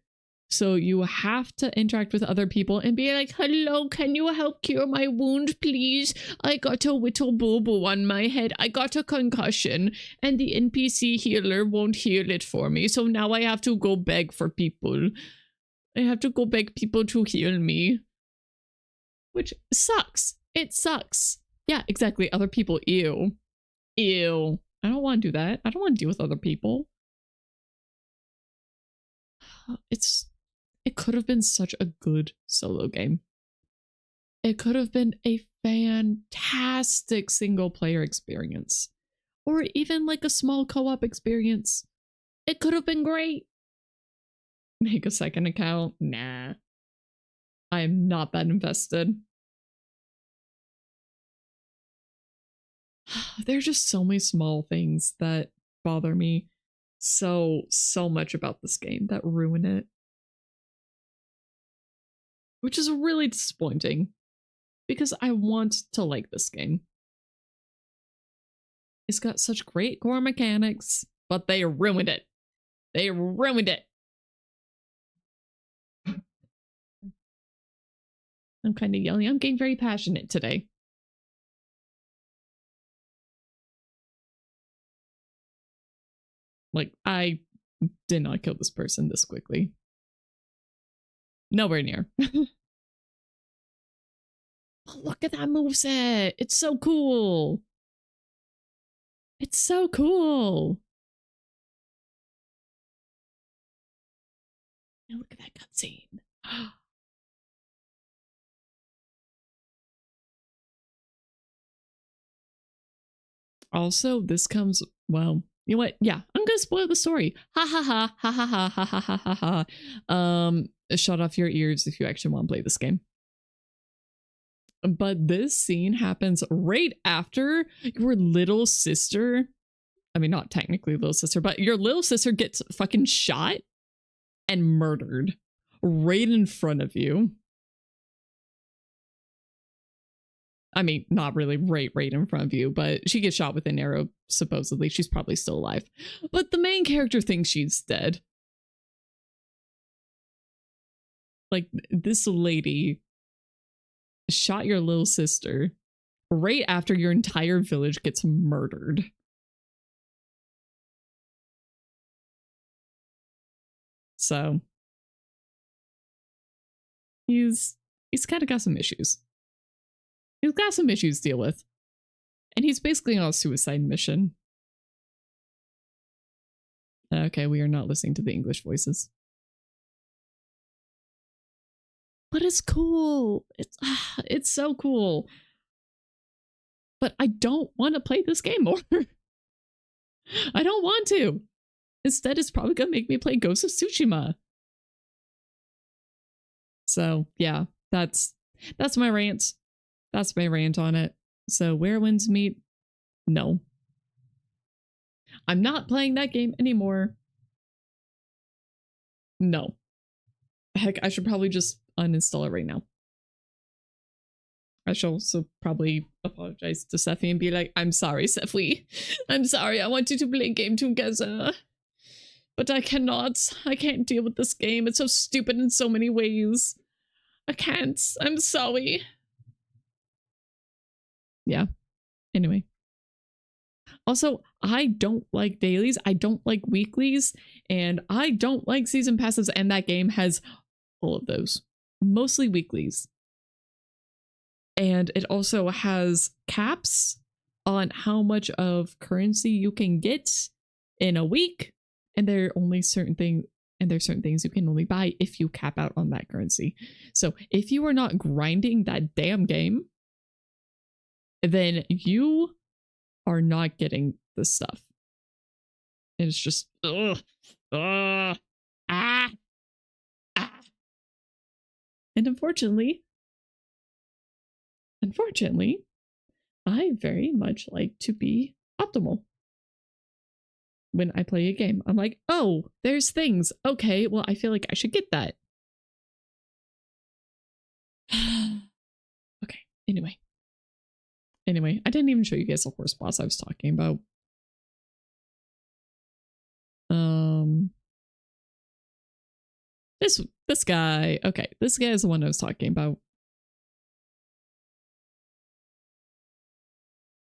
So you have to interact with other people and be like, hello, can you help cure my wound, please? I got a little boo-boo on my head. I got a concussion and the NPC healer won't heal it for me. So now I have to go beg for people. I have to go beg people to heal me. Which sucks. It sucks. Yeah, exactly. Other people, ew. Ew. I don't want to do that. I don't want to deal with other people. It could have been such a good solo game. It could have been a fantastic single player experience. Or even like a small co-op experience. It could have been great. Make a second account? Nah. I am not that invested. There's just so many small things that bother me so much about this game that ruin it. Which is really disappointing because I want to like this game. It's got such great core mechanics, but they ruined it. They ruined it. I'm kind of yelling. I'm getting very passionate today. Like, I did not kill this person this quickly. Nowhere near. Oh, look at that moveset. It's so cool. It's so cool. Now look at that cutscene. Also, this comes, well, you know what? Yeah, I'm gonna spoil the story. Ha ha ha ha ha ha ha ha ha ha ha. Shut off your ears if you actually want to play this game. But this scene happens right after your little sister, I mean, not technically little sister, but your little sister gets fucking shot and murdered right in front of you. I mean, not really right in front of you, but she gets shot with an arrow, supposedly. She's probably still alive. But the main character thinks she's dead. Like, this lady shot your little sister right after your entire village gets murdered. So he's kind of got some issues. He's got some issues to deal with. And he's basically on a suicide mission. Okay, we are not listening to the English voices. But it's cool. It's so cool. But I don't want to play this game more. I don't want to. Instead, it's probably gonna make me play Ghost of Tsushima. So yeah, that's my rant. That's my rant on it. So where winds meet? No. I'm not playing that game anymore. No. Heck, I should probably just uninstall it right now. I should also probably apologize to Sephi and be like, I'm sorry, Sephi. I'm sorry, I want you to play a game together. But I cannot. I can't deal with this game. It's so stupid in so many ways. I can't. I'm sorry. Yeah. Anyway. Also, I don't like dailies. I don't like weeklies. And I don't like season passes. And that game has all of those. Mostly weeklies. And it also has caps on how much of currency you can get in a week. And there are only certain things, and there's certain things you can only buy if you cap out on that currency. So if you are not grinding that damn game, then you are not getting this stuff. And it's just, and unfortunately, I very much like to be optimal. When I play a game, I'm like, oh, there's things. Okay, well, I feel like I should get that. Okay, anyway, I didn't even show you guys the horse boss I was talking about. This guy. Okay, this guy is the one I was talking about.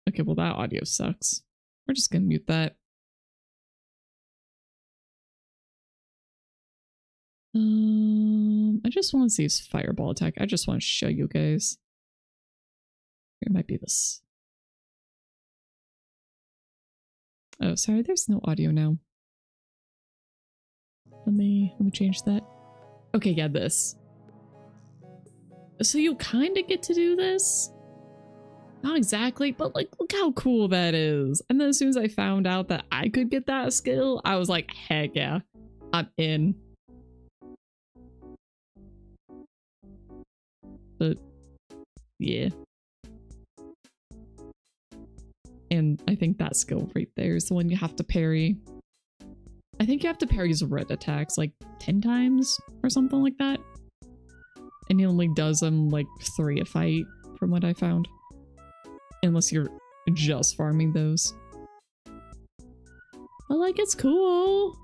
Okay, well that audio sucks. We're just gonna mute that. I just want to see his fireball attack. I just want to show you guys. It might be this. Oh, sorry, there's no audio now. Let me change that. Okay, yeah, this. So you kind of get to do this. Not exactly, but like, look how cool that is. And then as soon as I found out that I could get that skill, I was like, heck yeah, I'm in. But yeah. And I think that skill right there is the one you have to parry. I think you have to parry his red attacks like 10 times or something like that. And he only does them like 3 a fight from what I found. Unless you're just farming those. But like, it's cool.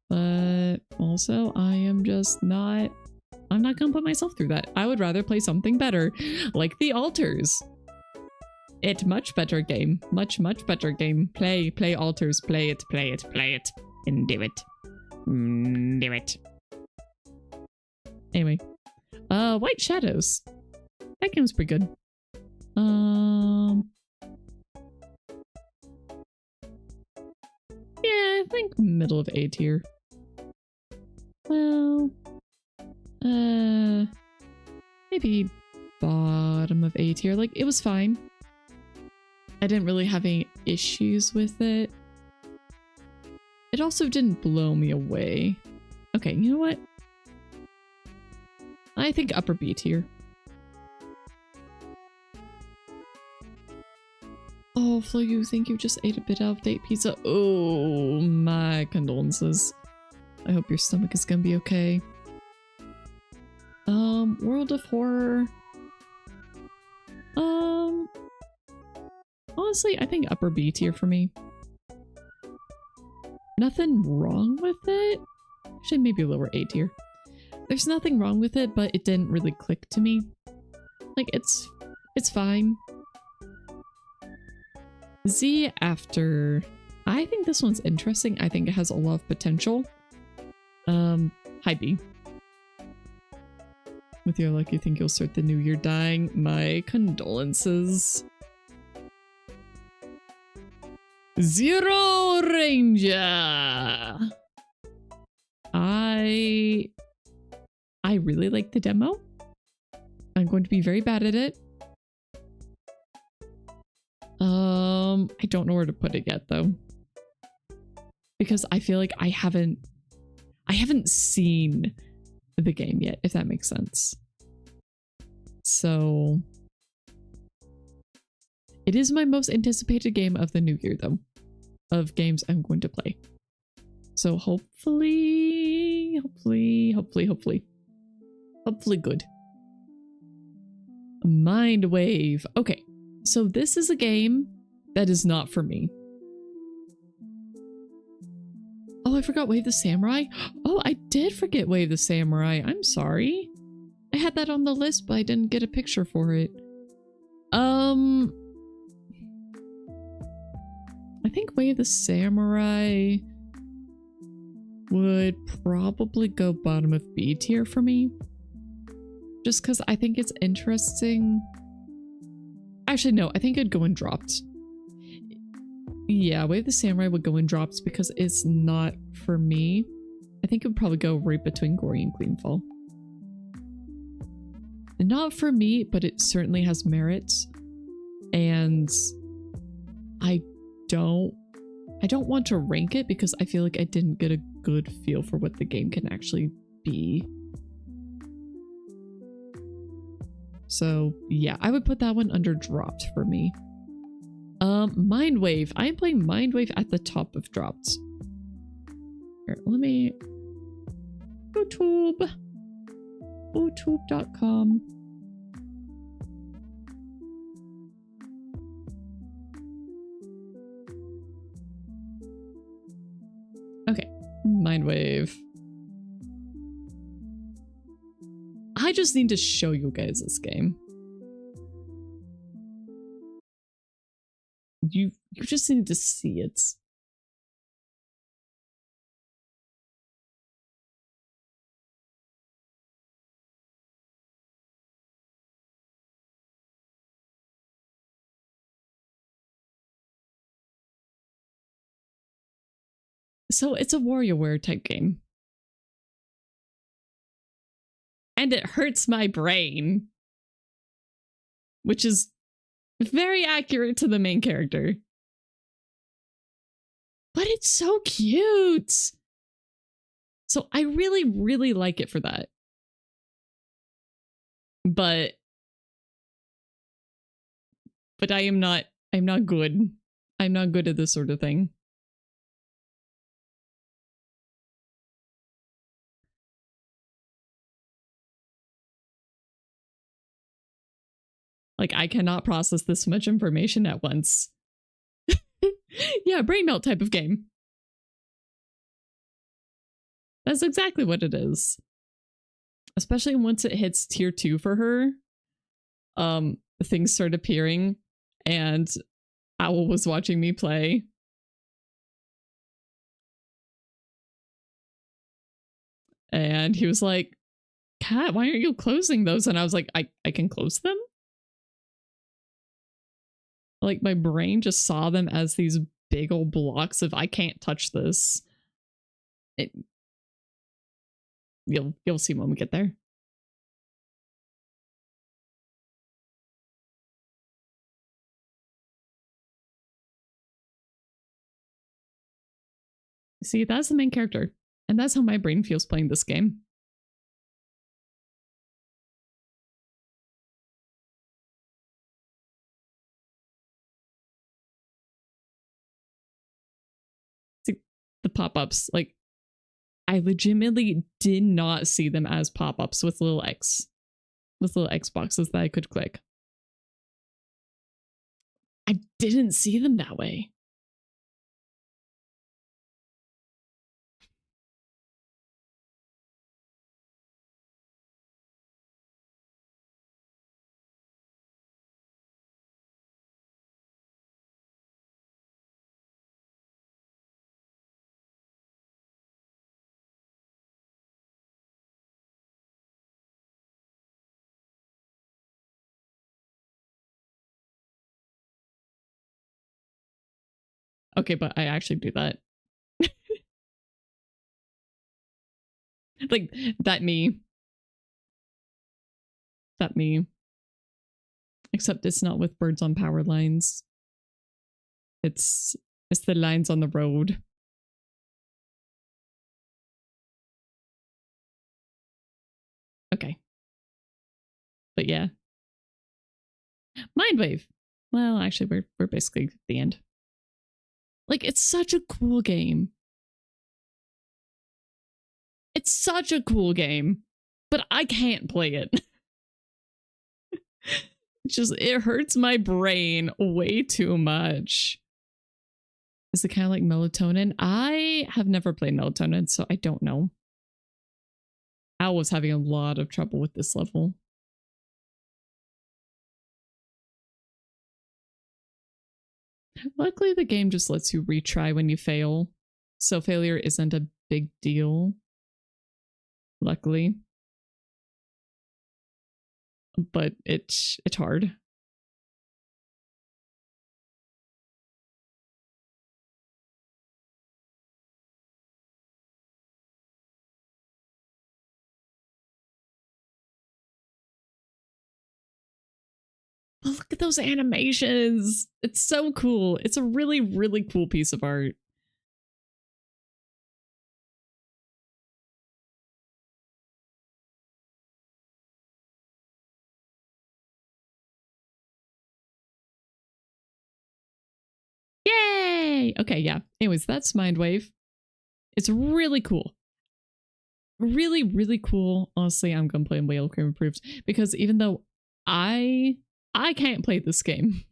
But also I am just not... I'm not gonna put myself through that. I would rather play something better, like the Altars. It much better game. Much better game. Play Altars. Play it. And do it. Do it. Anyway. White Shadows. That game's pretty good. Yeah, I think middle of A tier. Well... maybe bottom of A tier. Like, it was fine. I didn't really have any issues with it. It also didn't blow me away. Okay, you know what? I think upper B tier. Oh, Flo, you think you just ate a bit out of date pizza? Oh, my condolences. I hope your stomach is gonna be okay. World of Horror. Honestly, I think upper B tier for me. Nothing wrong with it. Actually, maybe lower A tier. There's nothing wrong with it, but it didn't really click to me. Like, it's fine. Z after. I think this one's interesting. I think it has a lot of potential. High B. With your luck, you think you'll start the new year dying? My condolences. Zero Ranger! I really like the demo. I'm going to be very bad at it. I don't know where to put it yet though. Because I feel like I haven't seen the game yet, if that makes sense. So it is my most anticipated game of the new year though, of games I'm going to play. So hopefully good. Mind Wave. Okay, so this is a game that is not for me. Oh, I forgot Wave the Samurai. Oh, I did forget Wave the Samurai. I'm sorry. I had that on the list, but I didn't get a picture for it. I think Wave the Samurai would probably go bottom of B tier for me. Just because I think it's interesting. Actually, no, I think it'd go in dropped. Yeah, Wave the Samurai would go in drops because it's not for me. I think it would probably go right between Gory and Queenfall. Not for me, but it certainly has merits. And I don't want to rank it because I feel like I didn't get a good feel for what the game can actually be. So yeah, I would put that one under dropped for me. Mind Wave. I'm playing Mind Wave at the top of dropped. Here, let me... YouTube. YouTube.com. Okay. Mindwave. I just need to show you guys this game. You just need to see it. So it's a WarioWare type game. And it hurts my brain. Which is very accurate to the main character. But it's so cute. So I really, really like it for that. But I'm not good. I'm not good at this sort of thing. Like, I cannot process this much information at once. Yeah, brain melt type of game. That's exactly what it is. Especially once it hits tier 2 for her. Things start appearing, and Owl was watching me play. And he was like, Kat, why aren't you closing those? And I was like, I can close them? Like, my brain just saw them as these big old blocks of I can't touch this. You'll see when we get there. See, that's the main character. And that's how my brain feels playing this game. See, the pop-ups, like, I legitimately did not see them as pop-ups with little X. With little X boxes that I could click. I didn't see them that way. Okay, but I actually do that. Like, that me. That me. Except it's not with birds on power lines. It's the lines on the road. Okay. But yeah. Mindwave. Well, actually, we're basically at the end. Like, it's such a cool game. It's such a cool game, but I can't play it. It hurts my brain way too much. Is it kind of like Melatonin? I have never played Melatonin, so I don't know. Al was having a lot of trouble with this level. Luckily, the game just lets you retry when you fail, so failure isn't a big deal. Luckily. But it's hard. Oh, look at those animations. It's so cool. It's a really, really cool piece of art. Yay! Okay, yeah. Anyways, that's Mindwave. It's really cool. Really, really cool. Honestly, I'm gonna play Whale Cream Approved because even though I can't play this game,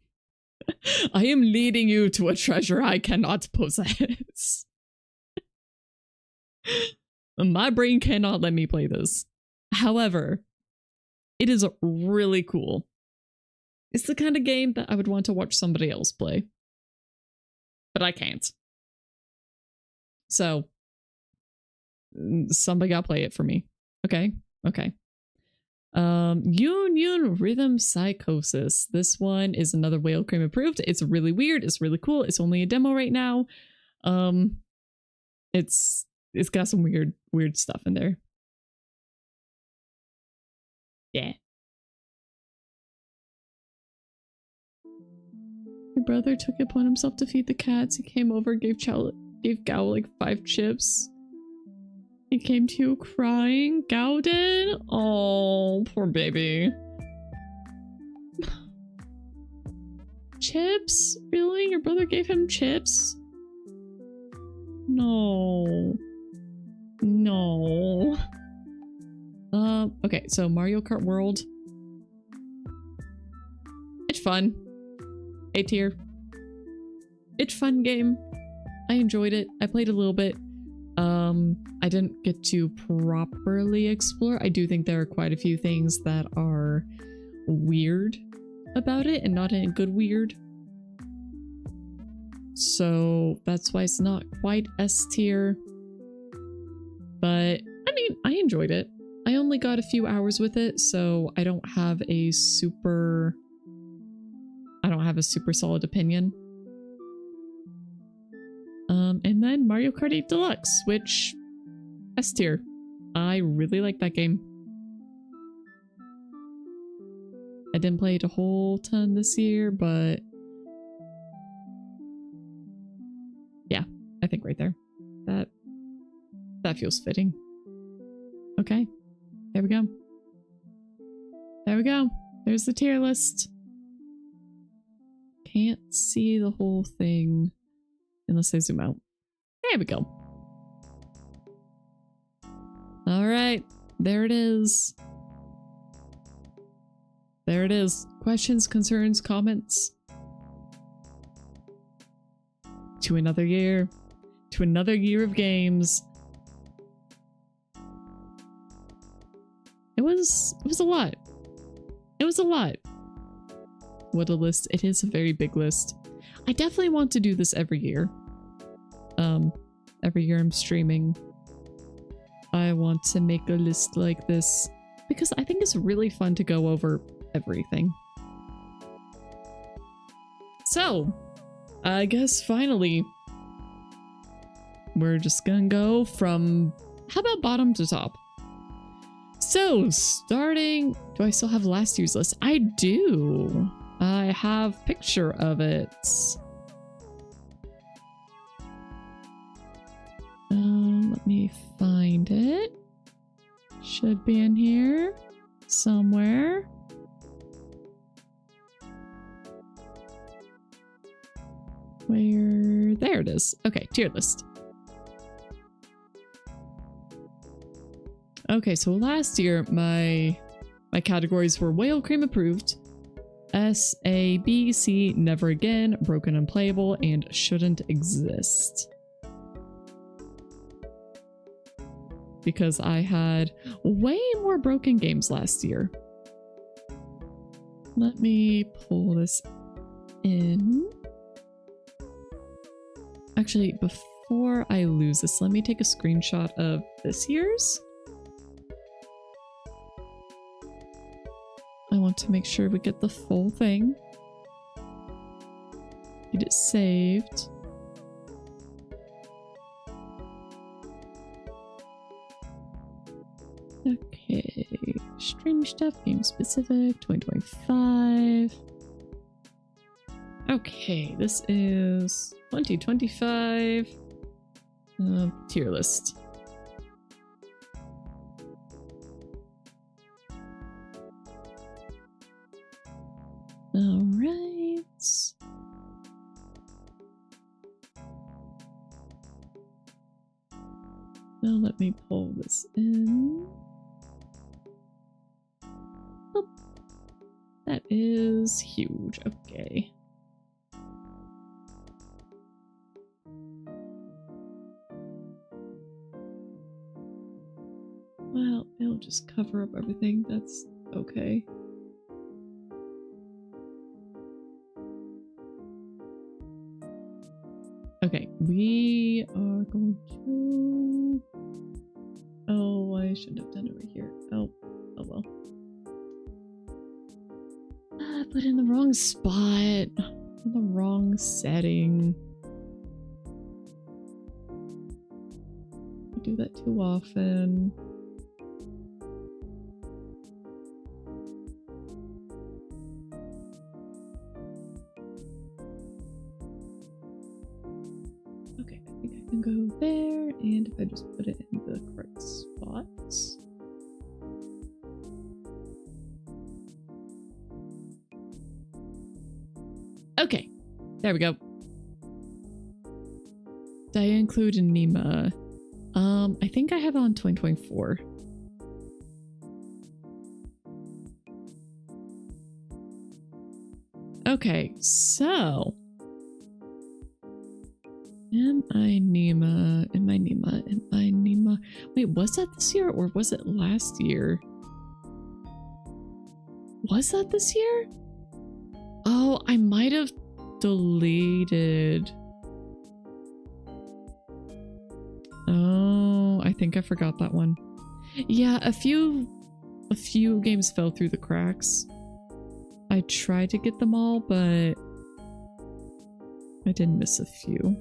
I am leading you to a treasure I cannot possess. My brain cannot let me play this. However, it is really cool. It's the kind of game that I would want to watch somebody else play. But I can't. So, somebody gotta play it for me. Okay? Okay. Union Rhythm Psychosis. This one is another Whale Cream approved. It's really weird. It's really cool. It's only a demo right now. It's got some weird stuff in there. Yeah. Your brother took it upon himself to feed the cats. He came over, gave Gao like 5 chips. He came to you crying. Gao did? Oh, poor baby. Chips? Really? Your brother gave him chips? No. No. Okay, so Mario Kart World. It's fun. A tier. It's fun game. I enjoyed it. I played a little bit. I didn't get to properly explore. I do think there are quite a few things that are weird about it and not in a good weird. So that's why it's not quite S tier. But I mean, I enjoyed it. I only got a few hours with it, so I don't have a super solid opinion. And then Mario Kart 8 Deluxe, which S tier. I really like that game. I didn't play it a whole ton this year, but yeah, I think right there. That feels fitting. Okay, there we go. There we go. There's the tier list. Can't see the whole thing unless I zoom out. There we go. All right, there it is. There it is. Questions, concerns, comments? To another year. To another year of games. It was a lot. It was a lot. What a list. It is a very big list. I definitely want to do this every year. Every year I'm streaming. I want to make a list like this because I think it's really fun to go over everything. So, I guess finally, we're just gonna go from, how about bottom to top? So, starting, do I still have last year's list? I do. I have picture of it. Let me find it. Should be in here somewhere. Where? There it is. Okay, tier list. Okay, so last year my categories were Whale Cream approved, S, A, B, C, Never Again, Broken Unplayable, and Shouldn't Exist. Because I had way more broken games last year. Let me pull this in. Actually, before I lose this, let me take a screenshot of this year's. I want to make sure we get the full thing. Get it saved. Okay, stream stuff, game specific, 2025. Okay, this is 2025 tier list. All right. Now let me pull this in. Oh, that is huge. Okay. It'll just cover up everything. That's okay. Okay, we are going to... Oh, I shouldn't have done it right here. Oh well. I put in the wrong spot. On the wrong setting. I do that too often. Okay, I think I can go there, and if I just put it in the correct spots. Okay, there we go. Did I include Nima? I think I have it on 2024. Okay, so am I Nima? Wait, was that this year or was it last year? Was that this year? Oh, I might have deleted. Oh, I think I forgot that one. Yeah, a few games fell through the cracks. I tried to get them all, but I did miss a few.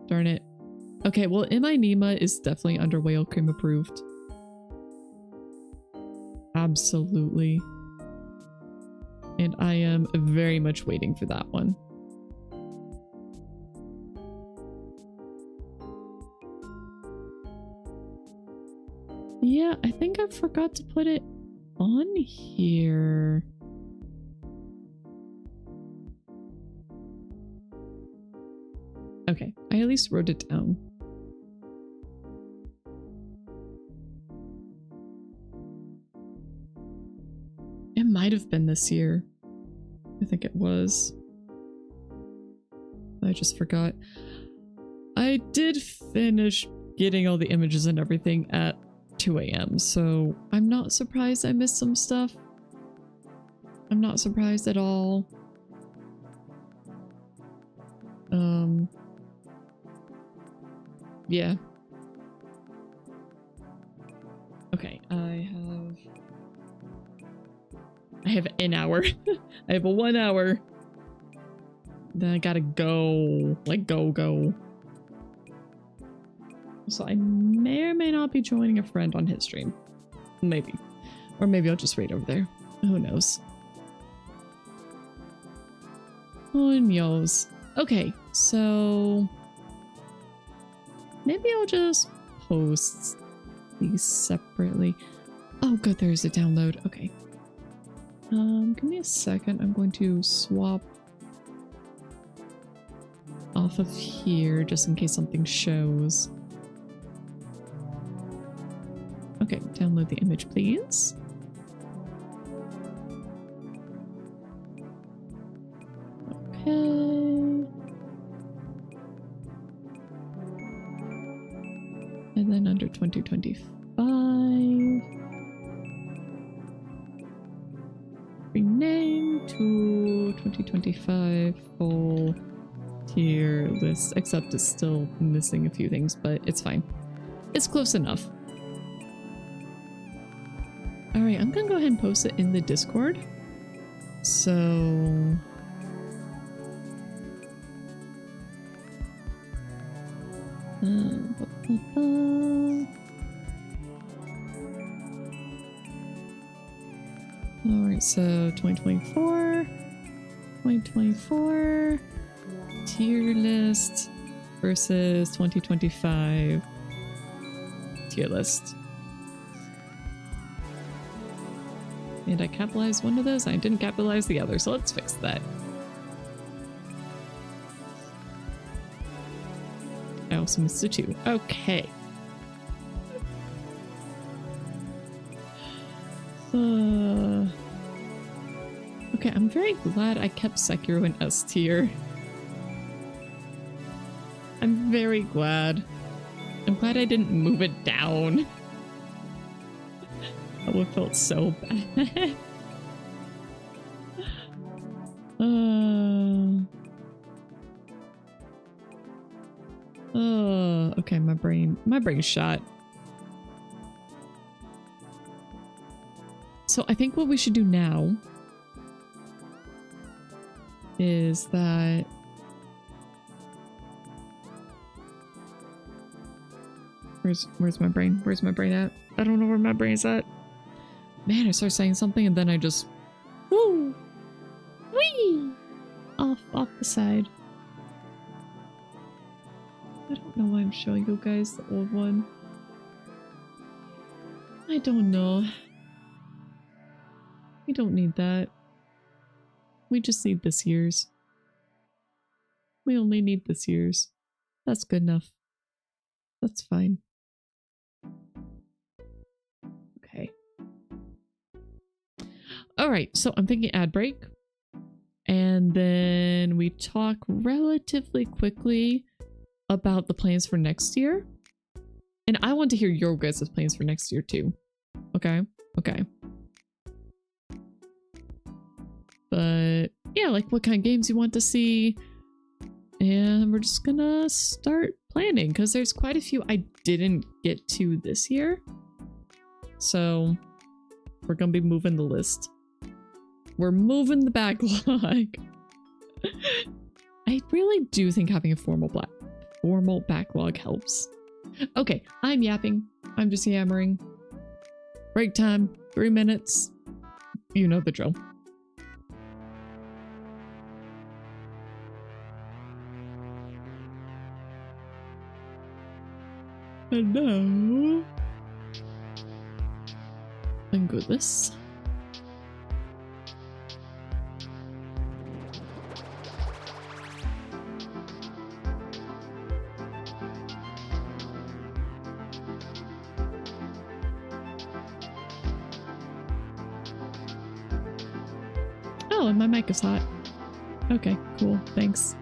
Darn it. Okay, well, Am I Nima is definitely under Whale Cream approved. Absolutely. And I am very much waiting for that one. Yeah, I think I forgot to put it on here. Okay, I at least wrote it down. It might have been this year. I think it was. I just forgot. I did finish getting all the images and everything at 2 a.m. so I'm not surprised I missed some stuff. I'm not surprised at all. Yeah. Okay, I have an hour. I have a 1 hour. Then I gotta go. Like, go. So I may or may not be joining a friend on his stream. Maybe. Or maybe I'll just wait over there. Who knows? Who knows? Okay, so... maybe I'll just post these separately. Oh good, there's a download. Okay. Give me a second. I'm going to swap off of here just in case something shows. Okay, download the image, please. Okay. And then under 2025. Rename to 2025 full tier list, except it's still missing a few things, but it's fine. It's close enough. Alright, I'm gonna go ahead and post it in the Discord. So... Alright, so 2024 tier list versus 2025 tier list. And I capitalized one of those, I didn't capitalize the other, so let's fix that. I also missed a 2. Okay. Okay, I'm very glad I kept Sekiro in S tier. I'm very glad. I'm glad I didn't move it down. That would have felt so bad. Okay, my brain's shot. So I think what we should do now is that where's my brain? Where's my brain at? I don't know where my brain's at. Man, I start saying something and then I just woo wee off the side. I don't know why I'm showing you guys the old one. I don't know. We don't need that. We just need this year's. We only need this year's. That's good enough. That's fine. Okay. Alright, so I'm thinking ad break. And then we talk relatively quickly about the plans for next year. And I want to hear your guys' plans for next year too. Okay? Okay. But yeah, like what kind of games you want to see. And we're just gonna start planning because there's quite a few I didn't get to this year. So we're gonna be moving the list. We're moving the backlog. I really do think having a formal backlog helps. Okay, I'm yapping. I'm just yammering. Break time, 3 minutes. You know the drill. Hello. Thank goodness. Oh, and my mic is hot. Okay, cool. Thanks.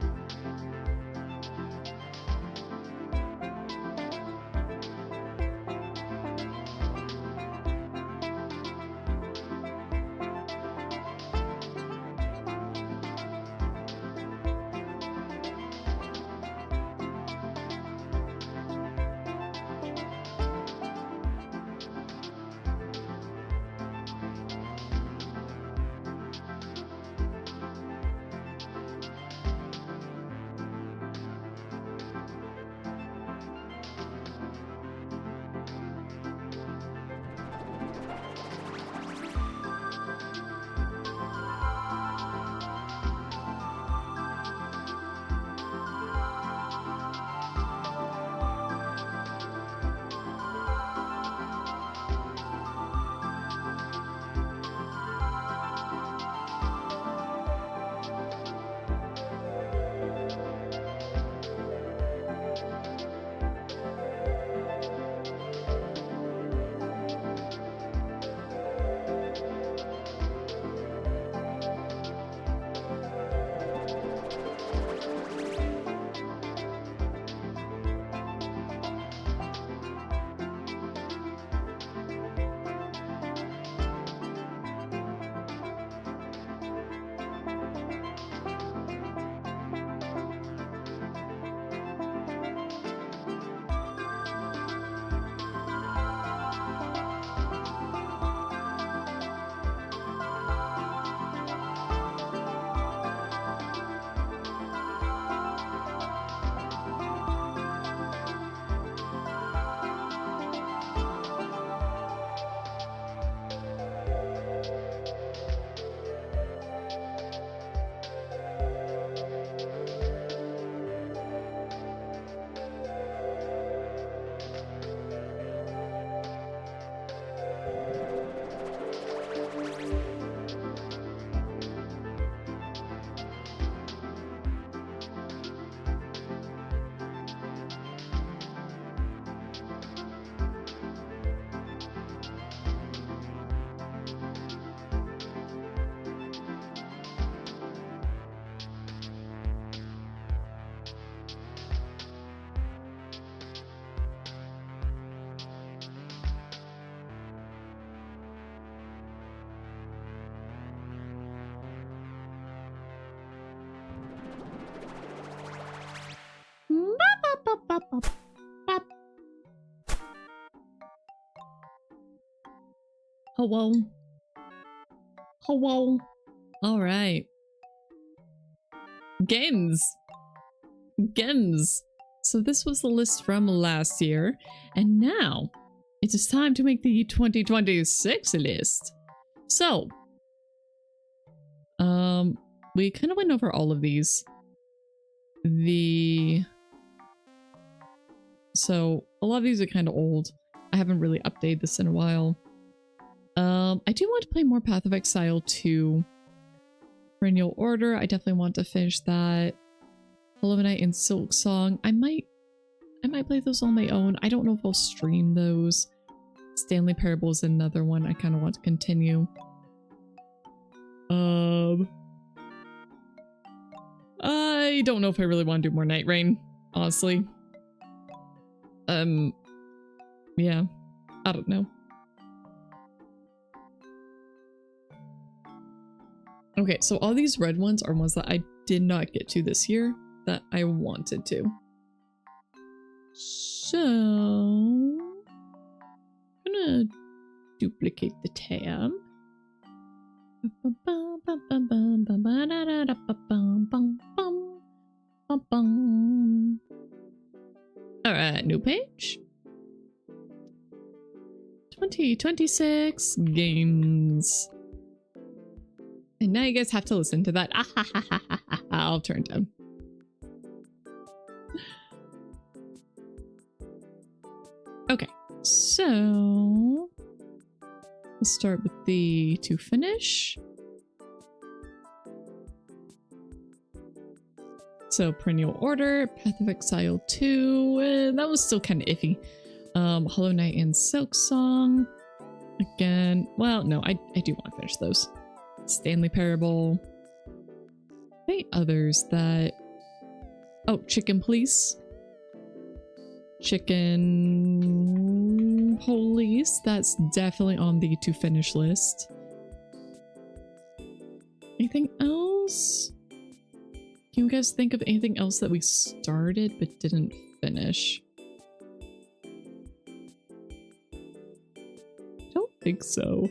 Hello. Hello. All right. Games. Games. So this was the list from last year, and now it is time to make the 2026 list. So, we kind of went over all of these. So a lot of these are kind of old. I haven't really updated this in a while. I do want to play more Path of Exile 2. Perennial Order, I definitely want to finish that. Hollow Knight and Silk Song, I might play those on my own. I don't know if I'll stream those. Stanley Parable is another one I kind of want to continue. I don't know if I really want to do more Night Rain, honestly. Yeah, I don't know. Okay, so all these red ones are ones that I did not get to this year that I wanted to. So, I'm gonna duplicate the tab. Alright, new page. 2026 games. And now you guys have to listen to that. I'll turn down. Okay, so let's start with the to finish. So Perennial Order, Path of Exile 2, that was still kind of iffy. Hollow Knight and Silk Song. Again, well, no, I do want to finish those. Stanley Parable. Any others that... Oh, Chicken Police. Chicken Police. That's definitely on the to finish list. Anything else? Can you guys think of anything else that we started but didn't finish? I don't think so.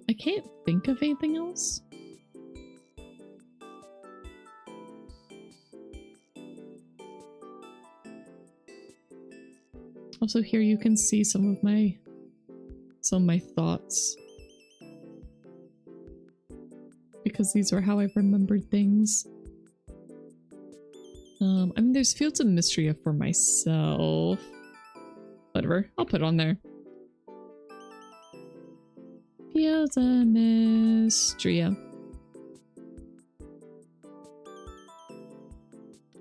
I can't think of anything else. Also here you can see some of my thoughts. Because these are how I've remembered things. I mean there's Fields of Mystria for myself. Whatever, I'll put it on there. Fields of Mystria.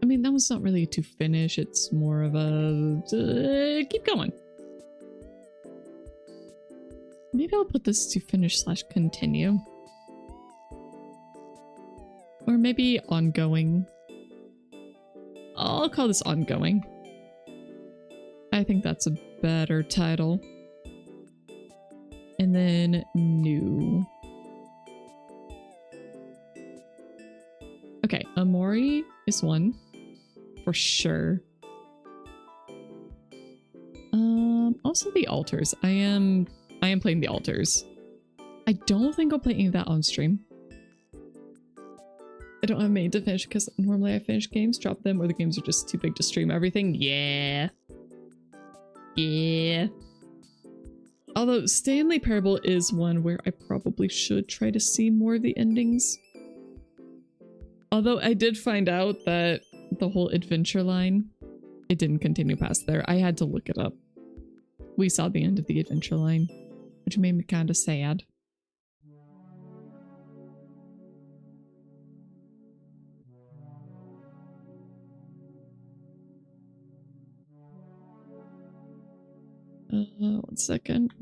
I mean, that was not really to finish. It's more of a keep going. Maybe I'll put this to finish / continue. Or maybe ongoing. I'll call this ongoing. I think that's a better title. And then new. Okay, Amori is one. For sure. Also the altars. I am playing the altars. I don't think I'll play any of that on stream. I don't have many to finish because normally I finish games, drop them, or the games are just too big to stream everything. Yeah. Yeah. Although Stanley Parable is one where I probably should try to see more of the endings. Although I did find out that the whole adventure line, it didn't continue past there. I had to look it up. We saw the end of the adventure line, which made me kind of sad. One second.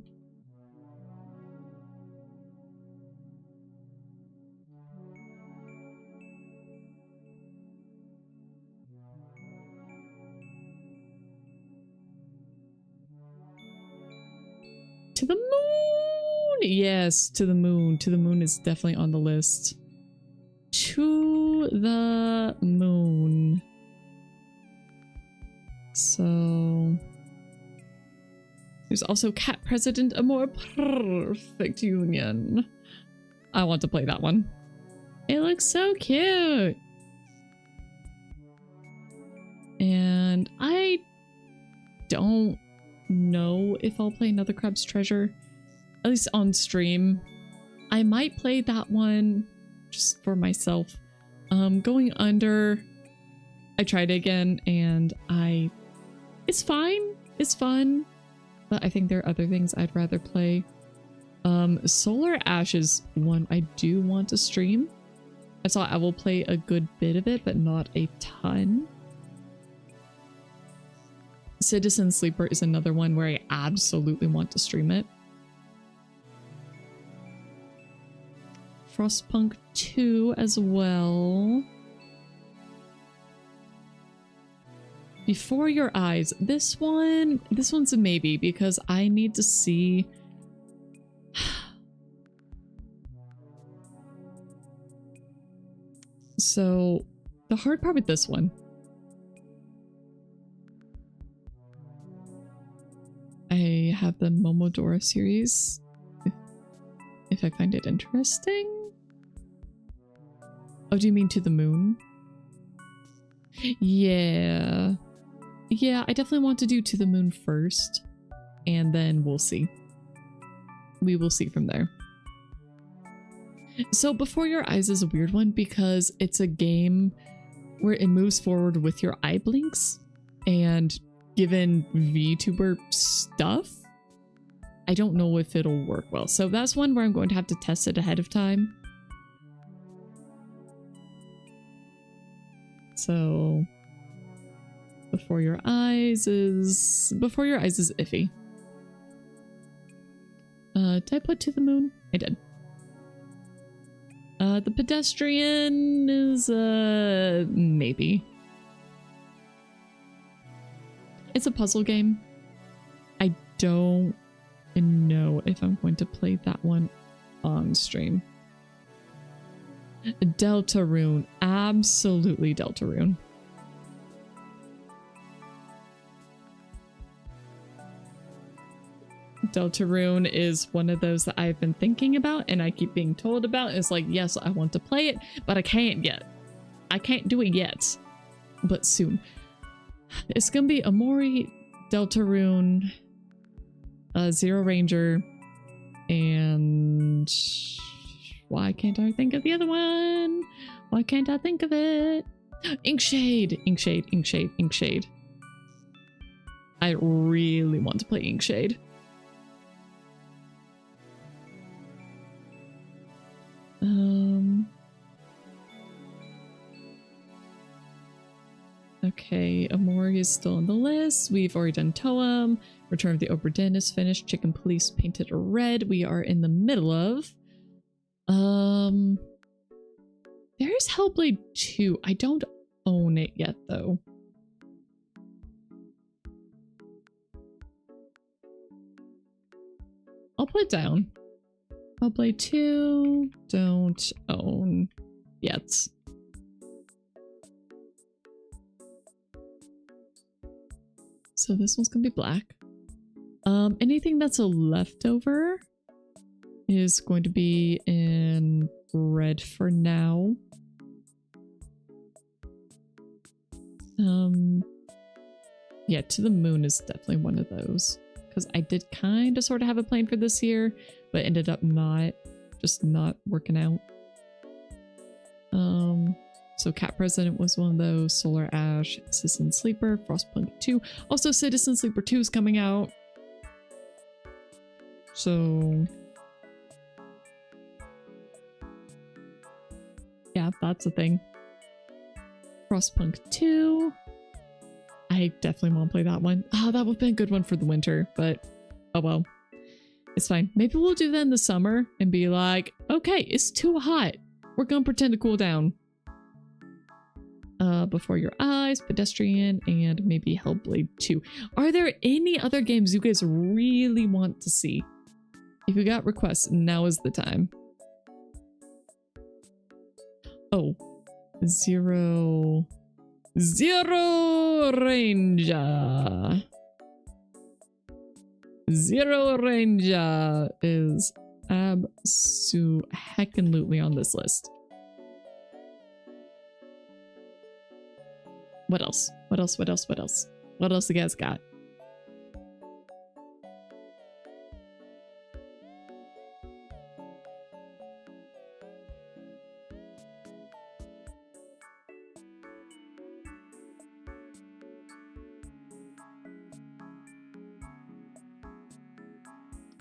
To the moon! Yes, to the moon. To the moon is definitely on the list. To the moon. So... There's also Cat President, a more perfect union. I want to play that one. It looks so cute. And I don't know if I'll play another Crab's Treasure, at least on stream. I might play that one just for myself. Going Under, I tried again and it's fine. It's fun. But I think there are other things I'd rather play. Solar Ash is one I do want to stream. I saw I will play a good bit of it, but not a ton. Citizen Sleeper is another one where I absolutely want to stream it. Frostpunk 2 as well. Before Your Eyes. This one's a maybe because I need to see. So the hard part with this one. I have the Momodora series. If I find it interesting. Oh, do you mean To the Moon? Yeah. Yeah, I definitely want to do To the Moon first. And then we'll see. We will see from there. So Before Your Eyes is a weird one because it's a game where it moves forward with your eye blinks. And given VTuber stuff, I don't know if it'll work well. So that's one where I'm going to have to test it ahead of time. So Before Your Eyes is iffy. Did I put To the Moon? I did. The Pedestrian is maybe. It's a puzzle game. I don't know if I'm going to play that one on stream. Deltarune. Absolutely Deltarune. Deltarune is one of those that I've been thinking about and I keep being told about. It's like, yes, I want to play it, but I can't yet. I can't do it yet, but soon. It's gonna be Omori, Deltarune, Zero Ranger, and why can't I think of the other one? Why can't I think of it? Inkshade! Inkshade, Inkshade, Inkshade. I really want to play Inkshade. Okay, Omori is still on the list. We've already done Toem. Return of the Obra Dinn is finished. Chicken Police Painted Red. We are in the middle of. There's Hellblade 2. I don't own it yet, though. I'll put it down. Hellblade 2. Don't own yet. So this one's gonna be black. Anything that's a leftover is going to be in red for now. Yeah, To the Moon is definitely one of those. Because I did kind of sort of have a plan for this year, but ended up not working out. So Cat President was one of those. Solar Ash, Citizen Sleeper, Frostpunk 2. Also Citizen Sleeper 2 is coming out. So yeah, that's a thing. Frostpunk 2. I definitely want to play that one. Oh, that would have been a good one for the winter, but oh well. It's fine. Maybe we'll do that in the summer and be like, okay, it's too hot. We're gonna pretend to cool down. Before Your Eyes, Pedestrian, and maybe Hellblade 2. Are there any other games you guys really want to see? If you got requests, now is the time. Oh, Zero Ranger. Zero Ranger is absolutely on this list. What else? What else? What else? What else? What else you guys got?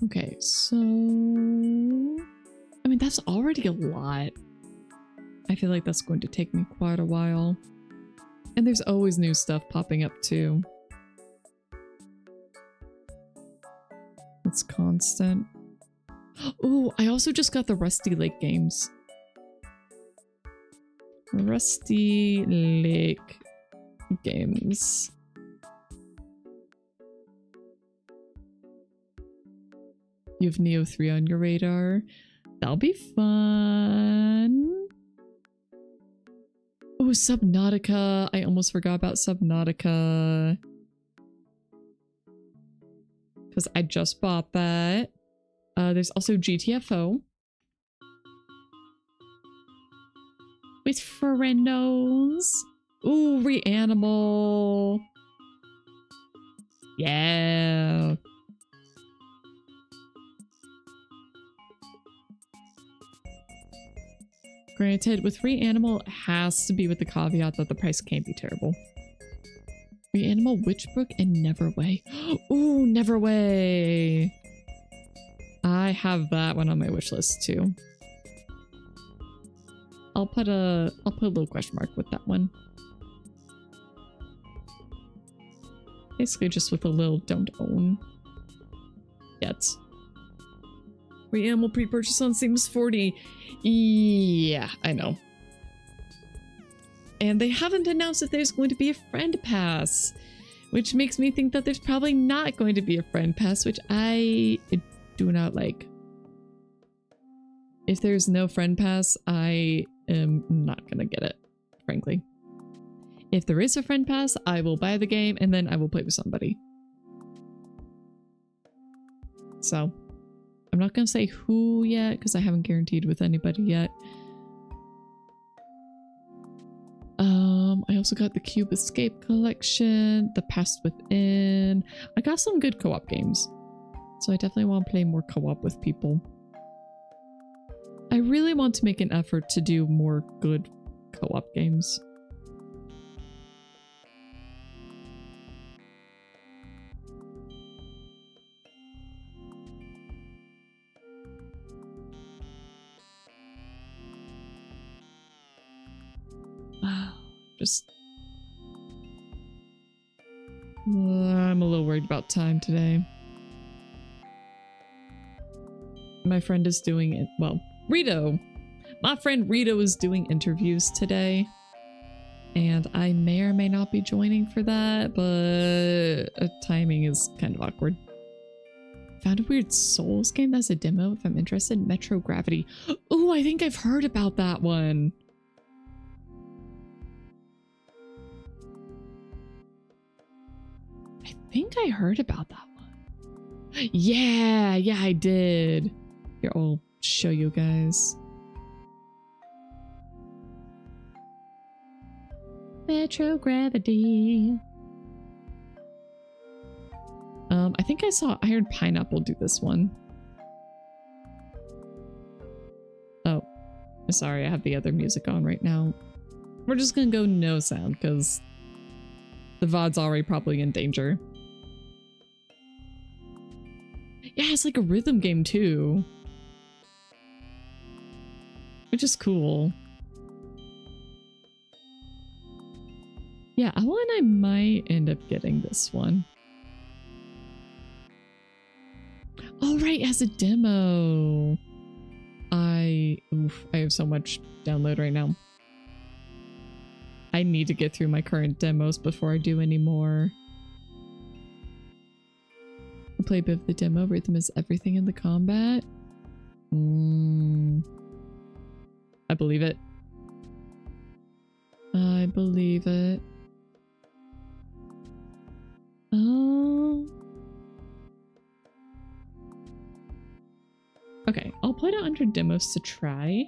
Okay, so I mean, that's already a lot. I feel like that's going to take me quite a while. And there's always new stuff popping up too. It's constant. Oh, I also just got the Rusty Lake games. Rusty Lake games. You have Neo 3 on your radar. That'll be fun. Oh, Subnautica. I almost forgot about Subnautica. Because I just bought that. There's also GTFO. With friendos. Ooh, Reanimal. Yeah. Granted, with Reanimal, it has to be with the caveat that the price can't be terrible. Reanimal, Witchbrook, and Neverway. Ooh, Neverway! I have that one on my wish list too. I'll put a little question mark with that one. Basically just with a little don't own yet. Reanimal pre-purchase on Steam is $40. Yeah, I know. And they haven't announced if there's going to be a friend pass, which makes me think that there's probably not going to be a friend pass, which I do not like. If there's no friend pass, I am not gonna get it, frankly. If there is a friend pass, I will buy the game and then I will play with somebody. So I'm not gonna say who yet because I haven't guaranteed with anybody yet. I also got the Cube Escape Collection, The Past Within. I got some good co-op games, so I definitely want to play more co-op with people. I really want to make an effort to do more good co-op games. I'm a little worried about time today. My friend is doing it. Well, Rito. My friend Rito is doing interviews today. And I may or may not be joining for that, but timing is kind of awkward. Found a weird Souls game that's a demo if I'm interested. Metro Gravity. Oh, I think I've heard about that one. I think I heard about that one. Yeah, I did. Here, I'll show you guys. Metro Gravity. I think I saw Iron Pineapple do this one. Oh, sorry, I have the other music on right now. We're just gonna go no sound because the VOD's already probably in danger. Yeah, it's like a rhythm game too. Which is cool. Yeah, I might end up getting this one. Oh, right, as a demo. I have so much download right now. I need to get through my current demos before I do any more. Play a bit of the demo. Rhythm is everything in the combat. I believe it. I believe it. Oh. put it under demos to try.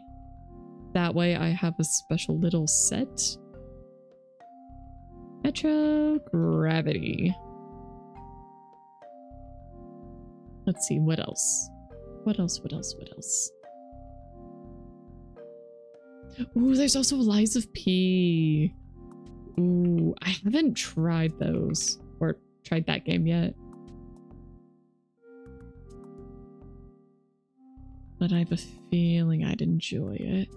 That way I have a special little set. Metro Gravity. Let's see, what else? What else? Ooh, there's also Lies of P. Ooh, I haven't tried those or tried that game yet. But I have a feeling I'd enjoy it.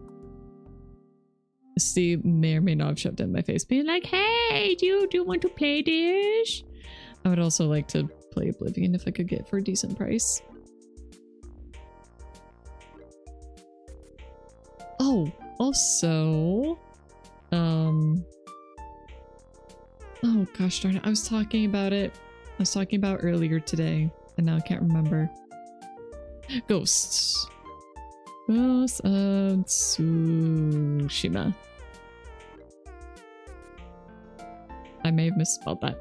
Steve may or may not have shoved it in my face, being like, hey, do you want to play this? I would also like to play Oblivion if I could get it for a decent price. Oh, also, oh gosh darn it, I was talking about it. I was talking about earlier today, and now I can't remember. Ghosts. Ghosts of Tsushima. I may have misspelled that.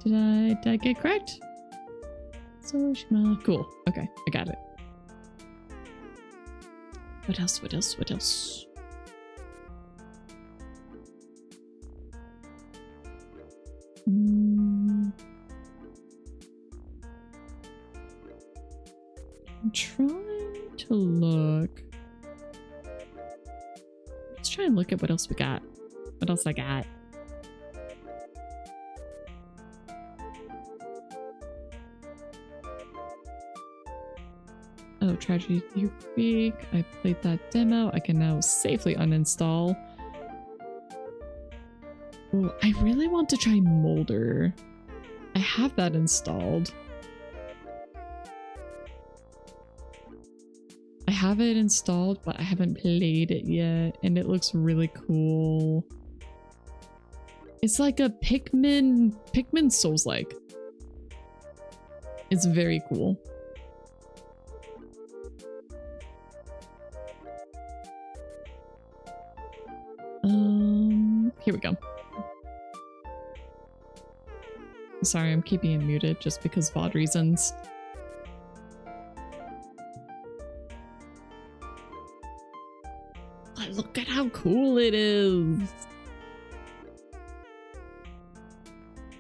Did I get it correct? Tsushima. Cool. Okay, I got it. What else? I'm trying to look. Let's try and look at what else we got. What else I got? Oh, Tragedy Creek. I played that demo. I can now safely uninstall. Oh, I really want to try Molder. I have that installed. I have it installed, but I haven't played it yet, and it looks really cool. It's like a Pikmin Souls-like. It's very cool. Here we go. Sorry, I'm keeping it muted just because VOD reasons. But look at how cool it is.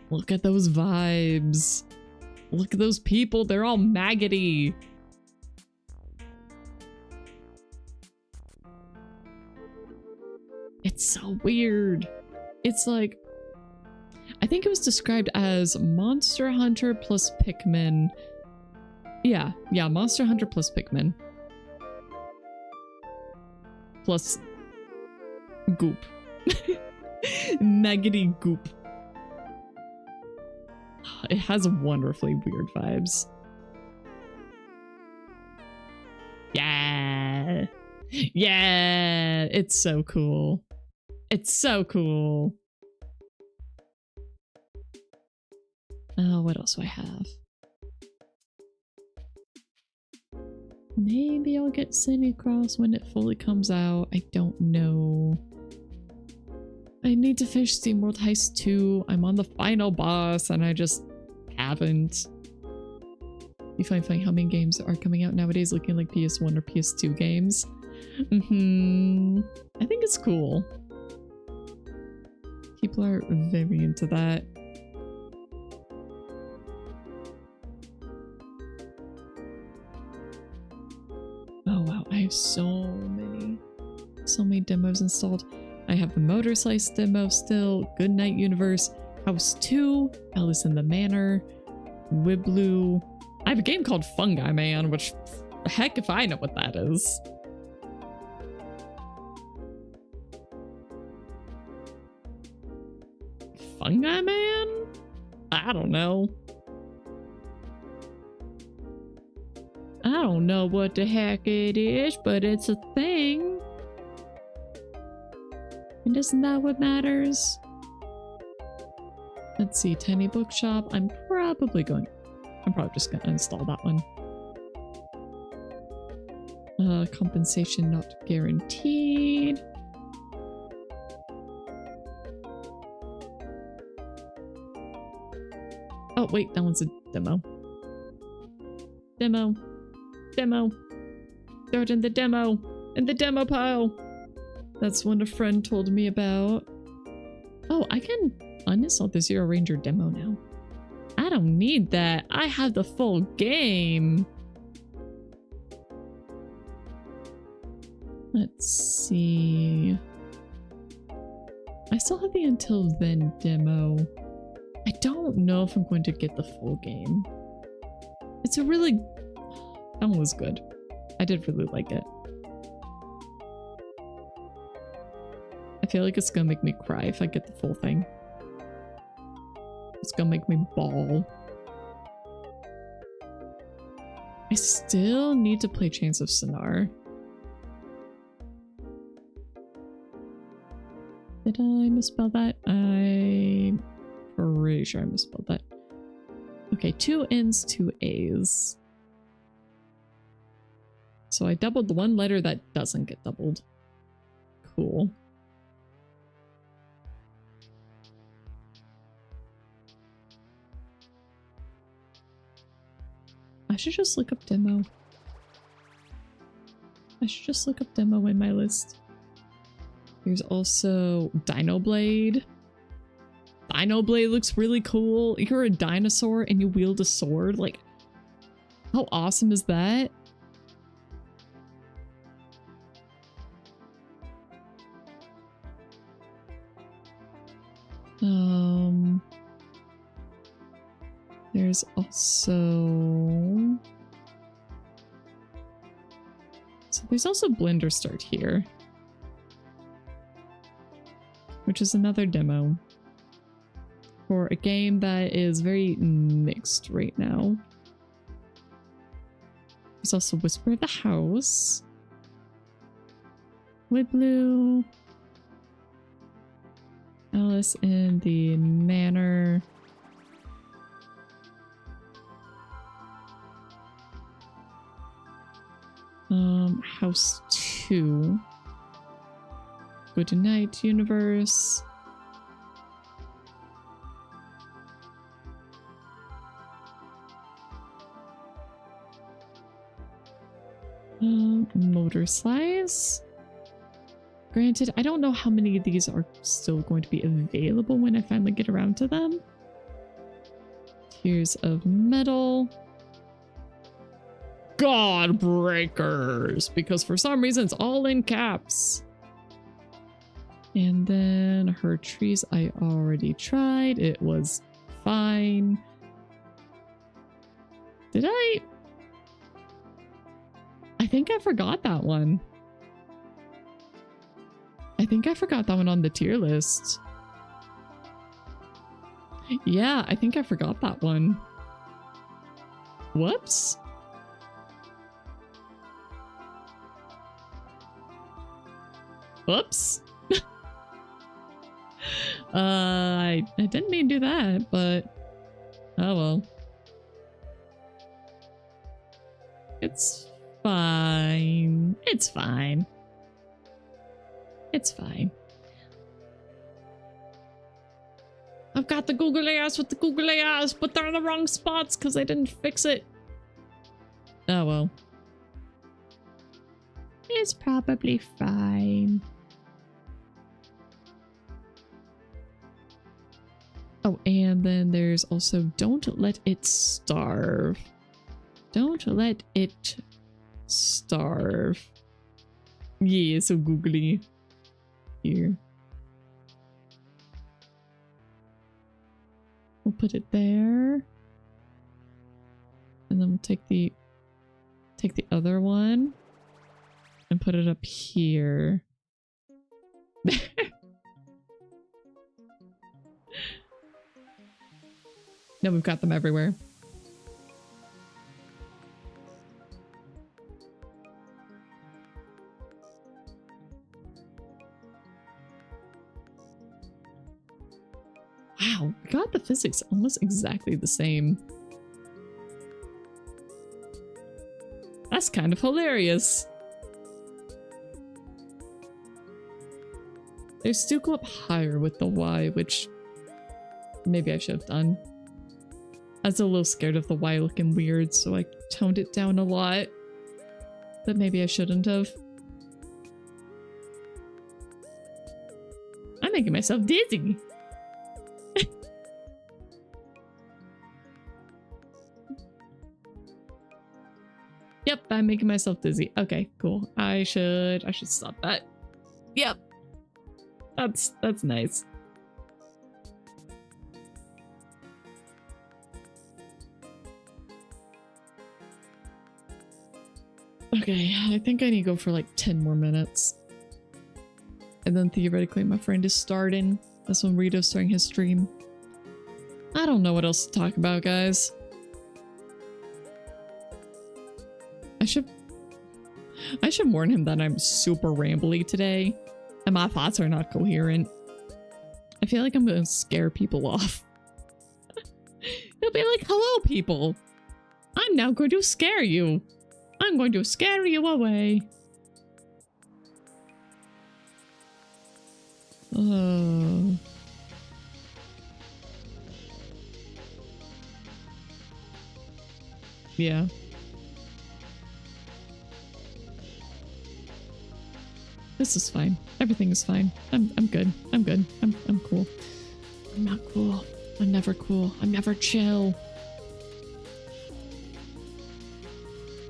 Look at those vibes. Look at those people. They're all maggoty. It's so weird. It's like, I think it was described as Monster Hunter plus Pikmin. Yeah, Monster Hunter plus Pikmin. Plus goop. Maggoty goop. It has wonderfully weird vibes. Yeah. Yeah, it's so cool. It's so cool. Oh, what else do I have? Maybe I'll get City Cross when it fully comes out. I don't know. I need to finish SteamWorld Heist 2. I'm on the final boss and I just haven't. You find funny how many games are coming out nowadays looking like PS1 or PS2 games. I think it's cool. People are very into that. Oh wow, I have so many demos installed. I have the Motor Slice demo still, Goodnight Universe, House 2, Alice in the Manor, Wibblue. I have a game called Fungi Man, which heck if I know what that is. Fungi Man? I don't know. I don't know what the heck it is, but it's a thing. And isn't that what matters? Let's see, Tiny Bookshop. I'm probably just gonna install that one. Compensation not guaranteed. Oh, wait, that one's a demo. Demo. Demo. Throw it in the demo. In the demo pile. That's one a friend told me about. Oh, I can uninstall the Zero Ranger demo now. I don't need that. I have the full game. Let's see. I still have the Until Then demo. I don't know if I'm going to get the full game. It's a really... That one was good. I did really like it. I feel like it's gonna make me cry if I get the full thing. It's gonna make me bawl. I still need to play Chains of Sonar. Did I misspell that? I'm pretty sure I misspelled that. Okay, 2 N's, 2 A's. So I doubled the one letter that doesn't get doubled. Cool. I should just look up demo. I should just look up demo in my list. There's also Dino Blade. Dino Blade looks really cool. You're a dinosaur and you wield a sword. Like, how awesome is that? There's also... So there's also Blender Start here. Which is another demo. For a game that is very mixed right now. There's also Whisper of the House. Woodblue. Alice in the Manor. House 2. Good Night Universe. Motor Slice. Granted, I don't know how many of these are still going to be available when I finally get around to them. Tears of Metal. God Breakers, because for some reason it's all in caps. And then Her Trees I already tried. It was fine. Did I think I forgot that one. I think I forgot that one on the tier list. Yeah, I think I forgot that one. Whoops. Whoops. I didn't mean to do that, but oh well. It's fine. It's fine. It's fine. I've got the Google layouts with the Google layouts, but they're in the wrong spots because I didn't fix it. Oh well. It's probably fine. Oh, and then there's also Don't Let It Starve. Don't let it starve. Yeah, so googly. Here. We'll put it there. And then we'll take the other one and put it up here. No, we've got them everywhere. Wow, we got the physics almost exactly the same. That's kind of hilarious. They still go up higher with the Y, which maybe I should have done. I was a little scared of the Y looking weird, so I toned it down a lot. But maybe I shouldn't have. I'm making myself dizzy. Yep, I'm making myself dizzy. Okay, cool. I should stop that. Yep. That's nice. Okay, I think I need to go for like 10 more minutes. And then theoretically my friend is starting. That's when Rito's starting his stream. I don't know what else to talk about, guys. I should warn him that I'm super rambly today and my thoughts are not coherent. I feel like I'm gonna scare people off. He'll be like, hello people, I'm now going to scare you. I'm going to scare you away. Yeah. This is fine. Everything is fine. I'm good. I'm good. I'm cool. I'm not cool. I'm never cool. I'm never chill.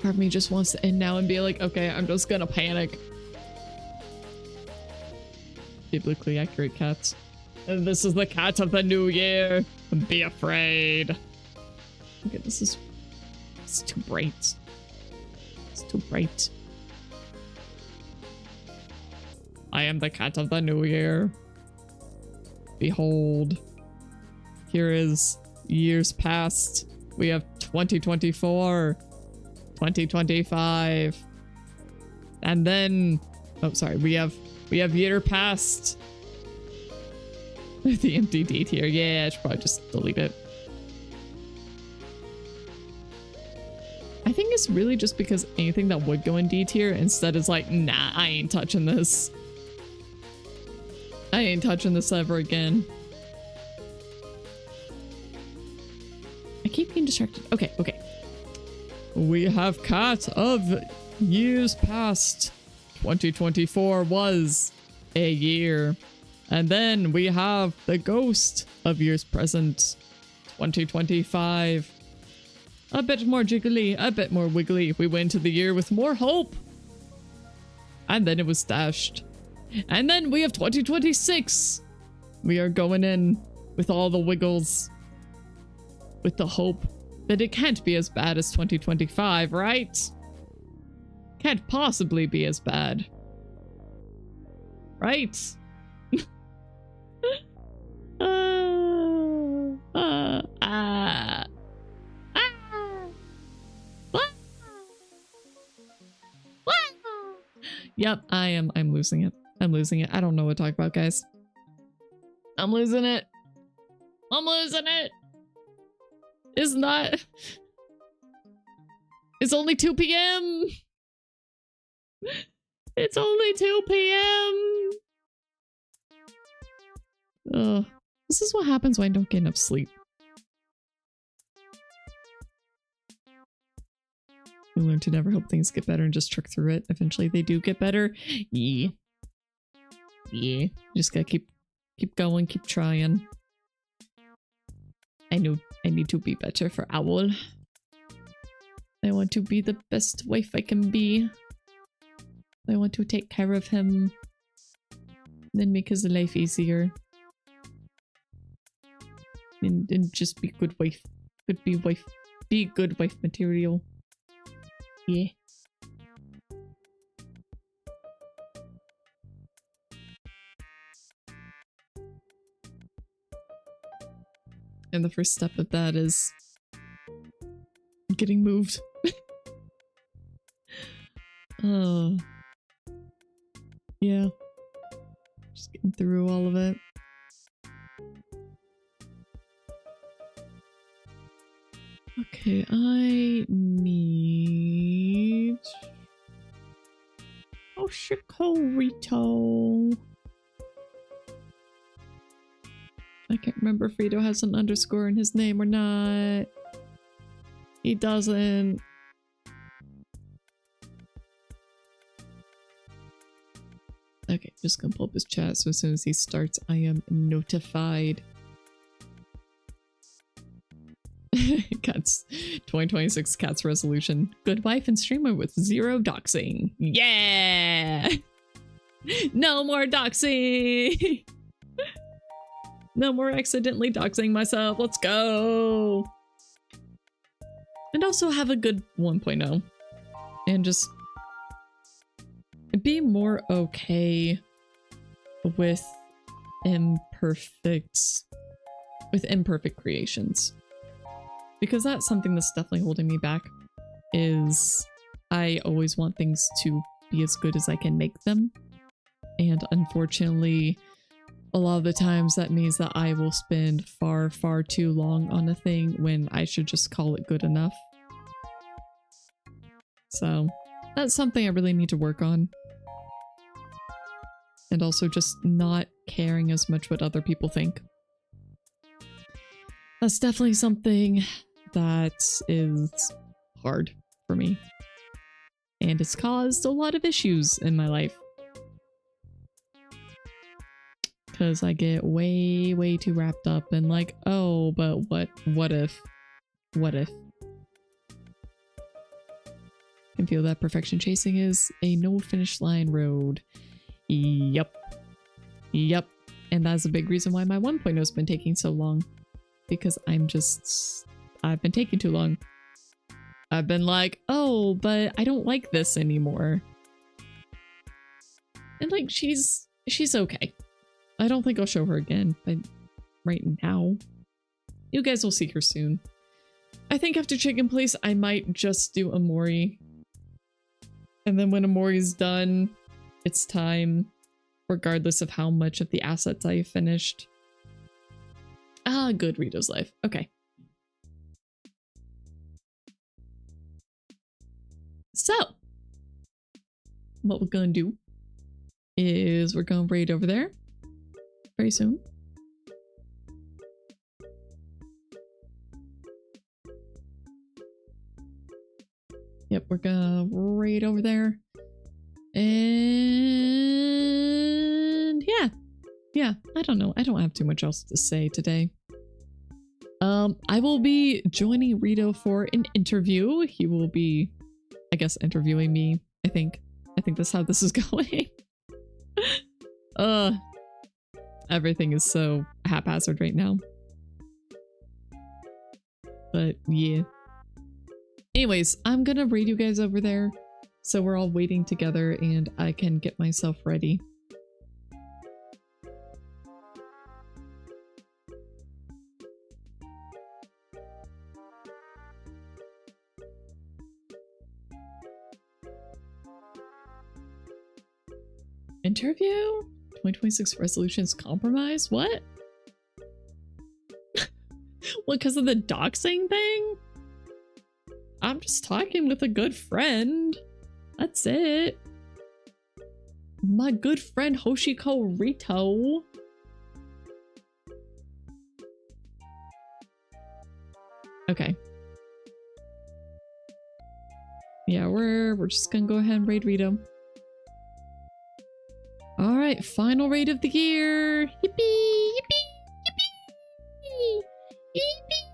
Part of me just wants to end now and be like, okay, I'm just gonna panic. Biblically accurate cats. And this is the cat of the new year. Be afraid. Okay, it's too bright. It's too bright. I am the cat of the new year. Behold. Here is years past. We have 2024. 2025. And then... oh, sorry. We have year past. The empty date here. Yeah, I should probably just delete it. I think it's really just because anything that would go in D tier instead is like, nah, I ain't touching this. I ain't touching this ever again. I keep getting distracted. Okay, okay. We have cat of years past. 2024 was a year. And then we have the ghost of years present. 2025. A bit more jiggly, a bit more wiggly. We went into the year with more hope. And then it was dashed. And then we have 2026. We are going in with all the wiggles. With the hope that it can't be as bad as 2025, right? Can't possibly be as bad. Right? Yep, I'm losing it. I'm losing it. I don't know what to talk about, guys. I'm losing it. I'm losing it. It's not... It's only 2 p.m. It's only 2 p.m. Ugh. This is what happens when I don't get enough sleep. You learn to never hope things get better and just truck through it. Eventually they do get better. Yeah. Yeah. Just gotta keep going, keep trying. I know I need to be better for Owl. I want to be the best wife I can be. I want to take care of him. Then make his life easier. And just be good wife. Be good wife material. Yeah. And the first step of that is getting moved. Yeah. Just getting through all of it. Okay, I need... oh, Shikorito. I can't remember if Rito has an underscore in his name or not. He doesn't. Okay, just gonna pull up his chat so as soon as he starts, I am notified. Cats 2026 cats resolution. Good wife and streamer with 0 doxing. Yeah! No more doxing! No more accidentally doxing myself. Let's go! And also have a good 1.0. And just be more okay with imperfect creations. Because that's something that's definitely holding me back, is I always want things to be as good as I can make them. And unfortunately, a lot of the times that means that I will spend far, far too long on a thing when I should just call it good enough. So that's something I really need to work on. And also just not caring as much what other people think. That's definitely something that is hard for me. And it's caused a lot of issues in my life. Because I get way, way too wrapped up in like, oh, but what if? What if? I can feel that perfection chasing is a no finish line road. Yep. Yep. And that's a big reason why my 1.0 has been taking so long. Because I've been taking too long. I've been like, oh, but I don't like this anymore. And like, she's okay. I don't think I'll show her again, but right now. You guys will see her soon. I think after Chicken Place, I might just do Amori. And then when Amori's done, it's time, regardless of how much of the assets I have finished. Ah, good Rito's life. Okay. So, what we're gonna do is we're gonna raid over there very soon. Yep, we're gonna raid over there. And yeah, I don't know. I don't have too much else to say today. I will be joining Rito for an interview. He will be, I guess, interviewing me. I think that's how this is going. Everything is so haphazard right now. But yeah. Anyways, I'm gonna raid you guys over there. So we're all waiting together and I can get myself ready. Interview? 2026 resolutions compromise? What? What, because of the doxing thing? I'm just talking with a good friend. That's it. My good friend Hoshiko Rito. Okay. Yeah, we're just gonna go ahead and raid Rito. Alright, final raid of the year! Yippee! Yippee! Yippee! Yippee!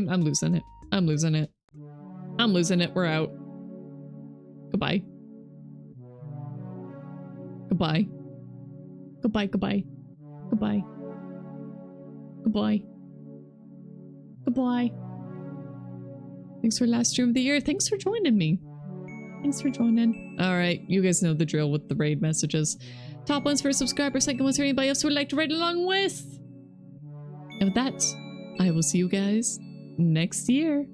I'm losing it. I'm losing it. I'm losing it. We're out. Goodbye. Goodbye. Goodbye, goodbye. Goodbye. Goodbye. Goodbye. Thanks for last stream of the year. Thanks for joining me. Thanks for joining. Alright, you guys know the drill with the raid messages. Top one's for a subscriber, second one's for anybody else who would like to raid along with. And with that, I will see you guys next year.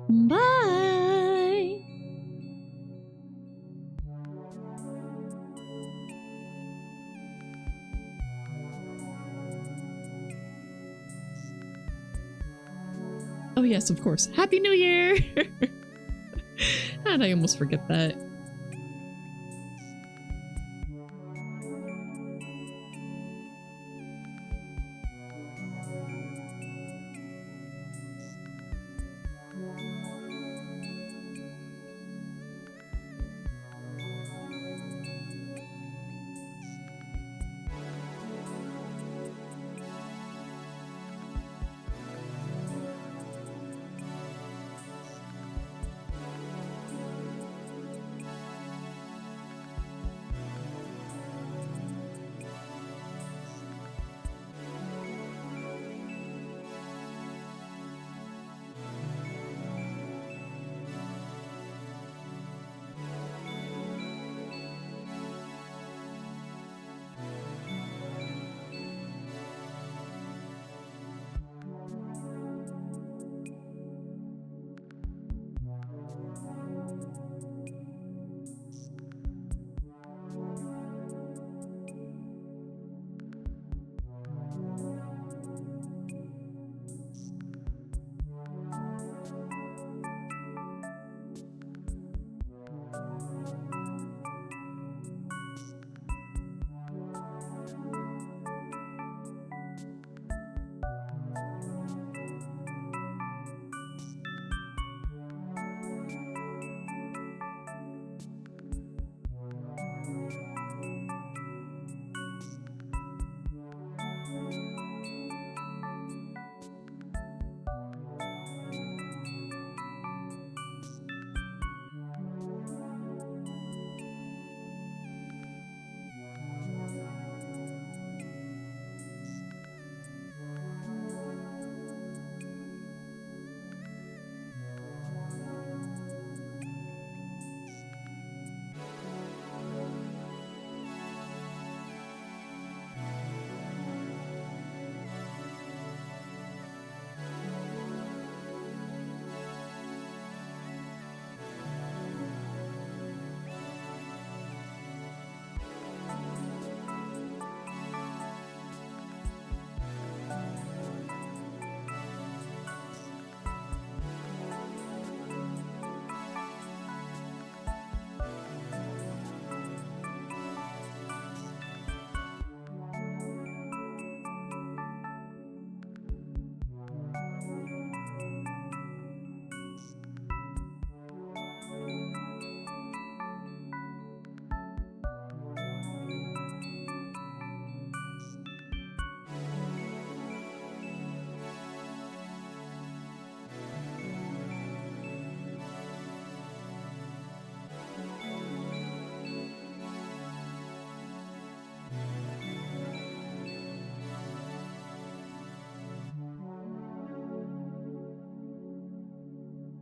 Bye! Oh yes, of course. Happy New Year! And I almost forget that.